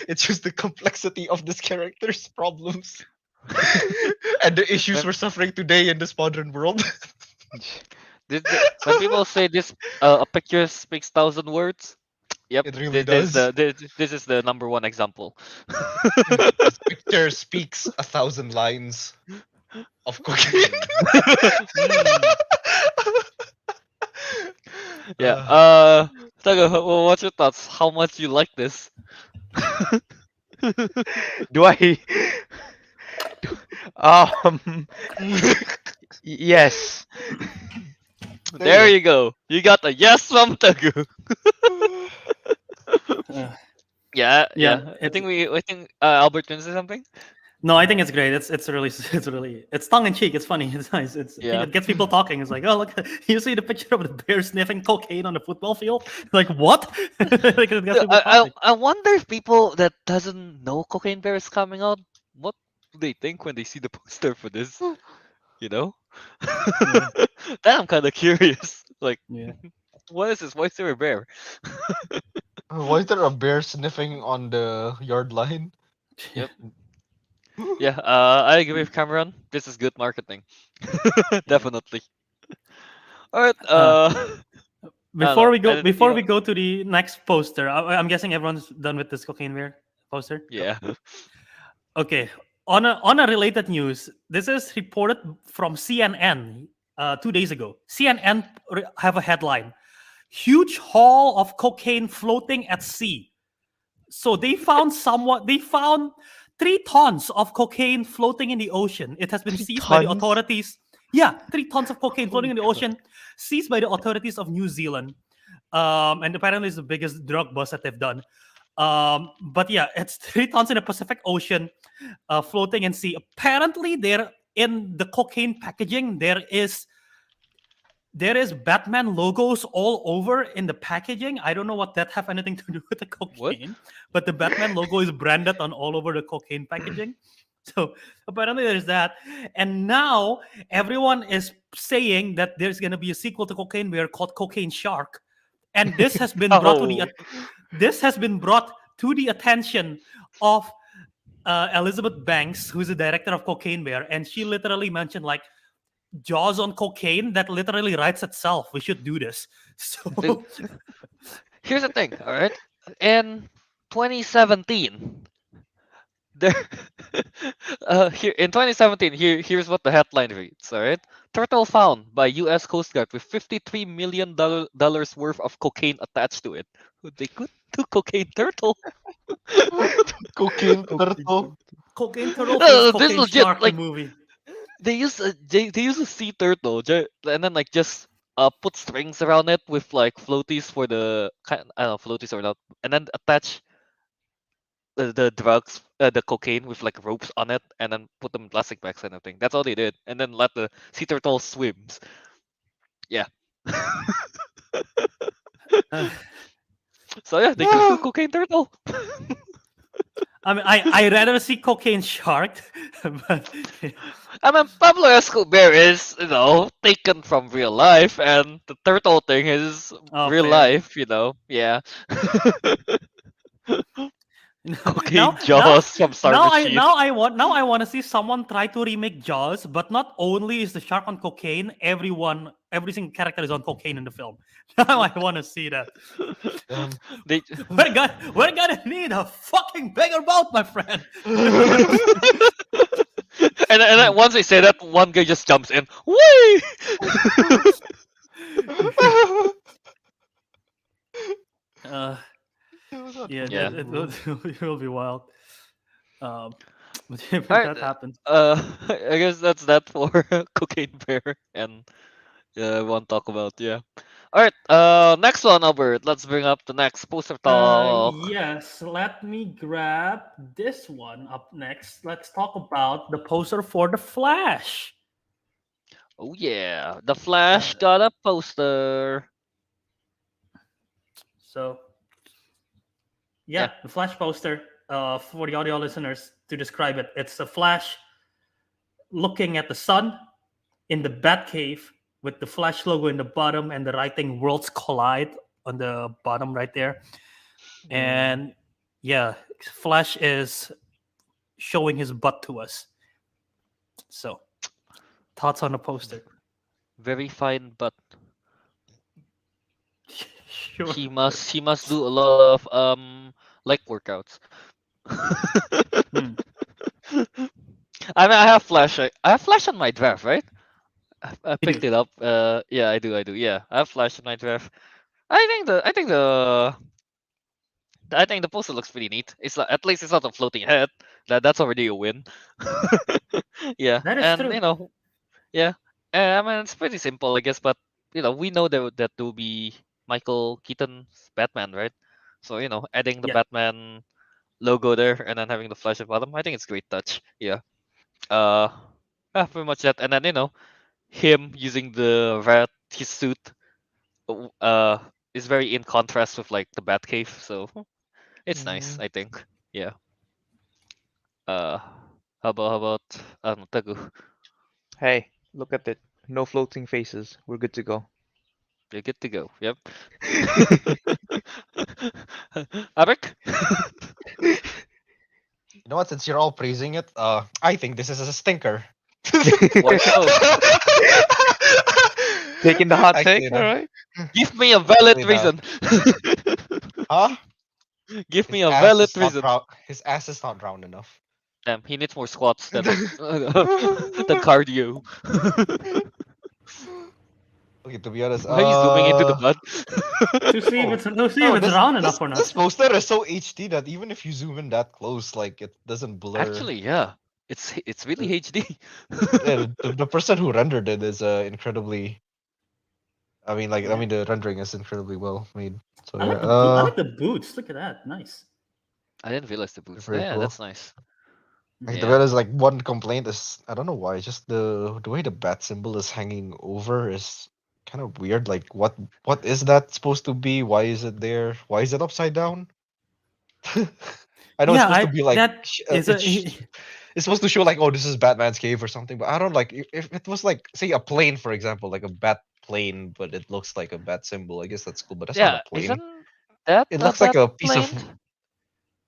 S3: It's just the complexity of this character's problems and the issues we're suffering today in this modern world.
S2: When people say this, a picture speaks 1,000 words. Yep,
S3: It really
S2: this,
S3: does.
S2: this is the number one example.
S3: This picture speaks 1,000 lines of cocaine.
S2: Yeah. Teguh, what's your thoughts? How much you like this?
S4: do I? Um. Yes.
S2: There you go. You got a yes from Teguh. Yeah. I think Albert can say something.
S1: No, I think it's great. It's tongue in cheek. It's funny. It's nice.
S2: Yeah.
S1: It gets people talking. It's like, oh look, you see the picture of the bear sniffing cocaine on the football field. Like what? Like, it gets people talking.
S2: I wonder if people that doesn't know Cocaine Bear is coming out, what do they think when they see the poster for this? You know? Then I'm kind of curious. Like,
S1: Yeah.
S2: what is this? Why is there a bear?
S3: Why is there a bear sniffing on the yard line?
S2: Yep. Yeah, I agree with Cameron. This is good marketing. Definitely. All right.
S1: Before we go,
S2: anything you
S1: we go to the next poster, I'm guessing everyone's done with this cocaine bear poster.
S2: Yeah.
S1: Okay. On a related news, this is reported from CNN 2 days ago. CNN have a headline: huge haul of cocaine floating at sea. So they found 3 tons of cocaine floating in the ocean. It has been seized by the
S4: tons?
S1: authorities. Yeah, 3 tons of cocaine floating in the ocean, seized by the authorities of New Zealand. And apparently it's the biggest drug bust that they've done. But yeah, it's 3 tons in the Pacific Ocean, floating in sea. Apparently, there in the cocaine packaging, there is there is Batman logos all over in the packaging. I don't know what that have anything to do with the
S2: What?
S1: cocaine, but the Batman logo is branded on all over the cocaine packaging. So apparently there's that. And now everyone is saying that there's going to be a sequel to Cocaine Bear called Cocaine Shark. And this has been brought to
S2: Oh.
S1: the attention of Elizabeth Banks, who's the director of Cocaine Bear, and she literally mentioned like Jaws on cocaine that literally writes itself. We should do this. So
S2: Dude, here's the thing, all right? In 2017, there here in 2017, here's what the headline reads, all right? Turtle found by US Coast Guard with $53 million worth of cocaine attached to it. They could do cocaine turtle.
S3: Cocaine turtle.
S1: Cocaine Turtle
S2: No,
S1: vs.
S2: this
S1: Cocaine
S2: legit,
S1: Shark, the
S2: like
S1: movie.
S2: they use a sea turtle, and then like just put strings around it with like floaties for the I don't know, floaties or not, and then attach the drugs, the cocaine with like ropes on it, and then put them in plastic bags kind of thing. That's all they did, and then let the sea turtle swims. Yeah.
S1: Uh,
S2: So yeah, they could do cocaine turtle.
S1: I mean, I rather see Cocaine Shark, but
S2: I mean, Pablo Escobar is, taken from real life, and the turtle thing is real
S1: fair.
S2: life, Yeah. Cocaine
S1: now
S2: Jaws from Star Machine.
S1: now I want to see someone try to remake Jaws, but not only is the shark on cocaine, every single character is on cocaine in the film. Now I want to see that.
S2: They,
S1: We're gonna need a fucking bigger boat, my friend.
S2: and then once they say that, one guy just jumps in. Whee!
S1: Yeah,
S2: Yeah.
S1: it will be wild. But if
S2: Alright,
S1: that happens,
S2: I guess that's that for Cocaine Bear and want to talk about, yeah. Alright, next one, Albert. Let's bring up the next poster talk.
S1: yes, let me grab this one up next. Let's talk about the poster for The Flash.
S2: Oh yeah, the Flash got a poster.
S1: So,
S2: Yeah.
S1: the Flash poster. For the audio listeners, to describe it, it's a Flash looking at the sun in the Batcave with the Flash logo in the bottom and the writing "Worlds Collide" on the bottom right there. And yeah, Flash is showing his butt to us. So, thoughts on the poster?
S2: Very fine, but
S1: Sure.
S2: he must do a lot of leg workouts. I mean, I have Flash. I have Flash on my draft, right? I picked it up. Yeah, I do. Yeah, I have Flash on my draft. I think the poster looks pretty neat. It's like, at least it's not a floating head. That's already a win. Yeah,
S1: That is
S2: and
S1: true.
S2: yeah. I mean, it's pretty simple, I guess. But we know that will be Michael Keaton's Batman, right? So adding the
S1: Yeah.
S2: Batman logo there and then having the Flash at bottom, I think it's a great touch. Yeah. Pretty much that. And then him using his suit, is very in contrast with like the Batcave. So it's nice, I think. Yeah. How about Teguh?
S4: Hey, look at it. No floating faces. We're good to go.
S2: You're good to go. Yep. Ariq?
S3: You know what? Since you're all praising it, I think this is a stinker.
S2: Why so?
S4: Taking the hot
S3: Actually,
S4: take,
S3: no.
S4: alright?
S2: Give me a valid
S3: Actually, no.
S2: reason.
S3: Huh?
S2: Give me a
S3: His ass
S2: valid
S3: is not
S2: reason.
S3: His ass is not round enough.
S2: Damn, he needs more squats than than cardio.
S3: Okay, to be honest,
S2: Why are you zooming into the butt?
S1: To see if it's
S3: this,
S1: round enough or
S3: this
S1: not.
S3: poster is so HD that even if you zoom in that close, like it doesn't blur.
S2: Actually, yeah. It's really HD.
S3: Yeah, the person who rendered it is incredibly. I mean, the rendering is incredibly well made. So
S1: I
S3: yeah,
S1: like the boots. Look at that. Nice.
S2: I didn't realize the boots.
S3: very
S2: Yeah,
S3: cool.
S2: that's nice.
S3: Like,
S2: Yeah.
S3: there is like one complaint is I don't know why, just the way the bat symbol is hanging over is kind of weird. Like, what is that supposed to be? Why is it there? Why is it upside down? I know it's
S1: Yeah,
S3: supposed to
S1: I
S3: be like
S1: that is a
S3: it's supposed to show like, oh, this is Batman's cave or something. But I don't like if it was like, say, a plane, for example, like a bat plane, but it looks like a bat symbol. I guess that's cool, but that's not a
S2: Yeah,
S3: plane.
S2: isn't that
S3: It
S2: a
S3: looks like
S2: bat
S3: a piece of.
S2: plane?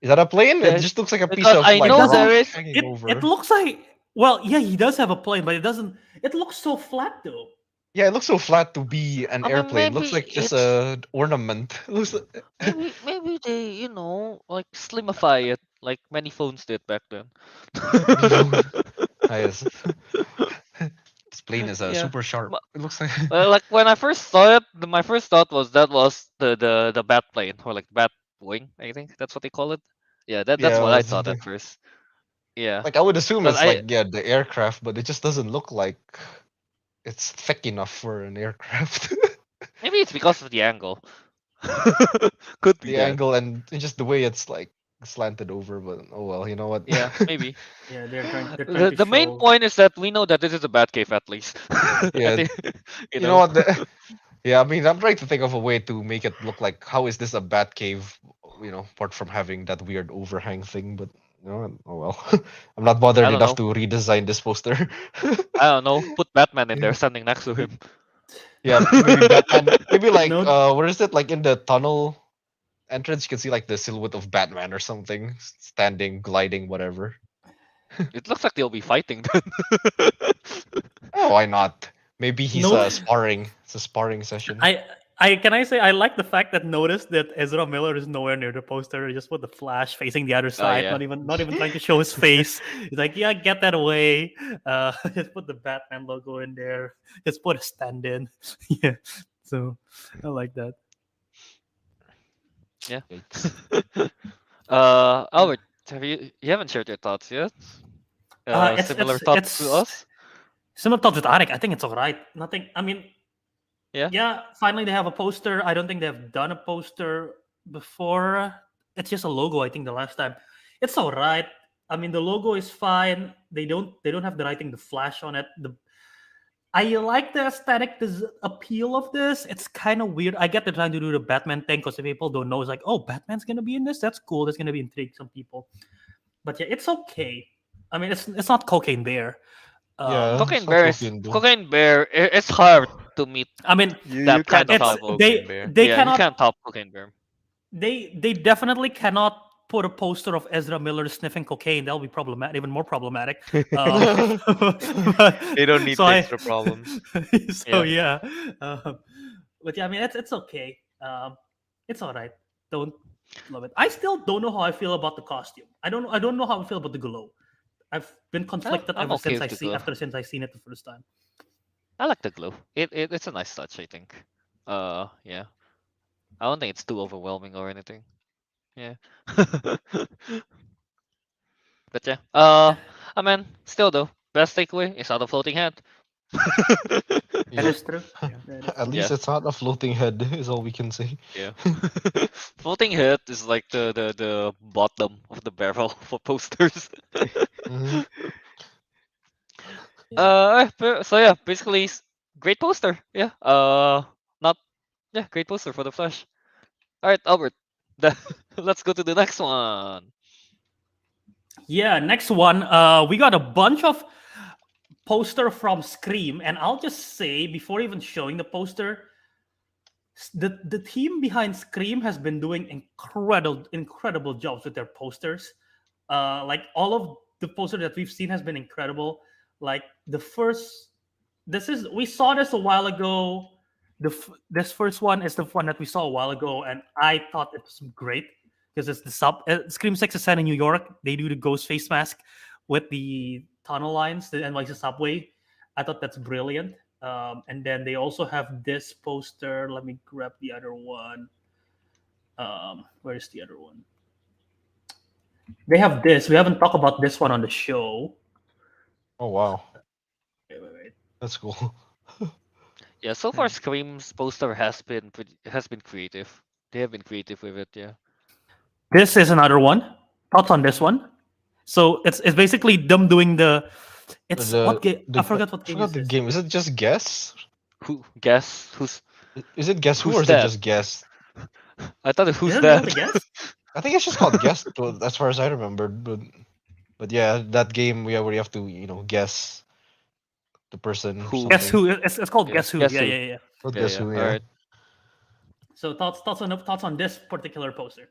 S3: Is that a plane? It
S2: Yeah,
S3: just looks like a piece
S2: because
S3: of
S2: I
S1: it
S3: like
S2: know
S1: doesn't
S2: there
S3: rock
S2: is.
S3: hanging
S1: it
S3: over.
S1: looks like, well, yeah, he does have a plane, but it doesn't, it looks so flat though.
S3: Yeah, it looks so flat to be an
S2: I mean,
S3: airplane. Looks
S2: maybe
S3: like just
S2: it's
S3: a ornament. Looks like...
S2: maybe they like slimify it like many phones did back then.
S3: Ah, yes. This plane is
S2: Yeah.
S3: super sharp. It looks like.
S2: Well, like when I first saw it, my first thought was that was the bat plane or like bat wing. I think that's what they call it. Yeah, that's what
S3: Yeah,
S2: I
S3: it's
S2: thought at first. Yeah,
S3: like I would assume
S2: because
S3: it's
S2: I
S3: like, yeah, the aircraft, but it just doesn't look like it's thick enough for an aircraft.
S2: maybe it's because of the angle. Could be
S3: The
S2: that.
S3: angle and just the way it's like slanted over, but oh well, you know what?
S2: Yeah, maybe.
S1: Yeah, they're trying
S2: The
S1: to
S2: the main
S1: show.
S2: point is that we know that this is a bat cave at least. I
S3: Yeah,
S2: think you
S3: you know
S2: know.
S3: what? Yeah, I mean, I'm trying to think of a way to make it look like, how is this a bat cave? You know, apart from having that weird overhang thing, but you know what? Oh well. I'm not bothered
S2: I don't
S3: enough
S2: know.
S3: to redesign this poster.
S2: I don't know. Put Batman in there, standing next to him.
S3: Yeah, maybe Batman. Maybe
S1: You
S3: like,
S1: know,
S3: where is it? Like in the tunnel entrance, you can see like the silhouette of Batman or something, standing, gliding, whatever.
S2: It looks like they'll be fighting then.
S3: Oh, why not? Maybe he's
S1: no,
S3: sparring. It's a sparring session.
S1: I can I say I like the fact that notice that Ezra Miller is nowhere near the poster. He just put the Flash facing the other
S2: Oh
S1: side,
S2: yeah.
S1: not even trying to show his face. He's like, yeah, get that away. Just put the Batman logo in there. Just put a stand in. Yeah, so I like that.
S2: Yeah.
S3: Yikes.
S2: Albert, you haven't shared your thoughts yet?
S1: It's
S2: Similar thoughts to us?
S1: similar thoughts with Ariq. I think it's alright. Nothing. I mean,
S2: Yeah.
S1: yeah, finally they have a poster. I don't think they've done a poster before. It's just a logo, I think, the last time. It's alright. I mean, the logo is fine. They don't have the writing, the flash on it. I like the aesthetic, the appeal of this. It's kind of weird. I get they're trying to do the Batman thing because if people don't know, it's like, oh, Batman's gonna be in this. That's cool. That's gonna be intrigue some people. But yeah, it's okay. I mean, it's not Cocaine Bear.
S3: Yeah,
S2: Cocaine
S3: it's not
S2: Bear is
S3: Cocaine Bear.
S2: Cocaine Bear. It's hard to meet
S1: I mean,
S4: You
S2: that
S4: can't
S2: kind of
S1: it's
S4: top
S2: level.
S4: Cocaine Bear.
S1: they
S2: Yeah, you
S1: cannot
S2: can't top Cocaine Bear.
S1: they definitely cannot put a poster of Ezra Miller sniffing cocaine. That'll be problematic, even more problematic.
S4: They don't need
S1: so
S4: the extra problems.
S1: so yeah, but yeah, I mean it's okay. It's all right. Don't love it. I still don't know how I feel about the costume. I don't know how I feel about the glow. I've been conflicted
S2: I'm
S1: ever
S2: okay
S1: since
S2: with the glow.
S1: since I seen it the first time.
S2: I like the glow. It's a nice touch, I think. Yeah. I don't think it's too overwhelming or anything. Yeah. But yeah. I mean, still though, best takeaway is not a floating head.
S1: That
S3: Yeah.
S1: is true. Yeah, that is
S3: At
S1: true.
S3: least
S2: Yeah.
S3: it's not a floating head, is all we can say.
S2: Yeah. Floating head is like the bottom of the barrel for posters.
S3: Mhm.
S2: So yeah, basically great poster. Yeah. Not yeah, great poster for the Flash. All right, Albert. Let's go to the next one.
S1: Yeah, next one. We got a bunch of poster from Scream, and I'll just say before even showing the poster, the team behind Scream has been doing incredible jobs with their posters. Like all of the posters that we've seen has been incredible. Like the first, we saw this a while ago. This first one is the one that we saw a while ago, and I thought it was great because it's the Scream 6 is set in New York. They do the ghost face mask with the tunnel lines, the NYC subway. I thought that's brilliant. And then they also have this poster. Let me grab the other one. Where's the other one? They have this. We haven't talked about this one on the show.
S3: Oh wow,
S1: Wait.
S3: that's cool.
S2: Yeah, so far Scream's poster has been creative. They have been creative with it. Yeah.
S1: This is another one. Thoughts on this one? So it's basically them doing the. It's
S3: The-
S1: what game?
S3: the-
S1: I forgot what
S3: I
S1: game
S3: forgot
S1: is
S3: the
S1: this.
S3: game. Is it just guess?
S2: Who guess who's
S3: Is it Guess Who
S2: Who's
S3: or is it
S2: that?
S3: just Guess?
S2: I thought it who's
S1: Isn't that
S2: that?
S1: the guess?
S3: I think it's just called Guess, as far as I remember. But yeah, that game where you have to guess the person or
S2: Who?
S1: Guess
S3: something.
S1: Who? It's called
S2: Yeah,
S1: Guess Who.
S2: Guess
S1: Yeah,
S2: Who.
S1: yeah, yeah.
S3: Not
S2: Yeah,
S3: Guess
S2: yeah.
S3: Who,
S2: All
S3: yeah.
S2: right.
S1: So thoughts on this particular poster.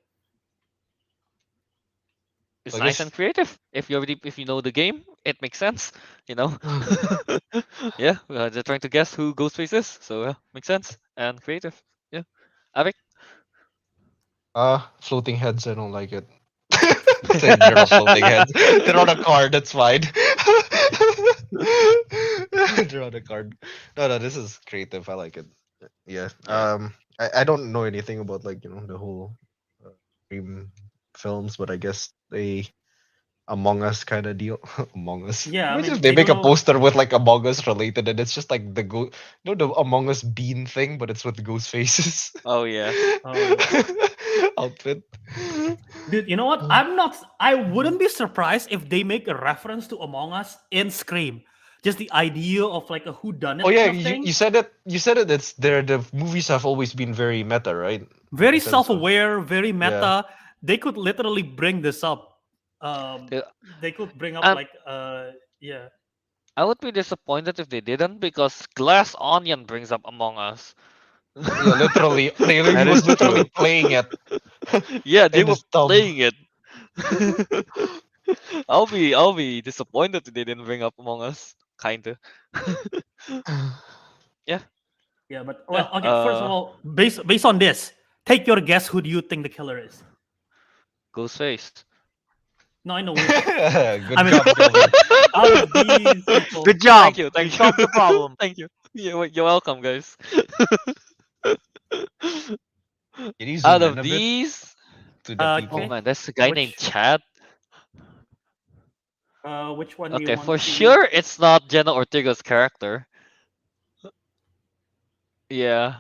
S2: It's
S3: I
S2: nice
S3: guess-
S2: and creative. If you know the game, it makes sense. You know. Yeah, they're trying to guess who Ghostface is, so makes sense and creative. Yeah. Ariq?
S3: Floating heads, I don't like it. They're not floating heads. They're on a card, that's fine. They're on a card. No, this is creative. I like it. Yeah.
S2: Yeah.
S3: I don't know anything about the whole Dream films, but I guess they Among Us kind of deal. Among Us.
S1: Yeah, I
S3: Imagine
S1: mean,
S3: if they
S1: they
S3: make
S1: don't
S3: a
S1: know.
S3: poster with like Among Us related, and it's just like the Among Us bean thing, but it's with ghost faces.
S2: Oh yeah.
S3: Outfit.
S1: Dude, you know what? I wouldn't be surprised if they make a reference to Among Us in Scream. Just the idea of like a whodunit
S3: Oh yeah,
S1: kind of thing.
S3: you said it. You said it. It's the movies have always been very meta, right?
S1: Very
S3: You said so.
S1: self-aware, very meta. They could literally bring this up.
S2: Yeah.
S1: They could bring up
S2: Um,
S1: like yeah.
S2: I would be disappointed if they didn't because Glass Onion brings up Among Us.
S3: Yeah, literally, they
S4: That
S3: was
S4: is
S3: literally
S4: true.
S3: playing it.
S2: Yeah, they
S3: in
S2: were
S3: his thumb.
S2: playing it. I'll be disappointed if they didn't bring up Among Us. Kinda.
S1: Yeah, but
S2: Yeah,
S1: well, okay. First of all, based on this, take your guess. Who do you think the killer is?
S2: Ghostface.
S1: No, I know.
S3: Good
S1: I mean-
S3: job, Kelvin.
S1: Out of these people,
S4: Good job.
S2: Thank you,
S4: We
S2: thank you.
S4: solved the problem.
S2: Thank you. You're welcome, guys.
S3: Can you
S2: Out
S3: zoom in
S2: of
S3: a bit
S2: these,
S3: to the
S1: Okay.
S3: people?
S2: oh man, there's a guy named
S1: Which-
S2: Chad.
S1: which one? Do you
S2: Okay,
S1: want
S2: for
S1: to-
S2: sure it's not Jenna Ortega's character. Yeah.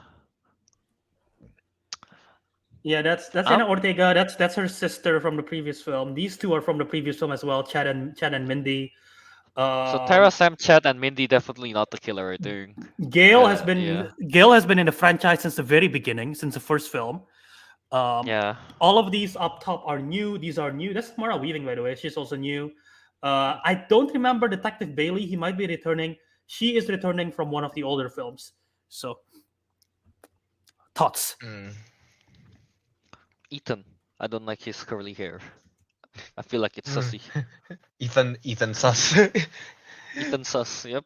S1: Yeah, that's
S2: Um,
S1: Jenna Ortega. That's her sister from the previous film. These two are from the previous film as well. Chad and Mindy.
S2: So Tara, Sam, Chad, and Mindy definitely not the killer, I think.
S1: Gail has been
S2: yeah.
S1: Gail has been in the franchise since the very beginning, since the first film.
S2: Yeah.
S1: All of these up top are new. These are new. That's Mara Weaving, by the way. She's also new. I don't remember Detective Bailey. He might be returning. She is returning from one of the older films. So, thoughts?
S2: Ethan. I don't like his curly hair. I feel like it's sussy.
S3: Ethan Sus.
S2: Ethan sus, yep.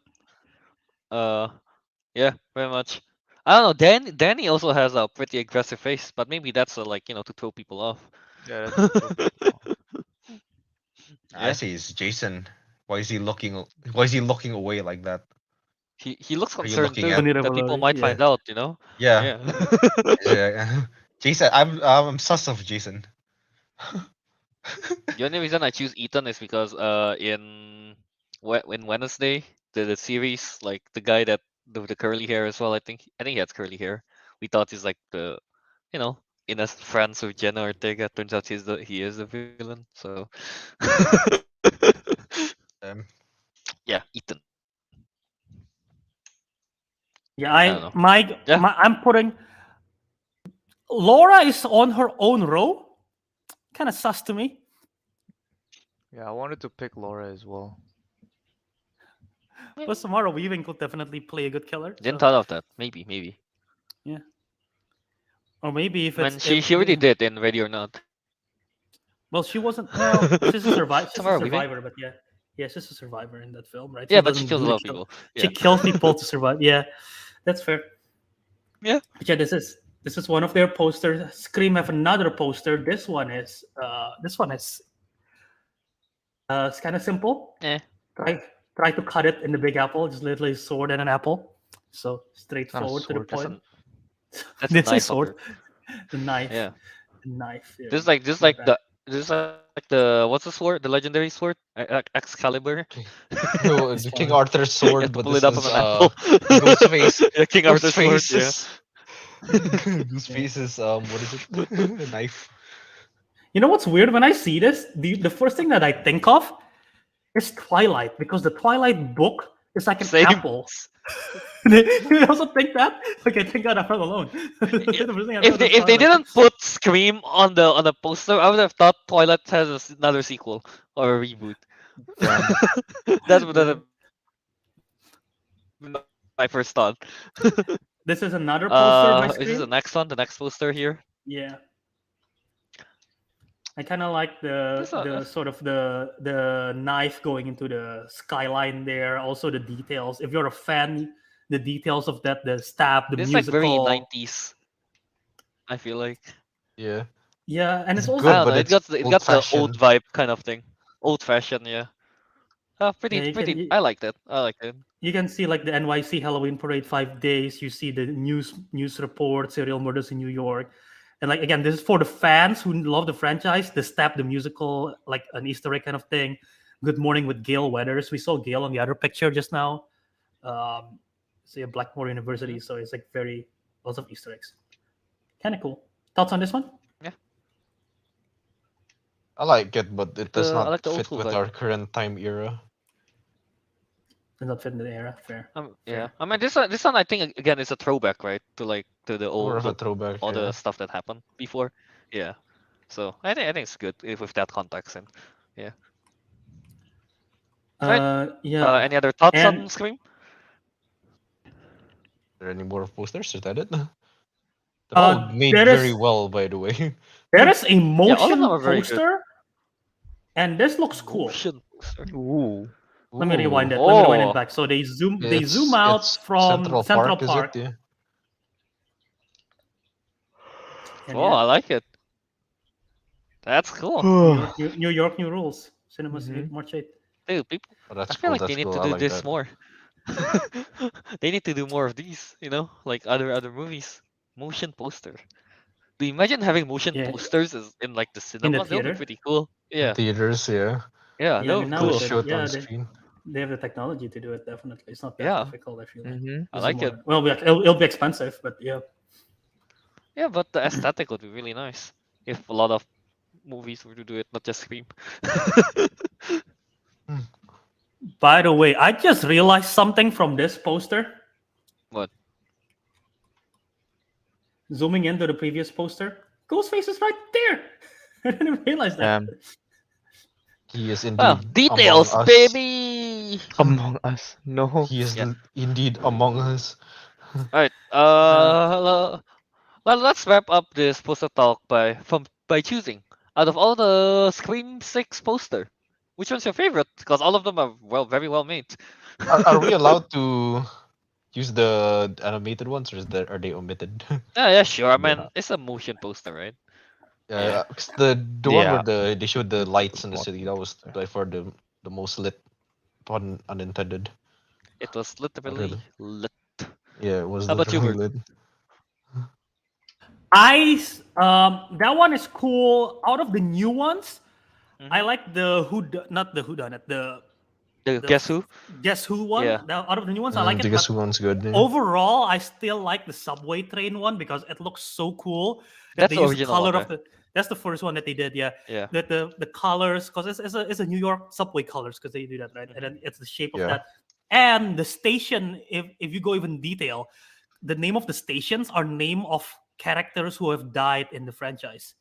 S2: Yeah, very much. I don't know. Danny also has a pretty aggressive face, but maybe that's to throw people off.
S4: Yeah, that's
S3: I see. It's Jason. Why is he looking? Why is he looking away like that?
S2: He looks
S3: Are you
S2: concerned
S3: looking
S2: too
S3: at-
S2: that people might
S3: Yeah.
S2: find out, you know?
S3: Yeah.
S2: Yeah.
S3: Yeah. Jason. I'm sus of Jason.
S2: The only reason I choose Ethan is because in Wednesday the series, like the guy that the curly hair as well, I think he has curly hair. We thought he's like the innocent friends with Jenna Ortega. Turns out he is the villain. So yeah, Ethan.
S1: Yeah,
S2: I don't know.
S1: I'm putting Laura is on her own row. Kind of sus to me.
S4: Yeah, I wanted to pick Laura as well.
S1: But Samara Weaving could definitely play a good killer.
S2: Didn't
S1: so-
S2: thought of that. Maybe.
S1: Or maybe if
S2: When
S1: it's
S2: she already did in Ready or Not.
S1: Well, she wasn't. Well, she's a survivor. She's a
S2: Samara Weaving?
S1: survivor, but yeah, she's a survivor in that film, right?
S2: Yeah, but she
S1: doesn't
S2: kills a
S1: really
S2: lot of
S1: kill-
S2: people.
S1: She
S2: Yeah.
S1: kills people to survive. Yeah, that's fair.
S2: Yeah.
S1: But yeah, this is one of their posters. Scream have another poster. This one is it's kind of simple.
S2: Eh.
S1: Try to cut it in the Big Apple. Just literally a sword and an apple. So straightforward to the
S4: sword, that's
S1: point.
S2: That's a
S1: This is
S2: knife
S1: sword.
S2: fucker.
S1: The knife.
S2: Yeah.
S1: The knife. Yeah.
S2: This is like
S1: Not bad.
S2: what's the sword? The legendary sword? Excalibur.
S3: No, it's King Arthur's
S2: You
S3: sword,
S2: have to
S3: but
S2: pull
S3: this
S2: it up
S3: is
S2: on an apple.
S3: Ghostface.
S2: Yeah, King Arthur's sword. Yeah.
S3: Ghostface's Ghostface is what is it? A knife.
S1: You know what's weird? When I see this, the first thing that I think of is Twilight, because the Twilight book is like an
S2: Same.
S1: apple. they also think that. Okay, thank God I'm not alone. The first thing I
S2: If
S1: thought
S2: they
S1: was
S2: if they
S1: Twilight.
S2: didn't put Scream on the poster, I would have thought Twilight has another sequel or a reboot.
S4: Damn.
S2: That would have been my first thought.
S1: This is another poster by
S2: Is this the
S1: Scream.
S2: next one? The next poster here?
S1: Yeah, I kind of like
S2: This one,
S1: the sort of the knife going into the skyline there. Also the details. If you're a fan, the details of that, the stab, the
S2: this is like very
S1: musical.
S2: 90s. I feel like.
S3: Yeah,
S1: Yeah, and
S3: it's
S1: it's
S2: I
S1: also
S3: good,
S2: don't
S3: but
S2: know. It
S3: it's
S2: got the
S3: old
S2: old
S3: fashioned.
S2: vibe kind of thing. Old fashioned, yeah.
S1: yeah,
S2: Pretty. I like that. I like it.
S1: you can see like the NYC Halloween parade 5 days. You see the news report, serial murders in New York, and like again, this is for the fans who love the franchise. The Step, the musical, like an Easter egg kind of thing. Good Morning with Gail Weathers. We saw Gail on the other picture just now. See a Blackmore University, so it's like very lots of Easter eggs. Kind of cool. Thoughts on this one?
S2: Yeah.
S3: I like it, but it does
S2: I
S3: not
S2: like the old
S3: fit
S2: school
S3: with
S2: vibe.
S3: our current time era.
S1: Does not fit in the era. Fair.
S2: Yeah.
S1: Fair.
S2: I mean, this one I think again is a throwback, right? To like to the
S3: More
S2: old
S3: of a throwback.
S2: all
S3: Yeah.
S2: the stuff that happened before. Yeah. So I think it's good with that context and yeah. Right.
S1: Yeah.
S2: Any other thoughts
S1: And
S2: on Scream?
S3: Are there any more posters? Is that it? They're all made
S1: there
S3: very
S1: is
S3: well, by the way.
S1: there is a
S2: Yeah, all of them
S1: motion
S2: are very good.
S1: poster, and this looks cool.
S2: Motion poster.
S4: Ooh.
S1: Let me rewind it.
S3: Ooh,
S1: Let me rewind it
S2: Oh.
S1: back. So they zoom
S3: it's
S1: out from Central
S3: is
S1: Park.
S3: it? Yeah.
S1: And
S2: Oh,
S1: yeah,
S2: I like it. That's cool.
S1: New York, new rules. Cinemas
S4: Mhm.
S1: March 8th.
S2: Dude, people.
S3: Oh, that's
S2: I feel
S3: cool.
S2: like they
S3: That's
S2: need
S3: cool.
S2: to
S3: I
S2: do
S3: like
S2: this
S3: that.
S2: more. They need to do more of these. You know, like other movies. Motion poster. Do you imagine having motion
S1: Yeah.
S2: posters in like the
S1: In the
S2: cinema? That would be
S1: theater.
S2: pretty cool.
S3: In
S2: Yeah,
S3: theaters, yeah.
S2: yeah,
S1: Yeah,
S2: that
S1: I
S2: would
S1: mean
S2: be
S1: now
S3: Cool
S2: cool.
S1: with the,
S3: show it
S1: yeah,
S3: on screen.
S1: they have the technology to do it. Definitely, it's not that
S2: Yeah.
S1: difficult. I feel like.
S4: Mm-hmm.
S2: I
S1: This is
S2: like it.
S1: more- Well, it'll be expensive, but yeah.
S2: Yeah, but the aesthetic would be really nice if a lot of movies were to do it, not just Scream.
S1: By the way, I just realized something from this poster.
S2: What?
S1: Zooming into the previous poster, Ghostface is right there. I didn't realize that.
S3: He is
S2: Well,
S3: indeed
S2: details,
S3: among us.
S2: baby.
S4: Among Us. No.
S3: He is
S2: Yeah.
S3: indeed among us.
S2: All right. Well, let's wrap up this poster talk by choosing out of all the Scream 6 poster, which one's your favorite? Because all of them are very well made.
S3: Are we allowed to use the animated ones, or are they omitted?
S2: Yeah, sure. I mean,
S4: Yeah.
S2: it's a motion poster, right?
S3: Yeah, 'cause the one
S4: Yeah.
S3: where they showed the lights in the
S4: More
S3: city, that was
S4: poster.
S3: by far the most lit, pun unintended.
S2: It was literally
S3: Really?
S2: lit.
S3: Yeah, it was
S2: How about you,
S3: literally
S2: Bert?
S3: lit.
S1: That one is cool. Out of the new ones, I
S2: Mhm.
S1: like the not the whodunit, the
S2: Guess who?
S1: Guess Who one.
S2: Yeah.
S1: Out of the new ones, I like
S3: The
S1: it.
S3: Guess
S1: But
S3: Who one's good. Yeah.
S1: overall, I still like the subway train one because it looks so cool. That
S2: That's
S1: they
S2: the
S1: use the
S2: original
S1: color
S2: one,
S1: of the. That's the first one that they did. Yeah.
S2: Yeah.
S1: That the colors, because it's a New York subway colors, because they do that, right? And then it's the shape of
S3: Yeah.
S1: that. And the station, if you go even detail, the name of the stations are name of characters who have died in the franchise.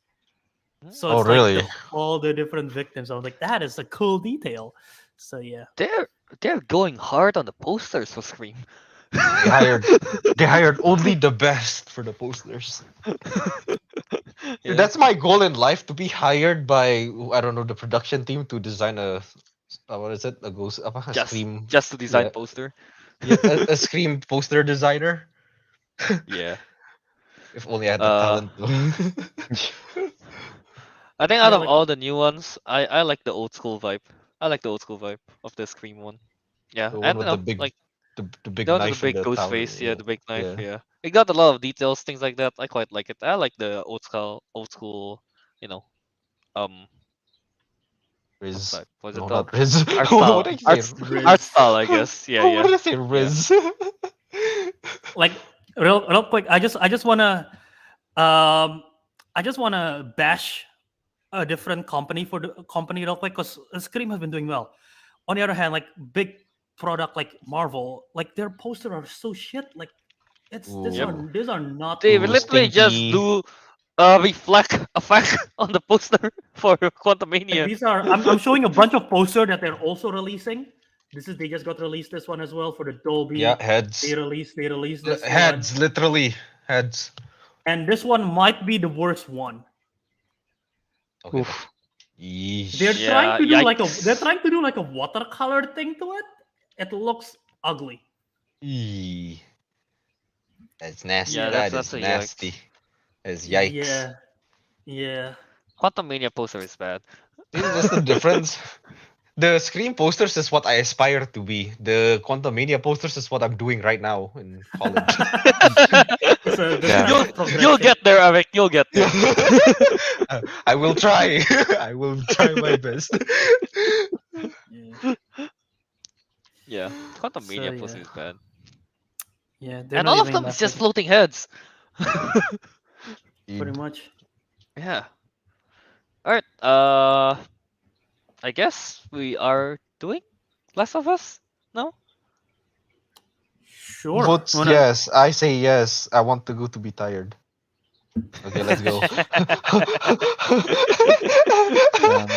S1: So
S3: Oh,
S1: it's like
S3: really?
S1: all the different victims. I was like, that is a cool detail. So yeah.
S2: They're going hard on the posters for Scream.
S3: They hired only the best for the posters.
S2: Yeah.
S3: That's my goal in life, to be hired by, I don't know, the production team to design what is it, a ghost, a Scream,
S2: just to design
S3: yeah.
S2: poster.
S3: yeah, a Scream poster designer.
S2: Yeah.
S3: If only I had the
S2: Uh,
S3: talent.
S2: I think out
S1: Yeah,
S2: of
S1: like
S2: all the new ones, I like the old school vibe. I like the old school vibe of the Scream one. Yeah,
S3: The one
S2: and
S3: with the big,
S2: like
S3: the big
S2: the one with
S3: knife
S2: the
S3: and
S2: big
S3: the
S2: ghost
S3: tower.
S2: face, yeah, the big knife,
S3: Yeah.
S2: yeah. It got a lot of details, things like that. I quite like it. I like the old school, you know, um,
S3: Riz.
S2: type. What's
S3: No,
S2: it
S3: not
S2: called?
S3: Riz.
S2: Art
S3: What
S2: style,
S3: did I say?
S2: art style, I guess. Yeah,
S3: What
S2: yeah,
S3: did I say?
S2: yeah.
S3: Riz.
S1: like real quick. I just wanna um I just wanna bash a different company for the company real quick because Scream has been doing well. On the other hand, like big product like Marvel, like their poster are so shit. Like it's
S3: Ooh.
S1: these are not
S2: They
S3: Ooh,
S1: good.
S2: literally just
S3: stinky.
S2: do reflect effect on the poster for
S1: Like
S2: Quantumania.
S1: these are I'm showing a bunch of poster that they're also releasing. This is they just got released this one as well for the
S3: Yeah,
S1: Dolby.
S3: heads.
S1: They released this one,
S3: Heads, literally heads.
S1: and this one might be the worst one.
S3: Okay.
S4: Oof.
S1: They're
S3: Yeesh.
S1: trying
S2: Yeah,
S1: to do like a they're
S2: yikes.
S1: trying to do like a watercolor thing to it. It looks ugly.
S3: Eee. That's nasty.
S2: Yeah,
S1: Yeah,
S3: That
S2: that's
S3: is
S2: a
S3: nasty.
S2: yikes.
S3: That's yikes.
S1: yeah, yeah.
S2: Quantumania poster is bad.
S3: See, that's the difference. The Scream posters is what I aspire to be. The Quantum Mania posters is what I'm doing right now in college.
S1: It's a good
S4: Yeah.
S1: sense
S2: you'll
S1: of
S2: you'll
S1: progression.
S2: get there, Eric. You'll get
S3: Yeah.
S2: there.
S3: I will try. I will try my best.
S1: Yeah.
S2: Yeah,
S1: So
S2: Quantumania
S1: yeah,
S2: poster is bad,
S1: yeah. They're
S2: and
S1: not
S2: all of
S1: even
S2: them is
S1: that
S2: just
S1: good.
S2: floating heads.
S1: Pretty much.
S2: Yeah. All right. I guess we are doing Last of Us. No.
S1: Sure.
S3: Votes
S1: Wanna?
S3: yes. I say yes. I want to go to be tired. Okay, let's go.
S4: Um,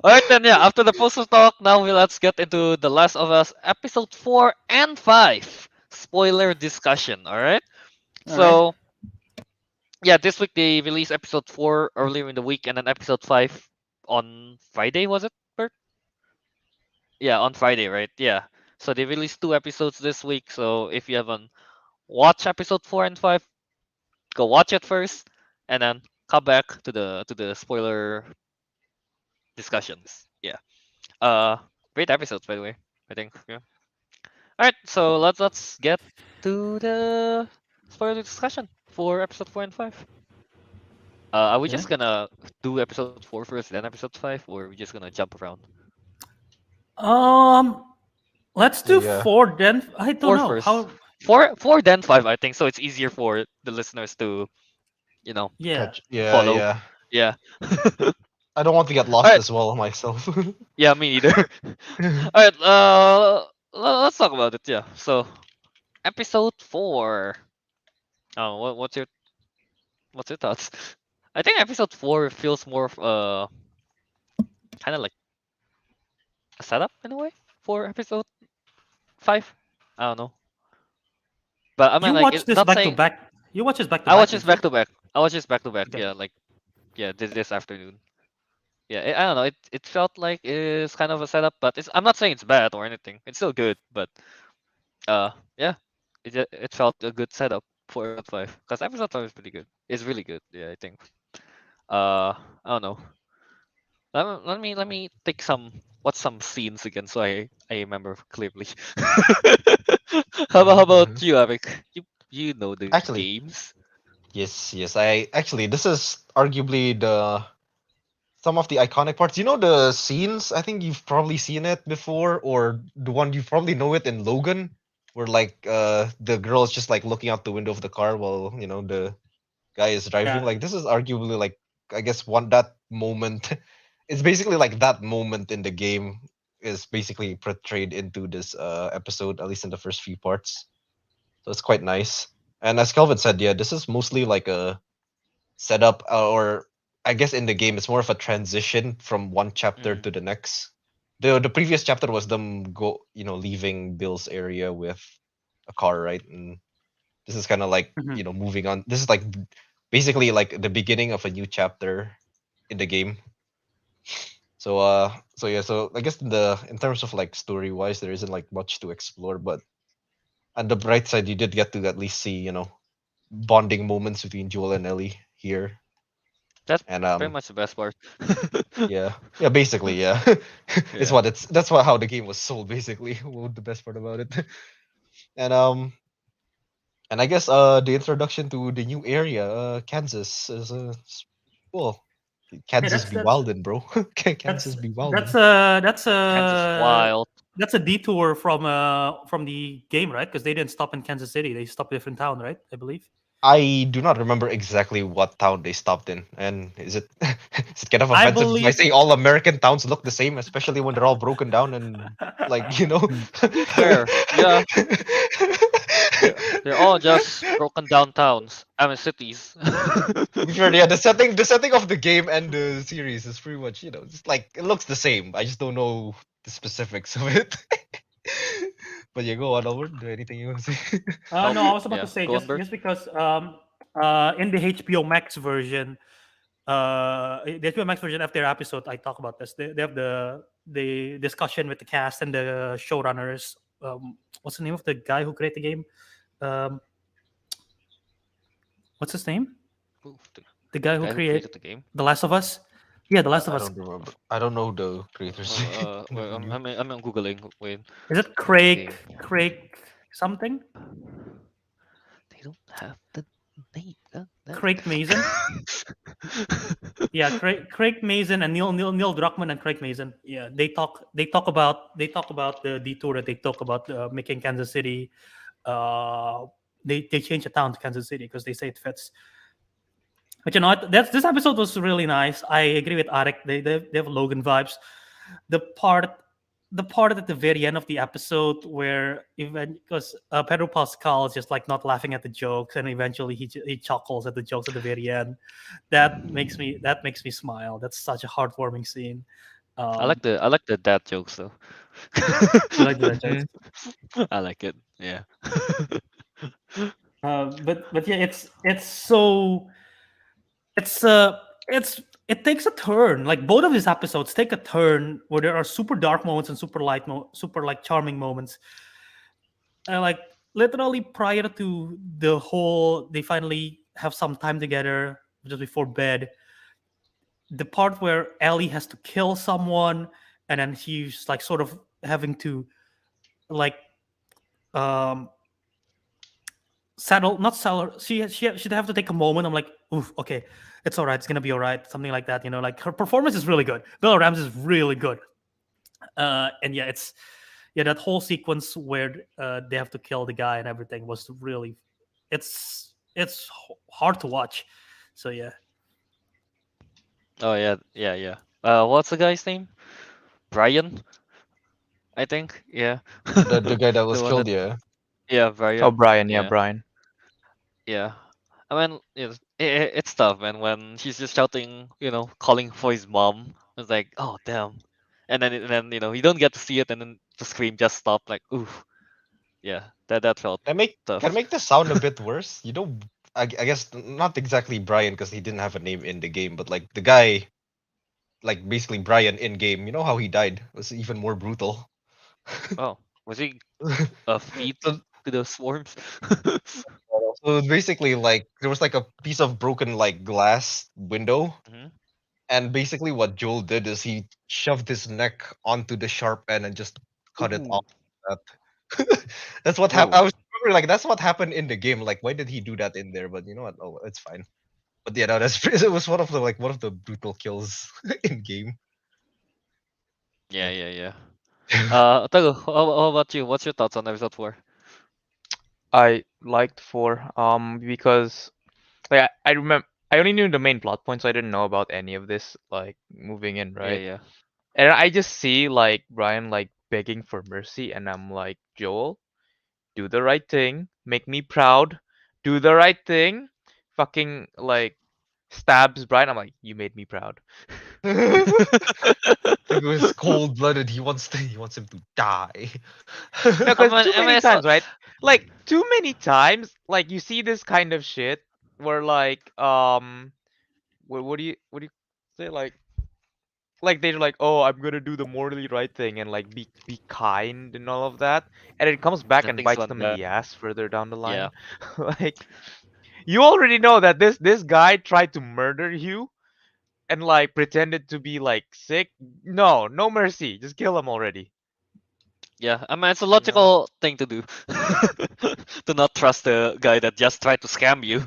S2: All right then. Yeah. After the poster talk, now let's get into The Last of Us episode 4 and 5 spoiler discussion. All right.
S1: All right.
S2: So yeah, this week they released episode 4 earlier in the week, and then episode 5 on Friday. Was it, Bert? Yeah, on Friday, right? Yeah. So they released 2 episodes this week. So if you haven't watched episode 4 and 5, go watch it first, and then come back to the spoiler discussions. Yeah. Uh, Great episodes, by the way. I think. Yeah. All right. So let's get to the spoiler discussion for episode 4 and 5. Are we
S1: Yeah.
S2: just gonna do episode 4 first, then episode 5, or are we just gonna jump around?
S1: Um. Let's do
S3: Yeah.
S1: four then. I don't
S2: Four
S1: know
S2: first.
S1: how.
S2: Four then 5, I think. So it's easier for the listeners to, you know,
S1: Yeah.
S3: Catch. Yeah,
S2: follow.
S3: yeah.
S2: Yeah.
S3: I don't want to get
S2: All
S3: lost
S2: right.
S3: as well myself.
S2: Yeah, me neither. All right. Let's talk about it. Yeah. So episode 4. Oh, what's your thoughts? I think episode 4 feels more of kind of like a setup in a way for episode 5. I don't know, but I
S1: You
S2: mean like
S1: watched
S2: it's
S1: this
S2: not
S1: back to
S2: saying.
S1: back. You watched this back to
S2: I watched
S1: back,
S2: this
S1: didn't you?
S2: back to back. I watched this back to back.
S1: Okay.
S2: Yeah, like yeah, this afternoon. Yeah, I don't know. It felt like it's kind of a setup, but I'm not saying it's bad or anything. It's still good, but yeah, it felt a good setup for episode 5 because episode 5 is pretty good. It's really good. Yeah, I think. I don't know. Let me take some scenes again so I remember clearly. How about you, Arik? You know the
S3: Actually,
S2: games.
S3: yes. I actually this is arguably the some of the iconic parts. You know the scenes? I think you've probably seen it before, or the one you probably know it in Logan, where like the girl is just like looking out the window of the car while the guy is driving.
S1: Yeah.
S3: Like this is arguably like I guess one that moment. It's basically like that moment in the game is basically portrayed into this episode, at least in the first few parts. So it's quite nice. And as Kelvin said, yeah, this is mostly like a setup, or I guess in the game it's more of a transition from one chapter
S2: Mm,
S3: to the next. The previous chapter was them leaving Bill's area with a car, right? And this is kind of like
S1: Mhm.
S3: moving on. This is like basically like the beginning of a new chapter in the game. So yeah, so I guess in terms of like story wise, there isn't like much to explore, but on the bright side, you did get to at least see bonding moments between Joel and Ellie here.
S2: that's
S3: And
S2: pretty much the best part.
S3: yeah, basically, yeah.
S2: Yeah.
S3: That's what how the game was sold, basically. What the best part about it. And and I guess the introduction to the new area, Kansas, is cool.
S1: Hey,
S3: Kansas be wildin', bro.
S1: that's
S3: Kansas be
S1: that's
S3: wildin'.
S1: a that's
S2: Kansas
S1: a
S2: Wild.
S1: that's a detour from the game, right? Because they didn't stop in Kansas City. They stopped a different town, right? I believe.
S3: I do not remember exactly what town they stopped in, and is it is it kind of
S1: I
S3: offensive if I
S1: believe.
S3: say all American towns look the same, especially when they're all broken down and like you know.
S2: Fair. Yeah. They're all just broken down towns. I mean cities.
S3: To be fair, yeah, the setting of the game and the series is pretty much just like it looks the same. I just don't know the specifics of it. But yeah, go on, Albert. Do anything you want to say?
S1: No, I was about to
S2: Yeah.
S1: say
S2: Go on, Bert.
S1: just because in the HBO Max version, the HBO Max version of their episode, I talk about this. They have the discussion with the cast and the showrunners. What's the name of the guy who created the game? Um, what's his name?
S2: Ooh,
S1: The guy who
S2: guy who
S1: created
S2: created the game.
S1: The Last of Us. Yeah, The Last of
S3: I
S1: Us.
S3: don't remember. I don't know the creators.
S2: Wait,
S3: Never knew.
S2: I'm googling. Wait,
S1: Is it
S2: the game.
S1: Craig something?
S2: They don't have the name. God damn
S1: Craig Mazin. Yeah, Craig Mazin and Neil Druckmann and Craig Mazin. Yeah, they talk about the detour that they talk about making Kansas City. They change the town to Kansas City because they say it fits. But this episode was really nice. I agree with Ariq. They have Logan vibes. The part the part at the very end of the episode where even because Pedro Pascal is just like not laughing at the jokes, and eventually he chuckles at the jokes at the very end. That makes me smile. That's such a heartwarming scene. Um,
S2: I like the dad jokes though.
S1: you like that jokes?
S4: Mm.
S2: I like it. Yeah.
S1: But yeah, it's uh it takes a turn. Like both of these episodes take a turn where there are super dark moments and super like charming moments. Like literally prior to the whole, they finally have some time together just before bed. The part where Ellie has to kill someone, and then she's like sort of having to like um saddle not settle she'd have to take a moment. I'm like, oof, okay, it's all right, it's gonna be all right, something like that. Like her performance is really good. Bella Ramsey is really good. And yeah, that whole sequence where they have to kill the guy and everything was really, it's hard to watch. So yeah.
S2: Oh yeah, yeah, yeah. What's the guy's name? Brian, I think. Yeah.
S3: The guy that
S2: The
S3: was
S2: one
S3: killed,
S2: that.
S3: yeah.
S2: Yeah,
S4: Oh,
S2: Brian.
S4: Brian. Yeah,
S2: Yeah,
S4: Brian.
S2: yeah. I mean, it's tough, man. When she's just shouting, calling for his mom. It's like, oh damn. And then you don't get to see it, and then the scream just stopped. Like, ooh, yeah. That felt
S3: Can I make can I
S2: tough.
S3: make this sound a bit worse? I guess not exactly Brian because he didn't have a name in the game, but like the guy, like basically Brian in game. You know how he died was even more brutal.
S2: Oh, was he feed
S3: so,
S2: to the swarms?
S3: so basically, like there was like a piece of broken like glass window,
S2: Hmm.
S3: and basically what Joel did is he shoved his neck onto the sharp end and just cut it
S2: Ooh,
S3: off. That. That's what happened.
S2: whoa.
S3: I was wondering, like that's what happened in the game. Like, why did he do that in there? But you know what? Oh, it's fine. But yeah, no, that's it was one of the brutal kills in game.
S2: Yeah, yeah, yeah.
S3: Yeah.
S2: Teguh, how about you? What's your thoughts on episode 4?
S4: I liked 4 because like I remember I only knew the main plot points, so I didn't know about any of this like moving in,
S2: Yeah,
S4: right?
S2: yeah.
S4: And I just see like Brian like begging for mercy, and I'm like, Joel, do the right thing, make me proud, do the right thing. Fucking like stabs Brian. I'm like, you made me proud.
S3: It was cold blooded. He wants him to die.
S4: No, because too
S2: I
S4: many
S2: mean, so,
S4: times, right? Like too many times, like you see this kind of shit where like what do you say like they're like, oh, I'm gonna do the morally right thing and like be kind and all of that, and it comes back
S2: then
S4: and
S2: things
S4: bites
S2: went
S4: them in
S2: bad.
S4: the ass further down the
S2: Yeah.
S4: line. Like you already know that this guy tried to murder you and like pretended to be like sick. No, no mercy, just kill him already.
S2: Yeah, I mean, it's a
S4: You know?
S2: logical thing to do. To not trust the guy that just tried to scam you.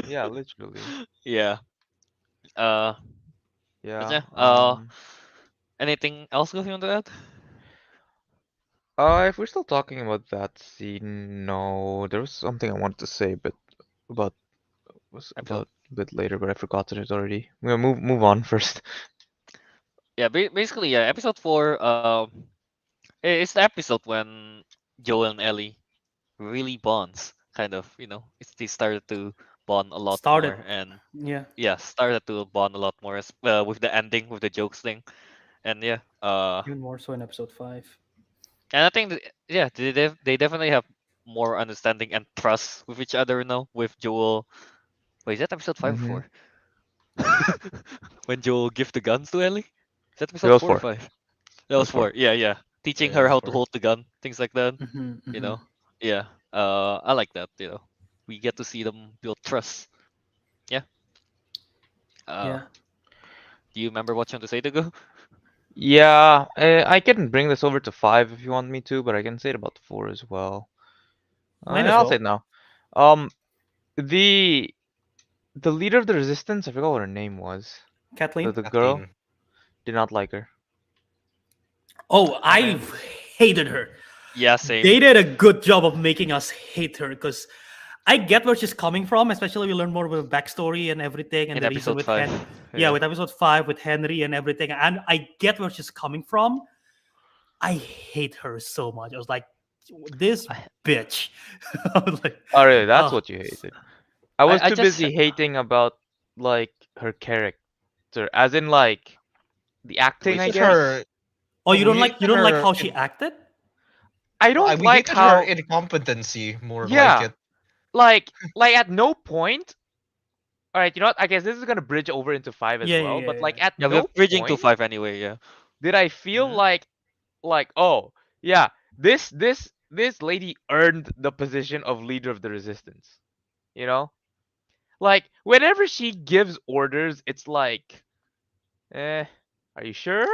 S4: Yeah, literally.
S2: Yeah. Uh, but
S4: Yeah.
S2: yeah. Anything else you want to add?
S4: If we're still talking about that scene, no, there was something I wanted to say, but about was
S2: Episode.
S4: about a bit later, but I forgot it already. We'll move on first.
S2: Yeah, basically, yeah. Episode 4. It's the episode when Joel and Ellie really bonds. Kind of, they started to bond a lot
S1: Started.
S2: more, and
S1: Yeah.
S2: yeah, started to bond a lot more with the ending, with the jokes thing, and yeah.
S1: Even more so in episode 5.
S2: And I think yeah, they definitely have more understanding and trust with each other now. With Joel, wait, is that episode 5 or
S4: Mm-hmm.
S2: 4? When Joel give the guns to Ellie? Is that
S4: It
S2: episode
S4: was
S2: 4 or
S4: 4.
S2: 5? That
S4: It
S2: was
S4: was 4.
S2: 4. Yeah, yeah. Teaching
S3: Yeah,
S2: her how to
S3: for
S2: hold the gun, things like that.
S1: Mm-hmm,
S2: You
S1: mm-hmm.
S2: know. Yeah. I like that. We get to see them build trust. Yeah. Uh,
S1: Yeah.
S2: do you remember what you want to say, to go?
S4: Yeah, I can bring this over to 5 if you want me to, but I can say it about 4 as well.
S1: Might as
S4: I'll say it
S1: well.
S4: now. Um, the the leader of the resistance, I forgot what her name was. The
S1: Kathleen?
S4: the girl
S3: Kathleen.
S4: did not like her.
S1: Oh, I
S2: Man.
S1: hated her.
S2: Yeah, same.
S1: They did a good job of making us hate her because I get where she's coming from, especially we learn more about the backstory and everything and
S2: In
S1: the reason
S2: episode
S1: with
S2: 5.
S1: yeah,
S2: Yeah.
S1: with episode 5 with Henry and everything. And I get where she's coming from. I hate her so much. I was like, this
S2: I
S1: bitch. I was like,
S4: Oh, really? That's
S1: oh,
S4: what you hated. I was
S2: I
S4: too
S2: just
S4: busy hating about like her character, as in like the
S3: We
S4: acting, I
S3: hate
S4: guess.
S3: her.
S1: oh,
S3: No, we
S1: you
S3: hated
S1: don't like
S3: her.
S1: how she acted?
S4: I don't
S3: We
S4: like
S3: hated her
S4: how,
S3: incompetency more like
S4: yeah,
S3: it.
S4: like at no point. All right, you know what? I guess this is gonna bridge over into 5 as
S1: Yeah, yeah,
S4: well,
S1: yeah,
S4: but
S1: yeah.
S4: like at
S2: yeah, we're
S4: no
S2: bridging to
S4: point
S2: 5 anyway. Yeah.
S4: did I feel
S2: Hmm.
S4: like oh yeah, this lady earned the position of leader of the resistance. You know, like whenever she gives orders, it's like, eh, are you sure?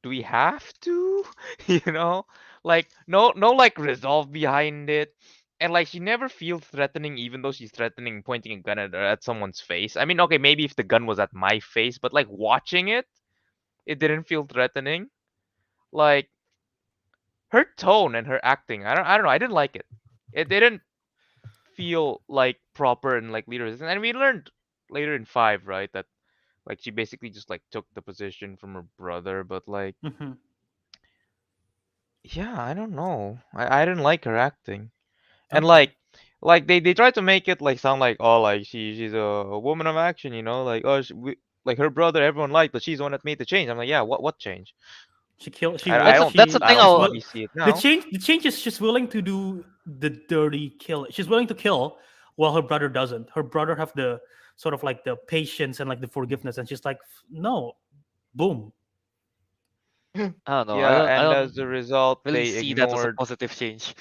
S4: Do we have to? You know, like no like resolve behind it. And like she never feels threatening, even though she's threatening, pointing a gun at someone's face. I mean, okay, maybe if the gun was at my face, but like watching it, it didn't feel threatening. Like her tone and her acting, I don't know, I didn't like it. It didn't feel like proper and like leaders. And we learned later in 5, right, that like she basically just like took the position from her brother, but like
S1: Hmm.
S4: yeah, I don't know. I didn't like her acting. And
S1: Okay.
S4: like they tried to make it like sound like, oh, like she's a woman of action, you know, like oh like her brother everyone liked, but she's the one that made the change. I'm like, yeah, what change?
S1: She killed. She
S4: I
S1: what?
S4: don't
S2: That's the
S4: I
S2: thing.
S4: don't
S1: She's
S2: I'll
S1: will.
S4: fully see it
S1: The
S4: now.
S1: change. The change is she's willing to do the dirty kill. She's willing to kill while her brother doesn't. Her brother have the sort of like the patience and like the forgiveness, and she's like, no, boom.
S2: I don't know. I
S4: Yeah,
S2: don't. I
S4: and
S2: don't
S4: as a result,
S2: really
S4: they
S2: see that as a
S4: ignored.
S2: positive change.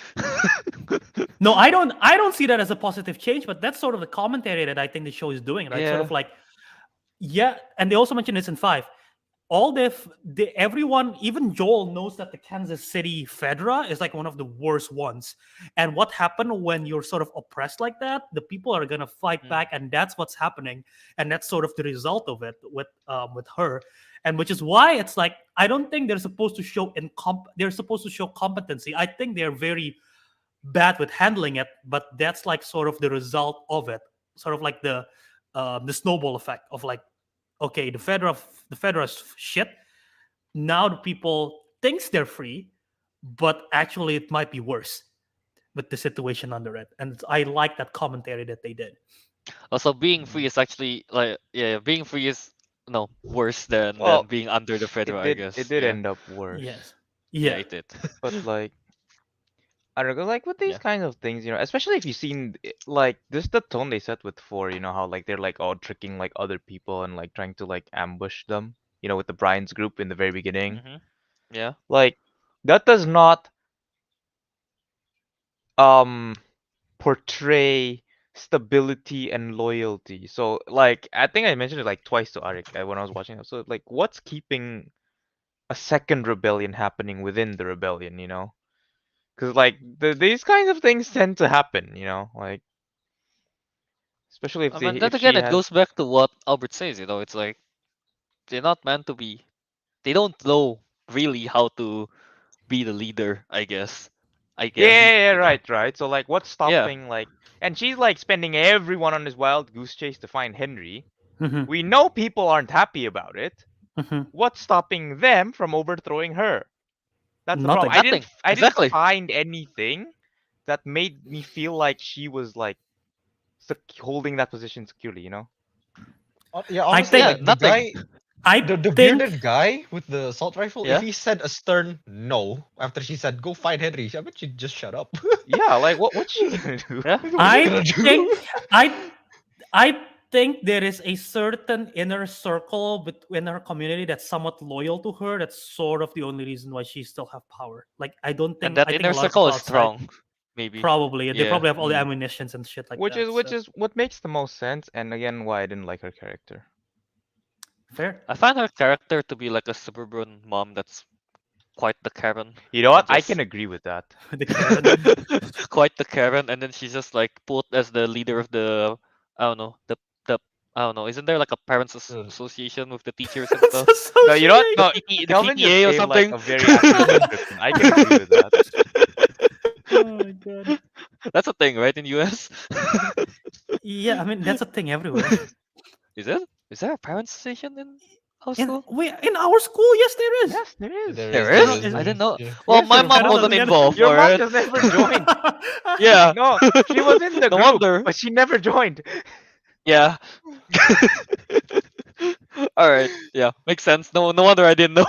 S1: No, I don't. I don't see that as a positive change, but that's sort of the commentary that I think the show is doing, right? Sort
S2: Yeah.
S1: of like, yeah, and they also mentioned this in 5. All everyone, even Joel knows that the Kansas City Fedra is like one of the worst ones. And what happened when you're sort of oppressed like that? The people are gonna fight
S2: Mm.
S1: back, and that's what's happening. And that's sort of the result of it with her. And which is why it's like I don't think they're supposed to show they're supposed to show competency. I think they're very bad with handling it, but that's like sort of the result of it. Sort of like the snowball effect of like, okay, the Federa's shit. Now the people thinks they're free, but actually it might be worse with the situation under it. And I like that commentary that they did.
S2: Also, being
S3: Mhm.
S2: free is actually like, yeah, being free is no worse than
S4: Well,
S2: being under the federal, I
S4: it
S2: guess.
S4: did
S2: Yeah.
S4: end up worse.
S1: Yes.
S2: Yeah,
S1: Yeah.
S2: it did.
S4: But like I don't know, like with these
S2: Yeah.
S4: kinds of things, you know, especially if you've seen like this is the tone they set with 4, you know, how like they're like all tricking like other people and like trying to like ambush them, you know, with the Brian's group in the very beginning.
S2: Mhm. Yeah.
S4: Like that does not um portray stability and loyalty. So like I think I mentioned it like twice to Ariq when I was watching it. So like what's keeping a second rebellion happening within the rebellion, you know? Because like these kinds of things tend to happen, you know, like especially
S2: I mean, then
S4: if
S2: again,
S4: she
S2: it
S4: has.
S2: goes back to what Albert says. It's like they're not meant to be. They don't know really how to be the leader. I guess. I
S4: Yeah,
S2: guess.
S4: yeah, yeah, right, right. So like what's
S2: Yeah.
S4: stopping like and she's like spending everyone on this wild goose chase to find Henry.
S1: Mhm,
S4: We know people aren't happy about it.
S1: mhm.
S4: What's stopping them from overthrowing her? That's the problem.
S1: Nothing.
S2: Nothing.
S4: I didn't
S2: Exactly.
S4: find anything that made me feel like she was like holding that position securely, you know?
S3: Yeah,
S1: I
S3: honestly,
S1: think
S2: Yeah,
S3: like the
S2: nothing.
S3: guy,
S1: I
S3: the
S1: think
S3: bearded guy with the assault rifle, if
S2: Yeah.
S3: he said a stern no after she said go find Henry, I bet she'd just shut up.
S4: Yeah, like what's she gonna do?
S2: Yeah.
S3: What's she
S1: I
S3: gonna do?
S1: think I I think there is a certain inner circle within her community that's somewhat loyal to her. That's sort of the only reason why she still have power. Like
S2: And that
S1: I think
S2: inner
S1: a lot of
S2: circle
S1: people
S2: is
S1: outside
S2: strong. Maybe.
S1: probably they
S2: Yeah.
S1: probably have all the
S4: Mm.
S1: ammunitions and shit like
S4: Which
S1: that.
S4: is
S1: So
S4: what makes the most sense, and again why I didn't like her character.
S1: fair.
S2: I find her character to be like a suburban mom that's quite the Karen.
S4: You know what?
S2: And
S4: I
S2: just
S4: can agree with that.
S1: The Karen.
S2: quite the Karen, and then she's just like put as the leader of the I don't know the I don't know. Isn't there like a parents
S3: Uh,
S2: association with the teachers and
S1: It's
S2: stuff?
S4: No, you know what?
S1: association.
S4: No,
S2: The
S4: Kelvin just
S2: PTA or
S4: gave like
S2: something.
S4: a very accurate description. I can agree with that.
S1: Oh my god.
S2: That's a thing, right, in US?
S1: Yeah, I mean that's a thing everywhere.
S2: Is it? Is there a parents association in our
S1: In
S2: school?
S1: in our school, yes, there is.
S4: Yes, there is.
S2: There
S1: I
S2: is?
S1: don't-
S2: I
S1: is-
S2: didn't know.
S3: Yeah.
S2: Well,
S4: Yes,
S2: my
S4: your
S2: mom
S1: I don't
S2: wasn't
S1: know.
S2: involved
S4: Your
S2: for
S4: mom
S2: it.
S4: just never joined.
S2: Yeah.
S4: No, she was in the
S2: No
S4: group,
S2: wonder.
S4: but she never joined.
S2: Yeah. All right. Yeah, makes sense. No wonder I didn't know.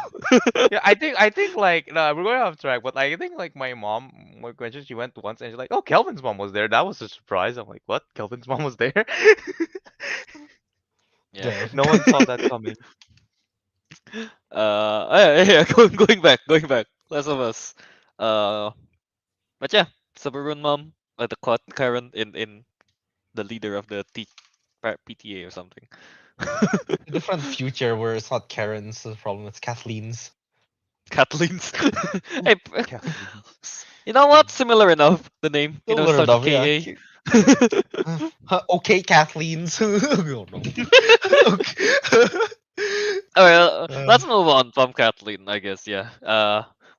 S4: Yeah, I think like no, we're going off track, but I think like my mom, like when she went once and she's like, "Oh, Kelvin's mom was there." That was a surprise. I'm like, "What? Kelvin's mom was there?"
S2: Yeah.
S3: Damn.
S4: No one saw that coming.
S2: Yeah, going back. Less of Us. Uh, but yeah, suburban mom, the Karen in the leader of the PTA or something.
S3: A different future where it's not Karen's the problem, it's Kathleen's.
S2: Kathleen's. Hey,
S4: Kathleen.
S2: you know what? Similar enough. The name. You know,
S3: Similar
S2: starts with
S3: enough, yeah. Okay, Kathleen's. Oh no. Okay.
S2: Alright, let's
S3: Uh,
S2: move on from Kathleen, I guess. Yeah.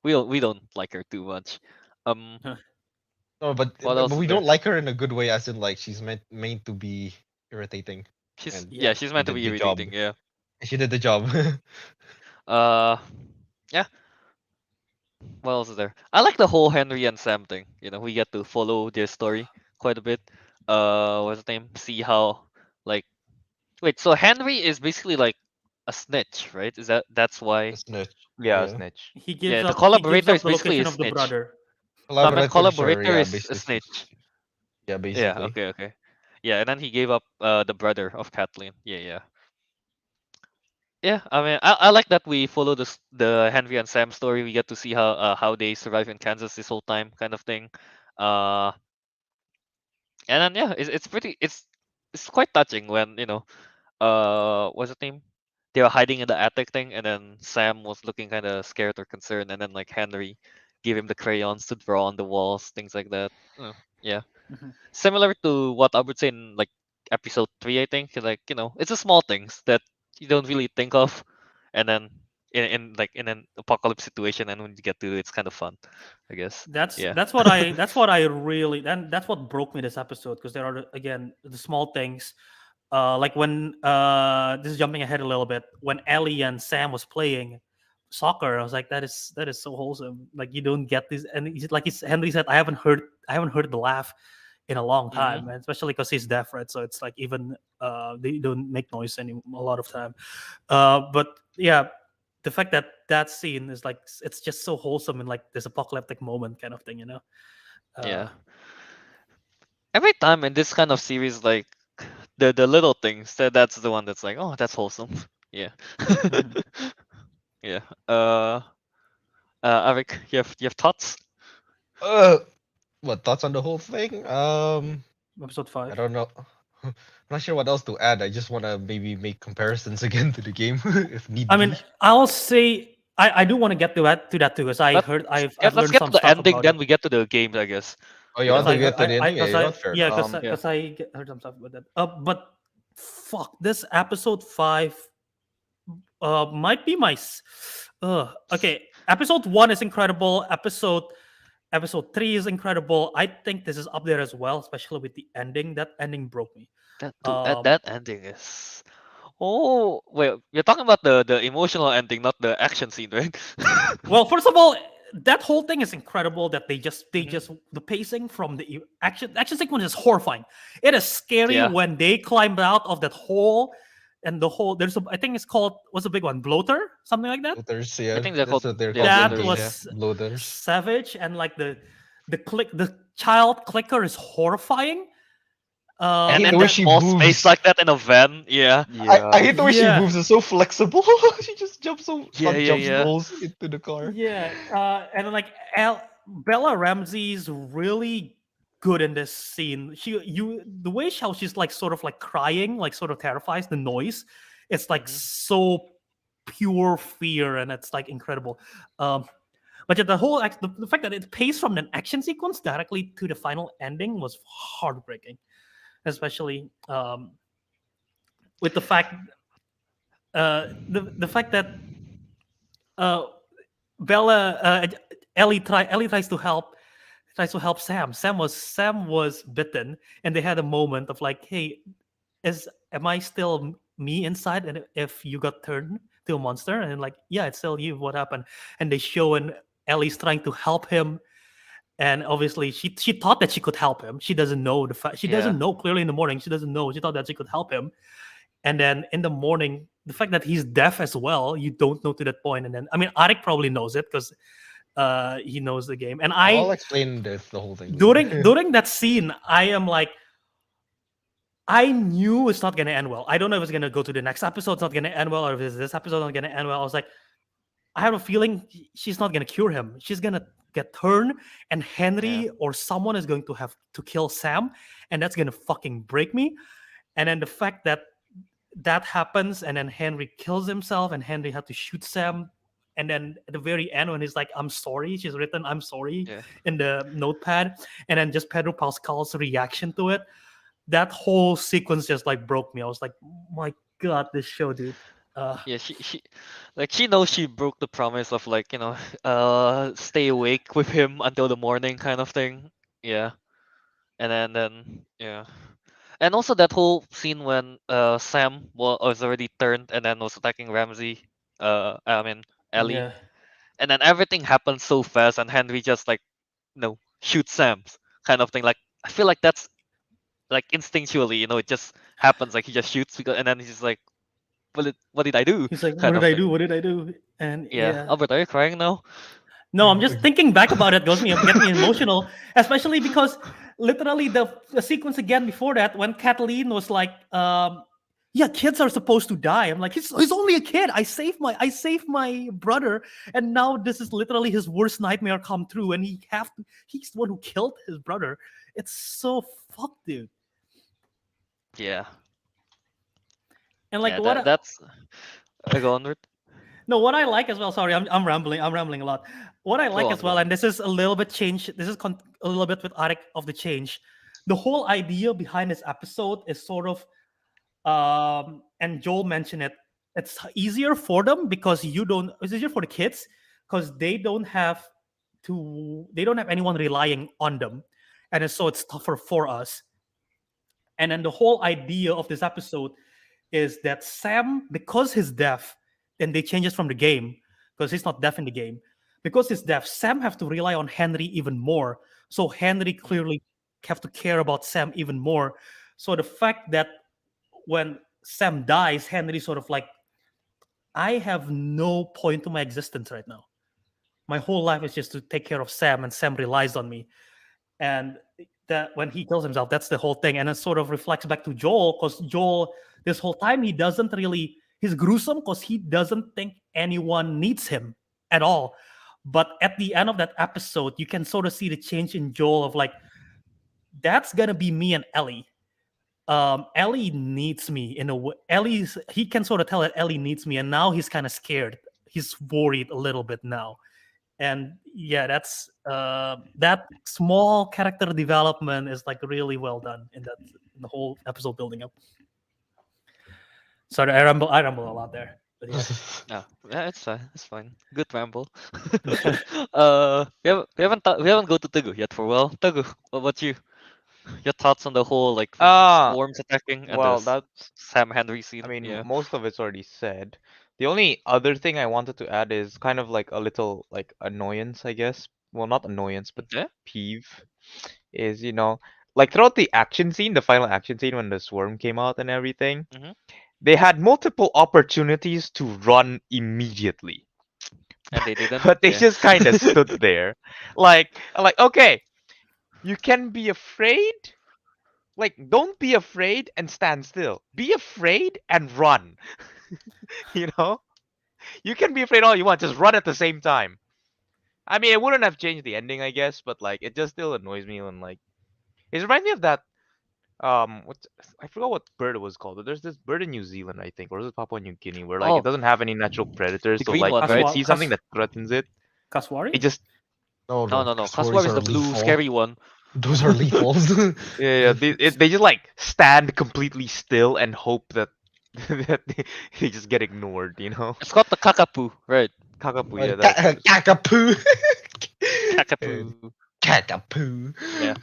S2: We don't like her too much. Um,
S3: no,
S2: what
S3: but
S2: else is
S3: we
S2: there?
S3: don't like her in a good way, as in like she's meant to be irritating.
S2: She's
S3: And
S2: yeah, she's
S3: she
S2: meant to
S3: did
S2: be
S3: the job.
S2: irritating. Yeah.
S3: She did the job.
S2: Uh, yeah. What else is there? I like the whole Henry and Sam thing. You know, we get to follow their story quite a bit. What's the name? See how like wait. So Henry is basically like a snitch, right? That's why?
S3: A snitch.
S4: Yeah,
S3: Yeah.
S4: snitch.
S2: Yeah, the
S1: He gives
S2: collaborator
S1: up
S2: is
S1: the
S2: basically a
S1: location of the
S2: snitch.
S1: brother.
S2: So my
S3: Collaborators are,
S2: collaborator
S3: yeah,
S2: is a
S3: basically.
S2: snitch.
S3: Yeah,
S2: Yeah.
S3: basically.
S2: Okay. Yeah, and then he gave up the brother of Kathleen. Yeah. Yeah, I mean, I like that we follow the Henry and Sam story. We get to see how they survive in Kansas this whole time, kind of thing. Uh, and then yeah, it's pretty it's quite touching when what's the name? They were hiding in the attic thing, and then Sam was looking kind of scared or concerned, and then like Henry gave him the crayons to draw on the walls, things like that. Yeah,
S1: Mhm.
S2: similar to what I would say in like episode 3, I think. Like it's the small things that you don't really think of, and then in like in an apocalypse situation, and when you get to it, it's kind of fun, I guess. Yeah.
S1: That's what I really and that's what broke me this episode because there are again the small things. Like when this is jumping ahead a little bit when Ellie and Sam was playing soccer, I was like, that is so wholesome. Like you don't get this, and Henry said, I haven't heard the laugh in a long time, and especially because he's deaf, right? So it's like even they don't make noise any a lot of time. But yeah, the fact that that scene is like it's just so wholesome in like this apocalyptic moment kind of thing, you know.
S2: Yeah. Every time in this kind of series, like the little things, that's the one that's like, oh, that's wholesome. Yeah. Yeah. Ariq, you have thoughts?
S3: What thoughts on the whole thing?
S1: Episode
S3: I
S1: 5.
S3: don't know. I'm not sure what else to add. I just want to maybe make comparisons again to the game if need
S1: I mean,
S3: be.
S1: I'll say I do want to get to that too because
S2: Let-
S1: I've
S2: Yeah, let's
S1: learned
S2: get to
S1: some
S2: the
S1: stuff
S2: ending,
S1: about
S2: then
S1: it.
S2: we get to the games, I guess.
S3: Oh, you
S1: Because
S3: want to get to the ending? Yeah, you know what? Fair enough.
S2: Yeah.
S1: because I heard some stuff about that. But fuck, this episode 5 might be my okay. Episode 1 is incredible. Episode Episode 3 is incredible. I think this is up there as well, especially with the ending. That ending broke me.
S2: That
S1: Um,
S2: that ending is. Oh wait, you're talking about the emotional ending, not the action scene, right?
S1: well, first of all, that whole thing is incredible. That they
S2: Mhm.
S1: just the pacing from the action sequence is horrifying. It is scary
S2: Yeah,
S1: when they climb out of that hole, and the hole. There's a, I think it's called, what's the big one, bloater, something like that.
S3: Bloaters,
S2: I
S3: yeah,
S2: think they're
S3: that's
S2: called
S3: what they're
S2: yeah
S3: called in
S1: That
S2: bloaters.
S3: game.
S2: Yeah.
S1: was
S3: Bloaters.
S1: savage, and like the child clicker is horrifying.
S3: I
S2: And
S3: hate
S2: then
S3: the way
S2: that
S3: she
S2: small space
S3: moves.
S2: like that in a van. Yeah.
S3: I
S4: Yeah.
S3: hate the way she
S1: Yeah,
S3: moves. It's so flexible. She just jumps so
S2: Yeah,
S3: not
S2: yeah,
S3: jumps
S2: yeah.
S3: rolls into the car.
S1: yeah, and then, like Bella Ramsey's really good in this scene. The way how she's like sort of like crying, like sort of terrifies the noise. It's like
S2: Hmm.
S1: so pure fear, and it's like incredible. Um, but yeah, the whole the fact that it pays from an action sequence directly to the final ending was heartbreaking, especially with the fact the fact that uh, Bella Ellie tries to help Sam. Sam was bitten, and they had a moment of like, hey, is am I still me inside? And if you got turned to a monster, and like, yeah, it's still you. What happened? And they show, and Ellie's trying to help him, and obviously she thought that she could help him. She doesn't know the fact. She
S2: Yeah.
S1: doesn't know clearly in the morning. She doesn't know. She thought that she could help him, and then in the morning, the fact that he's deaf as well, you don't know to that point. And then, I mean, Arik probably knows it because he knows the game. And
S3: I'll
S1: I
S3: explain the whole thing
S1: during
S3: later.
S1: during that scene, I am like, I knew it's not gonna end well. I don't know if it's gonna go to the next episode, it's not gonna end well, or if it's this episode not gonna end well. I was like, I have a feeling she's not gonna cure him. She's gonna get turned, and
S2: Yeah.
S1: Henry or someone is going to have to kill Sam, and that's gonna fucking break me. And then the fact that that happens, and then Henry kills himself, and Henry had to shoot Sam. And then at the very end, when he's like, I'm sorry, she's written, I'm sorry
S2: Yeah.
S1: in the notepad. And then just Pedro Pascal's reaction to it. That whole sequence just like broke me. I was like, my God, this show, dude.
S2: Yeah, she knows she broke the promise of like, stay awake with him until the morning kind of thing. Yeah. And then yeah. And also that whole scene when Sam was already turned and then was attacking Ramsey, I mean Ellie.
S1: Yeah.
S2: And then everything happened so fast and Henry just like, shoots Sam's kind of thing. Like I feel like that's like instinctually, it just happens, like he just shoots because and then he's just like, what did I do?
S1: He's like, what
S2: Kind
S1: did
S2: of
S1: I
S2: thing.
S1: do? What did I do? And
S2: Yeah.
S1: yeah.
S2: Albert, are you crying now?
S1: No, I'm just thinking back about it. Get me emotional, especially because literally the sequence again before that, when Kathleen was like, "Yeah, kids are supposed to die." I'm like, he's only a kid. I saved my brother, and now this is literally his worst nightmare come true, and he's the one who killed his brother. It's so fucked, dude.
S2: Yeah.
S1: And like
S2: Yeah, that's go on with.
S1: no, what I like as well. Sorry, I'm rambling. I'm rambling a lot. What I
S2: Go
S1: like
S2: on,
S1: as
S2: go
S1: well,
S2: on.
S1: and this is a little bit change. This is a little bit with Arik of the change. The whole idea behind this episode is sort of, and Joel mentioned it. It's easier for them because you don't. It's easier for the kids because they don't have anyone relying on them, and so it's tougher for us. And then the whole idea of this episode is that Sam, because he's deaf, then they change it from the game because he's not deaf in the game. Because he's deaf, Sam have to rely on Henry even more. So Henry
S2: Mhm.
S1: clearly have to care about Sam even more. So the fact that when Sam dies, Henry sort of like, I have no point to my existence right now. My whole life is just to take care of Sam, and Sam relies on me. And that when he kills himself, that's the whole thing. And it sort of reflects back to Joel, because Joel, this whole time, he's gruesome because he doesn't think anyone needs him at all. But at the end of that episode, you can sort of see the change in Joel of like, that's gonna be me and Ellie. Ellie needs me in a way. He can sort of tell that Ellie needs me, and now he's kind of scared. He's worried a little bit now. And yeah, that's that small character development is like really well done in the whole episode building up. Sorry, I ramble a lot there. But yeah.
S2: No, yeah, it's fine. It's fine. Good ramble. We haven't go to Teguh yet for a while. Teguh, what about you? Your thoughts on the whole like
S4: Uh,
S2: swarms attacking and the
S4: well, that's,
S2: Sam Henry
S4: I
S2: scene?
S4: mean,
S2: Yeah.
S4: most of it's already said. The only other thing I wanted to add is kind of like a little like annoyance, I guess. Well, not annoyance, but
S2: Okay.
S4: peeve is, like throughout the action scene, the final action scene when the swarm came out and everything,
S2: Hmm.
S4: they had multiple opportunities to run immediately,
S2: And they didn't.
S4: but they
S2: Yeah.
S4: just kind of stood there, like okay, you can be afraid. Like, don't be afraid and stand still. Be afraid and run. You know? You can be afraid all you want, just run at the same time. I mean, it wouldn't have changed the ending, I guess, but like it just still annoys me when like it reminds me of that what I forgot what bird it was called, but there's this bird in New Zealand, I think, or is it Papua New Guinea, where like it
S2: Oh,
S4: doesn't have any natural predators,
S2: the
S4: so
S2: green
S4: like
S2: one,
S4: if it
S2: right?
S1: Kaswa
S4: sees something
S1: Kas
S4: that threatens it,
S1: Kaswari?
S4: it just
S3: No,
S2: No,
S3: no,
S2: no, no.
S3: Kaswaris
S2: Kaswar is
S3: are
S2: the blue,
S3: lethal.
S2: scary one.
S3: Those are lethal.
S4: they just like stand completely still and hope that that they just get ignored.
S2: It's called the Kakapu, right?
S4: Kakapu,
S3: Or
S4: yeah, that's
S3: Kakapoo.
S2: Kakapu.
S3: Kakapoo.
S2: Yeah.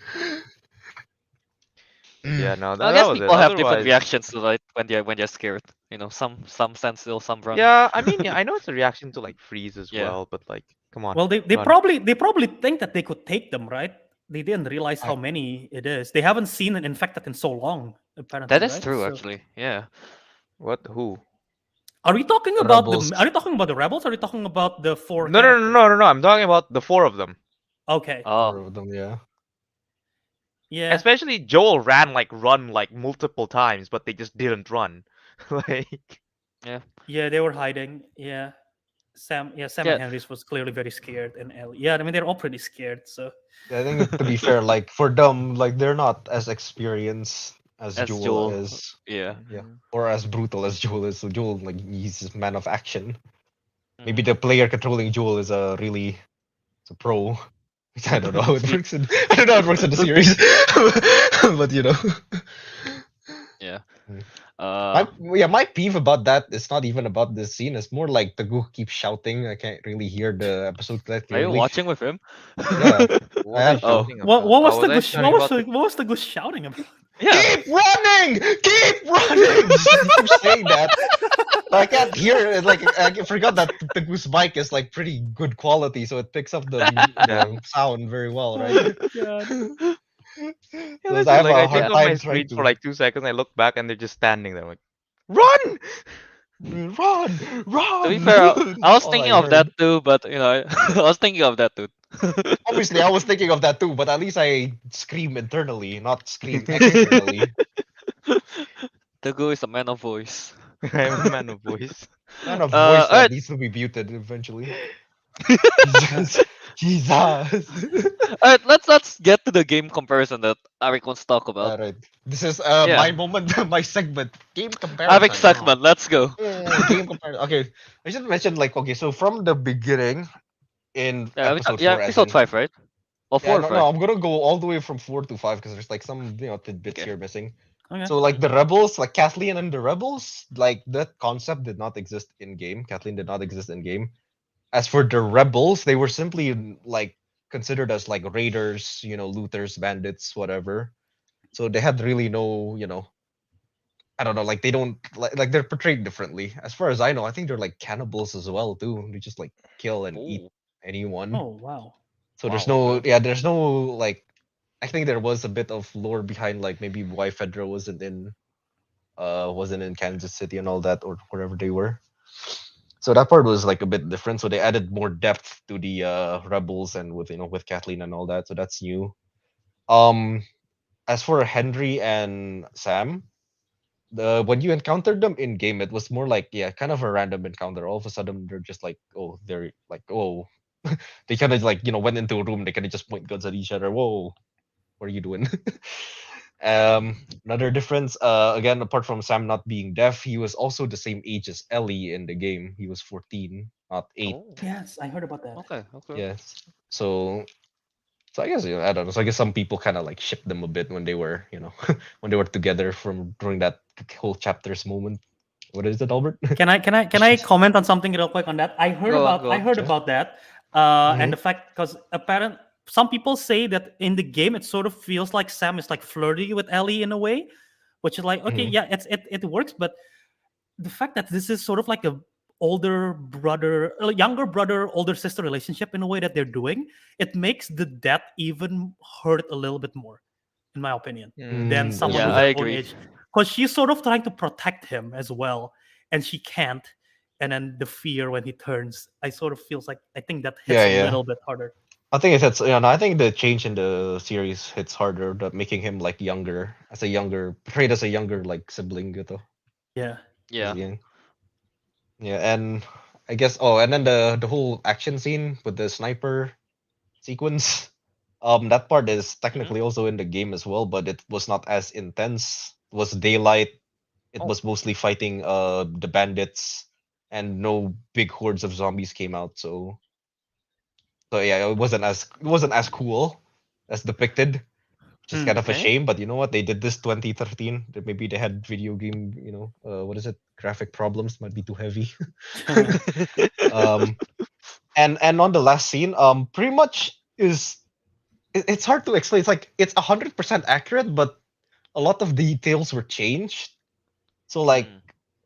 S3: Mm.
S4: yeah, no,
S2: I
S4: that
S2: guess
S4: was it.
S2: people have different
S4: Otherwise,
S2: reactions to it when they're scared. Some stand still, some run.
S4: yeah, I mean, yeah, I know it's a reaction to like freeze as
S2: Yeah.
S4: well, but like, come on,
S1: Well, they
S4: run.
S1: probably think that they could take them, right? They didn't realize
S3: I-
S1: how many it is. They haven't seen an infected in so long,
S2: That
S1: apparently,
S2: is
S1: right?
S2: true,
S1: So,
S2: actually. Yeah.
S4: What? Who?
S1: are we talking
S3: The
S1: about
S3: rebels.
S1: Are you talking about the rebels? Or are you talking about the four
S4: No, no, no,
S1: characters?
S4: no, no, no. I'm talking about the four of them.
S1: Okay,
S3: Four
S2: Oh,
S3: of them, yeah.
S1: yeah,
S4: Especially Joel run like multiple times, but they just didn't run. Like,
S2: yeah.
S1: yeah, they were hiding. Sam and
S2: Yeah.
S1: Henry's was clearly very scared, and Ellie. Yeah, I mean they're all pretty scared. So
S3: I think to be fair, like for them, like they're not as experienced as
S2: As
S3: Joel
S2: Joel.
S3: is.
S2: Yeah.
S3: Yeah.
S4: mhm.
S3: Or as brutal as Joel is. So Joel, like he's a man of action. Maybe
S2: Hmm.
S3: the player controlling Joel is it's a pro. I don't know how it
S2: Fleet.
S3: works I don't know how it works in the series. But
S2: Yeah.
S3: Mm.
S2: Uh.
S3: My peeve about that is not even about this scene. It's more like the Taguh keeps shouting. I can't really hear the episode that
S2: Are you
S3: clearly.
S2: watching with him?
S3: Yeah,
S4: What
S3: I
S4: was I
S3: have to.
S4: shouting
S1: what
S4: about?
S1: what
S4: Oh,
S1: was
S4: was
S1: the
S4: I
S1: goose
S4: shouting about the?
S1: what was the goose shouting about?
S2: Yeah.
S3: Keep running! Keep running! He keeps saying that. I can't hear it. Like I forgot that the Goose mic is like pretty good quality, so it picks up
S4: Yeah.
S3: the sound very well,
S1: Oh
S3: right?
S1: my god!
S4: Yeah,
S3: So I
S4: listen,
S3: have
S4: like
S3: a
S4: I turned
S3: hard
S2: Yeah.
S4: on my
S3: time trying
S4: screen for
S3: to
S4: like 2 seconds. I look back and they're just standing there, like, run!
S3: run,
S2: To be
S3: run.
S2: fair, I
S3: That's
S2: was
S3: all I
S2: thinking of that
S3: heard.
S2: too, but I was thinking of that too.
S3: Obviously, I was thinking of that too, but at least I scream internally, not scream externally.
S2: Teguh is a man of voice.
S4: I'm a man of voice.
S3: Man of voice
S2: All
S3: that
S2: right.
S3: needs to be muted eventually. Jesus, Jesus.
S2: All right. Let's get to the game comparison that Arik wants to talk about.
S3: All right, this is my
S2: Yeah.
S3: moment, my segment, game
S2: Arik
S3: comparison.
S2: segment. Let's go.
S3: Game comparison. Okay, I should mention like okay, so from the beginning in
S2: Yeah.
S3: episode
S2: Yeah.
S3: four, as
S2: Episode
S3: in
S2: 5, right? Or
S3: yeah,
S2: 4 or
S3: no, no,
S2: 5.
S3: I'm gonna go all the way from 4 to 5 because there's like some tidbits
S2: Okay.
S3: here missing.
S1: Okay.
S3: So like
S2: Mhm.
S3: the rebels, like Kathleen and the rebels, like that concept did not exist in game. Kathleen did not exist in game. As for the rebels, they were simply like considered as like raiders, looters, bandits, whatever. So they had really no, I don't know, like they don't like they're portrayed differently. As far as I know, I think they're like cannibals as well too. They just like kill and eat
S2: Oh.
S3: anyone.
S1: Oh wow.
S3: So there's
S2: Wow.
S3: no
S2: Okay.
S3: yeah, there's no like I think there was a bit of lore behind like maybe why Fedra wasn't in Kansas City and all that or wherever they were. So that part was like a bit different. So they added more depth to the rebels and with Kathleen and all that. So that's new. Um as for Henry and Sam, the when you encountered them in game, it was more like yeah, kind of a random encounter. All of a sudden, they're just like, oh, they're like, oh, they kind of like went into a room. They kind of just point guns at each other. Whoa, what are you doing? Another difference, again, apart from Sam not being deaf, he was also the same age as Ellie in the game. He was 14, not 8.
S2: Oh.
S1: Yes, I heard about that.
S2: Okay. Okay.
S3: Yes. So I guess I don't know. So I guess some people kind of like shipped them a bit when they were when they were together from during that whole chapter's moment What is it, Albert?
S1: Can I comment on something real quick on that?
S2: Go
S1: I
S2: on.
S1: heard
S3: Sure.
S1: about that, and
S3: Mhm.
S1: the fact because some people say that in the game it sort of feels like Sam is like flirty with Ellie in a way, which is like okay,
S3: Mhm.
S1: yeah, it works, but the fact that this is sort of like a older brother, younger brother, older sister relationship in a way that they're doing, it makes the death even hurt a little bit more, in my opinion, than
S3: That's
S1: someone
S2: Yeah,
S1: who's
S3: true.
S2: I
S1: their own
S2: agree.
S1: age, because she's sort of trying to protect him as well, and she can't. And then the fear when he turns, I sort of feels like I think that hits
S3: Yeah,
S1: a
S3: yeah.
S1: little bit harder.
S3: I think it's yeah. No, I think the change in the series hits harder, that making him like younger, as a younger, portrayed as a younger like sibling, gitu,
S1: Yeah.
S3: as
S2: Yeah.
S3: young. Yeah, and I guess and then the whole action scene with the sniper sequence, that part is
S2: Hmm.
S3: technically also in the game as well, but it was not as intense. It was daylight. It
S2: Oh.
S3: was mostly fighting the bandits, and no big hordes of zombies came out. So yeah, it wasn't as cool as depicted, which is kind of a
S2: Okay.
S3: shame. But you know what? They did this 2013. That maybe they had video game, what is it? Graphic problems might be too heavy. um, and on the last scene, pretty much it's hard to explain. It's like it's 100% accurate, but a lot of details were changed. So like
S2: Mm.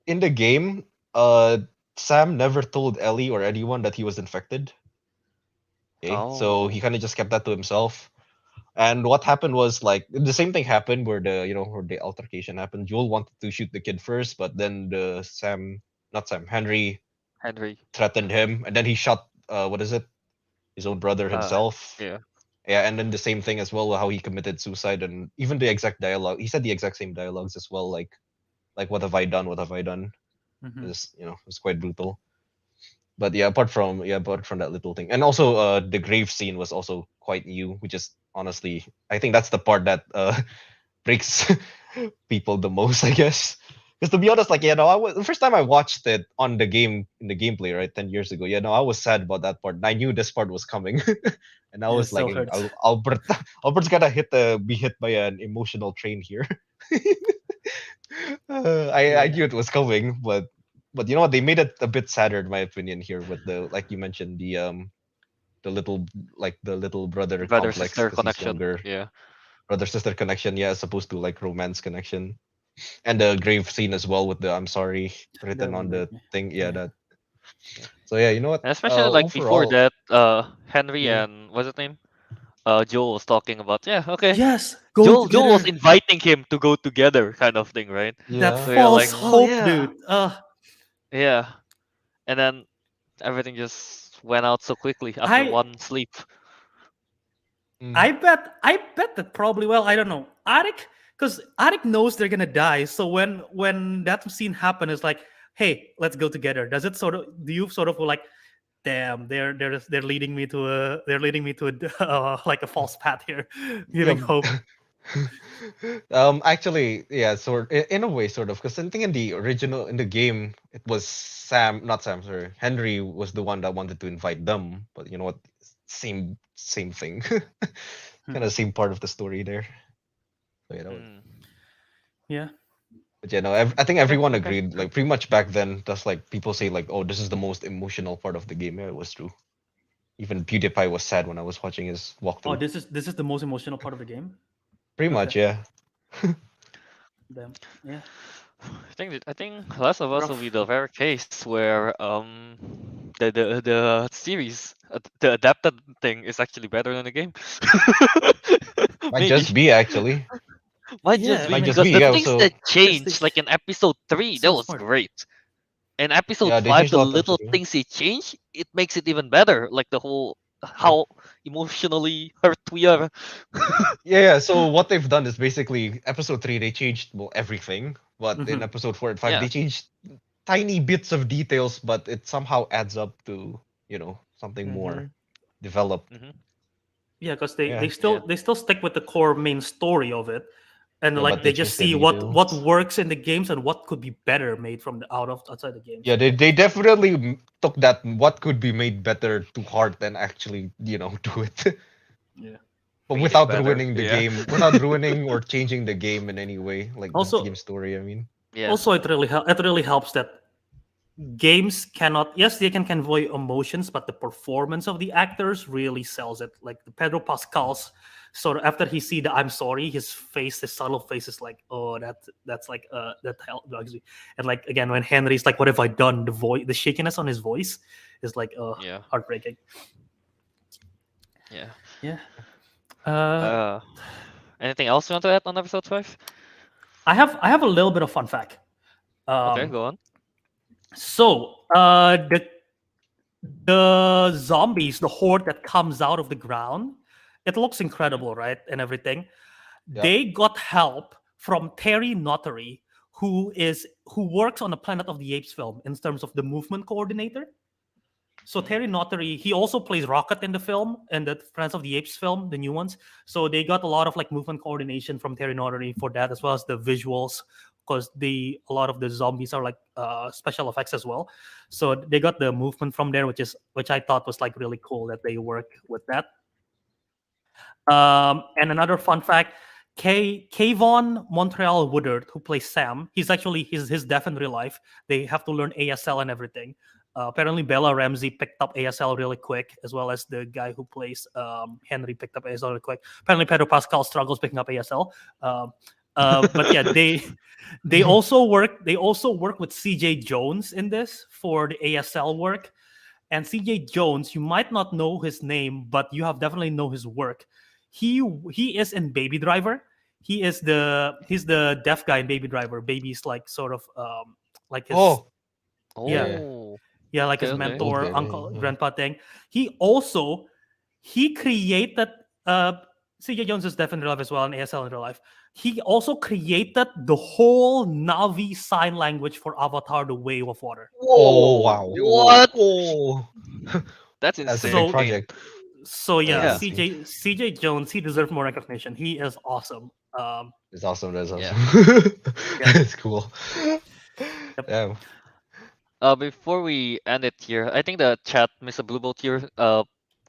S3: in the game, uh, Sam never told Ellie or anyone that he was infected. Okay, so he
S2: Oh.
S3: kind of just kept that to himself. And what happened was like the same thing happened where the altercation happened. Joel wanted to shoot the kid first, but then not Sam, Henry
S2: Henry.
S3: threatened him, and then he shot what is it, his own brother
S2: Uh.
S3: himself.
S2: Yeah.
S3: Yeah, and then the same thing as well, how he committed suicide, and even the exact dialogue. He said the exact same dialogues as well, like what have I done? What have I done?
S1: Mhm.
S3: It's quite brutal. But yeah, apart from that little thing, and also the grave scene was also quite new, which is honestly, I think that's the part that breaks people the most, I guess. Because to be honest, like the first time I watched it on the game in the gameplay, right, 10 years ago. I was sad about that part. And I knew this part was coming, and I
S1: Yeah, it
S3: was like,
S1: still hurts.
S3: Albert's gonna be hit by an emotional train here. I
S1: Yeah.
S3: knew it was coming, but you know what? They made it a bit sadder, in my opinion, here with the like you mentioned the little the little brother
S2: Brother
S3: complex
S2: sister
S3: because he's
S2: connection.
S3: younger,
S2: Yeah.
S3: brother sister connection, yeah, as opposed to like romance connection, and the grave scene as well with the I'm sorry
S1: That
S3: written
S1: would
S3: on
S1: make
S3: the
S1: me.
S3: thing. Yeah,
S1: Yeah.
S3: that. So yeah, you know what?
S2: And especially like before
S3: Overall,
S2: that, Henry
S3: mm,
S2: and what's his name? Joel was talking about. Yeah. Okay.
S1: Yes, go
S2: Joel was
S1: together.
S2: inviting him to go together, kind of thing, right?
S1: That
S3: yeah.
S2: So you're like,
S1: false
S2: oh
S1: hope,
S2: yeah,
S1: dude.
S2: yeah. And then everything just went out so quickly after
S1: I
S2: one sleep.
S3: Mm,
S1: I bet that probably, well, I don't know. Arik, because Arik knows they're gonna die. So when that scene happened, it's like, hey, let's go together. Does it sort of do you sort of feel like, damn, they're leading me to a like a false path here,
S3: yeah.
S1: giving hope.
S3: Actually, yeah, in a way, sort of, because I think in the game, it was not Sam, sorry, Henry was the one that wanted to invite them, but you know what? Same thing, kind of same part of the story there. So
S2: Mm.
S1: Yeah.
S3: but yeah, no, I think
S2: Okay.
S3: everyone
S2: Okay.
S3: agreed.
S2: True.
S3: Like pretty much back then, that's like people say like, oh, this is the most emotional part of the game. Yeah, it was true. Even PewDiePie was sad when I was watching his
S1: Oh,
S3: walkthrough.
S1: this is the most emotional part of the game.
S3: Pretty
S1: Okay.
S3: much, yeah.
S1: Damn. Yeah.
S2: I think Last of Us will be
S1: Rough.
S2: the very case where the series the adapted thing is actually better than the game.
S3: Might
S2: Maybe.
S3: just be actually.
S2: Might just
S1: Yeah. I
S2: be
S3: Might just
S1: mean,
S3: be.
S2: because the
S3: Yeah.
S2: things that
S3: So
S1: because they
S2: changed, like in episode 3, that
S1: so
S2: was
S1: smart.
S2: great. In episode
S3: yeah, they
S2: 5,
S3: changed a
S2: the
S3: lot of
S2: little
S3: stuff. Yeah.
S2: things they change, it makes it even better. Like the whole
S3: Yeah.
S2: how emotionally hurt we are.
S3: Yeah. So what they've done is basically episode 3 they changed everything, but in
S1: Hmm.
S3: episode 4 and 5
S2: Yeah.
S3: they changed tiny bits of details, but it somehow adds up to something
S2: Mm-hmm.
S3: more developed.
S2: Mm-hmm.
S1: Yeah, because they
S3: Yeah.
S1: they still they still stick with the core main story of it, and
S3: Yeah, but
S1: like
S3: they
S1: they just
S3: changed the
S1: see what
S3: details.
S1: works in the games and what could be better made from the outside the games.
S3: Yeah, they definitely took that what could be made better to heart and actually do it.
S1: Yeah.
S3: But
S2: Made it
S3: without
S2: better.
S3: ruining the
S2: Yeah.
S3: game, without ruining or changing the game in any way, like the
S1: Also,
S3: game story. I mean.
S2: Yeah.
S1: Also, it really helps that games cannot, yes, they can convey emotions, but the performance of the actors really sells it. Like the Pedro Pascal's sort of, after he see the I'm sorry, his face, his subtle face is like, oh, that's like that help. And like again, when Henry's like, what have I done, the voice, the shakiness on his voice is like,
S2: Yeah.
S1: heartbreaking.
S2: Yeah.
S1: Yeah.
S2: Anything else you want to add on episode 5?
S1: I have a little bit of fun fact.
S2: Okay,
S1: um
S2: go on.
S1: so the zombies, the horde that comes out of the ground, it looks incredible, right? And everything.
S3: Yeah.
S1: They got help from Terry Notary, who works on the Planet of the Apes film in terms of the movement coordinator. So Terry Notary, he also plays Rocket in the film and the Planet of the Apes film, the new ones. So they got a lot of like movement coordination from Terry Notary for that, as well as the visuals, because a lot of the zombies are like special effects as well. So they got the movement from there, which I thought was like really cool that they work with that. And another fun fact, Kayvon Montreal Woodard, who plays Sam, he's deaf in real life. They have to learn ASL and everything. Apparently, Bella Ramsey picked up ASL really quick, as well as the guy who plays Henry picked up ASL really quick. Apparently, Pedro Pascal struggles picking up ASL. But yeah, they also work with CJ Jones in this for the ASL work. And CJ Jones, you might not know his name, but you have definitely know his work. He is in Baby Driver. He's the deaf guy in Baby Driver. Baby's like sort of like his
S3: Oh,
S1: yeah.
S2: Oh.
S1: yeah, like his
S2: Okay, okay.
S1: mentor,
S3: Okay,
S1: uncle,
S3: yeah.
S1: grandpa thing. He created CJ Jones is deaf in real life as well, and ASL in real life. He also created the whole Navi sign language for Avatar: The Way of Water.
S3: Oh, wow.
S2: What?
S3: Oh,
S2: That's
S3: that's a
S2: insane.
S3: big
S1: So-
S3: project.
S1: So yeah,
S2: Yeah.
S1: CJ Jones, he deserves more recognition. He is awesome.
S3: It's awesome. That's
S2: Yeah.
S3: awesome. It's cool.
S1: Yep.
S3: Yeah.
S2: Before we end it here, I think the chat, Mr. Blue Bolt here,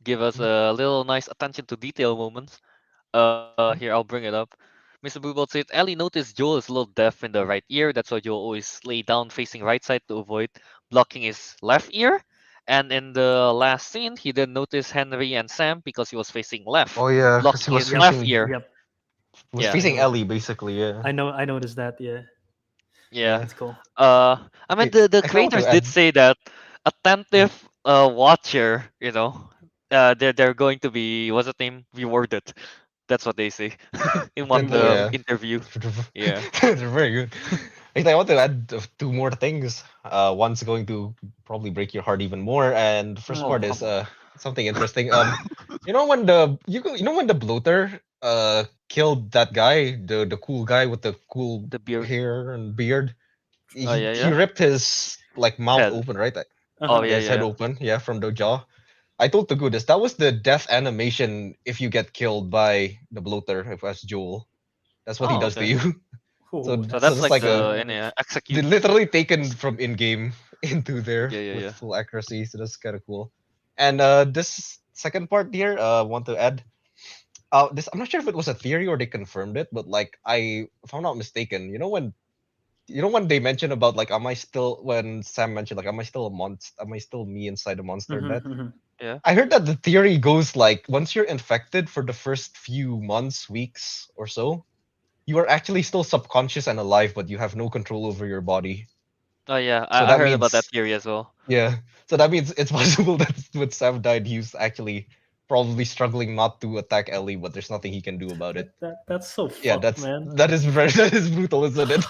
S2: give us a little nice attention to detail moments. Here I'll bring it up. Mr. Blue Bolt said Ellie noticed Joel is a little deaf in the right ear. That's why Joel always lay down facing right side to avoid blocking his left ear. And in the last scene, he didn't notice Henry and Sam because he was facing left,
S3: Oh yeah, because he
S2: blocking
S3: was
S2: his left
S3: facing
S2: ear.
S1: Yep,
S3: was
S2: Yeah.
S3: facing
S1: I know.
S3: Ellie basically. Yeah.
S1: I noticed that. Yeah,
S2: Yeah.
S1: that's cool.
S2: I mean
S3: Wait,
S2: the
S3: I kinda want to
S2: creators did
S3: add.
S2: say that attentive watcher, they're going to be, what's the name, rewarded. That's what they say in one
S3: Oh yeah.
S2: interview. Yeah.
S3: They're very good. Actually, I want to add two more things. One's going to probably break your heart even more, and the first
S1: Oh,
S3: part is
S1: come
S3: something interesting. You know when the bloater killed that guy, the cool guy with the cool
S2: The beard.
S3: hair and beard.
S2: Oh yeah,
S3: He
S2: yeah.
S3: ripped his like mouth
S2: Head.
S3: open, right?
S2: Oh
S1: Uh-huh.
S2: yeah,
S3: His head
S2: yeah.
S3: open, yeah, from the jaw. I told Teguh this. That was the death animation if you get killed by the bloater, if as Joel. That's what he
S2: Oh,
S3: does
S2: okay.
S3: to you.
S1: Ooh,
S3: So
S2: So
S3: So
S2: that's
S3: it's
S2: like
S3: like
S2: the
S3: They
S2: execute.
S3: literally taken from in game into there
S2: Yeah, yeah,
S3: with
S2: yeah.
S3: full accuracy. So that's kind of cool. And this second part here, want to add. This I'm not sure if it was a theory or they confirmed it, but like if I'm not mistaken, when they mentioned about like, am I still when Sam mentioned like, am I still a monster? Am I still me inside a monster?
S1: Mhm,
S3: That
S1: mhm.
S2: Yeah.
S3: I heard that the theory goes like, once you're infected for the first few months, weeks or so, you are actually still subconscious and alive, but you have no control over your body.
S2: Oh yeah,
S3: So
S2: I
S3: that
S2: heard about that
S3: means
S2: theory as well.
S3: Yeah. So that means it's possible that when Sam died, he was actually probably struggling not to attack Ellie, but there's nothing he can do about it.
S1: That's so
S3: Yeah,
S1: fucked, man.
S3: that is that is brutal, isn't it?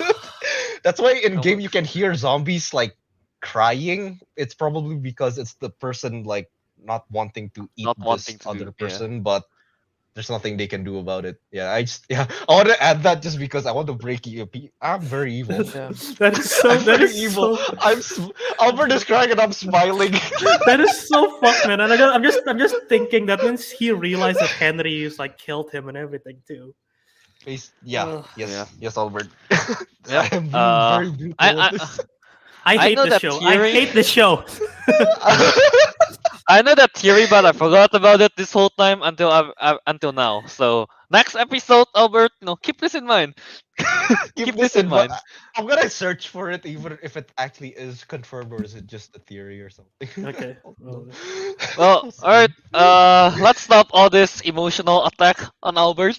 S3: That's why in
S1: Oh,
S3: game you can hear zombies like crying. It's probably because it's the person like not wanting to eat
S2: Not
S3: this
S2: wanting to
S3: other
S2: do. Yeah.
S3: person, but there's nothing they can do about it. Yeah, I want to add that just because I want to break you. I'm very evil.
S4: Yeah.
S1: that is so.
S3: I'm
S1: That
S3: very
S1: is
S3: evil.
S1: so.
S3: Albert is crying and I'm smiling.
S1: That is so fucked, man. And I'm just thinking that once he realized that Henry is like killed him and everything too.
S3: Yeah,
S1: Ugh.
S3: yes, Albert.
S2: Yep.
S3: I am being very brutal
S2: I
S3: with this.
S1: I hate
S2: know
S1: the
S2: that
S1: show.
S2: theory.
S1: I hate the show.
S2: I know that theory, but I forgot about it this whole time until now. So Next episode, Albert, keep this in mind.
S3: Keep
S2: Keep
S3: this
S2: this in
S3: in, but
S2: mind.
S3: I'm gonna search for it, even if it actually is confirmed or is it just a theory or something.
S1: Okay.
S3: Oh, no.
S1: Well,
S2: Well,
S3: So
S2: alright. Let's stop all this emotional attack on Albert.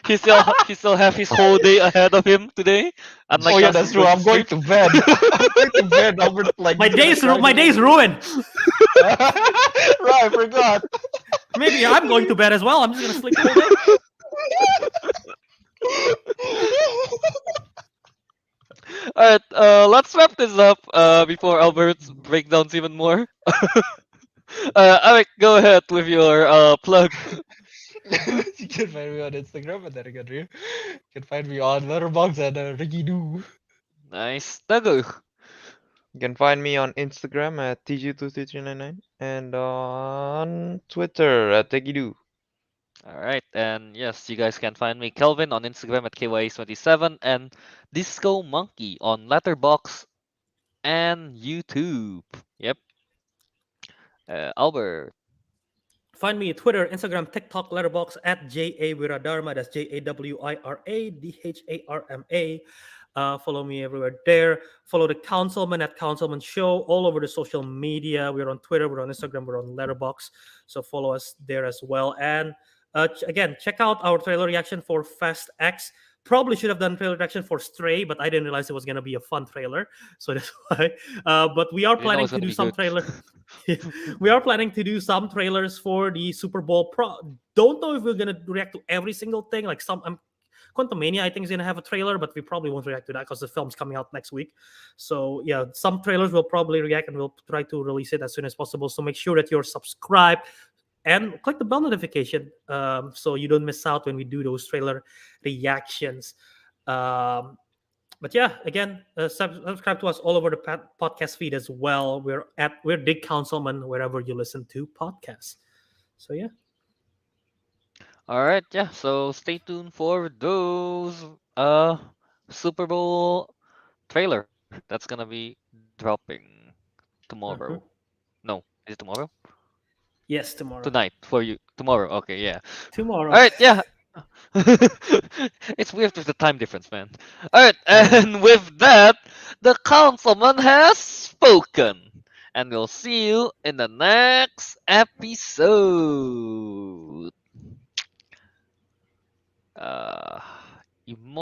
S2: he still have his whole day ahead of him today.
S3: Oh
S2: Unlike
S3: yeah,
S2: us,
S3: that's
S2: who's
S3: true.
S2: going to
S3: I'm going
S2: sleep.
S3: to bed. I'm going to bed. Albert like
S1: my
S3: gonna
S1: day's
S3: cry
S1: my
S3: the whole
S1: day's
S3: day.
S1: ruined.
S3: Right, I forgot.
S1: Maybe I'm going to bed as well. I'm just gonna sleep the whole day.
S2: Alright. Let's wrap this up. Before Albert breakdowns even more. Alric, go ahead with your plug.
S3: You can find me on Instagram and then again, you can find me on Letterboxd and Ricky Doo.
S2: Nice. Teguh.
S4: You can find me on Instagram at TG23399 and on Twitter at Tegidu.
S2: Alright, and yes, you guys can find me, Kelvin, on Instagram at KYS27 and Disco Monkey on Letterboxd and YouTube. Yep. Albert.
S1: Find me Twitter, Instagram, TikTok, Letterbox at JA Wiradharma. That's JAWIRADHARMA. Follow me everywhere there. Follow the Councilmen at Councilmen Show all over the social media. We're on Twitter, we're on Instagram, we're on Letterbox. So follow us there as well. And again, check out our trailer reaction for Fast X. Probably should have done trailer reaction for Stray, but I didn't realize it was gonna be a fun trailer, so that's why. But we are
S2: You know
S1: planning
S2: it's
S1: to
S2: gonna
S1: do
S2: be
S1: some
S2: good.
S1: trailer. We are planning to do some trailers for the Super Bowl. Don't know if we're gonna react to every single thing. Like Quantumania, I think is gonna have a trailer, but we probably won't react to that because the film's coming out next week. So yeah, some trailers we'll probably react and we'll try to release it as soon as possible. So make sure that you're subscribed and click the bell notification so you don't miss out when we do those trailer reactions. Um, but yeah, again, subscribe to us all over the podcast feed as well. We're Dig Councilman wherever you listen to podcasts. So yeah,
S2: Alright, yeah, so stay tuned for those Super Bowl trailer that's gonna be dropping tomorrow.
S1: mhm.
S2: No, is it tomorrow?
S1: Yes, tomorrow.
S2: Tonight for you. Tomorrow, okay, yeah.
S1: Tomorrow.
S2: Alright, yeah. It's weird with the time difference, man. Alright,
S1: I know.
S2: and with that, the councilman has spoken. And we'll see you in the next episode. Uh,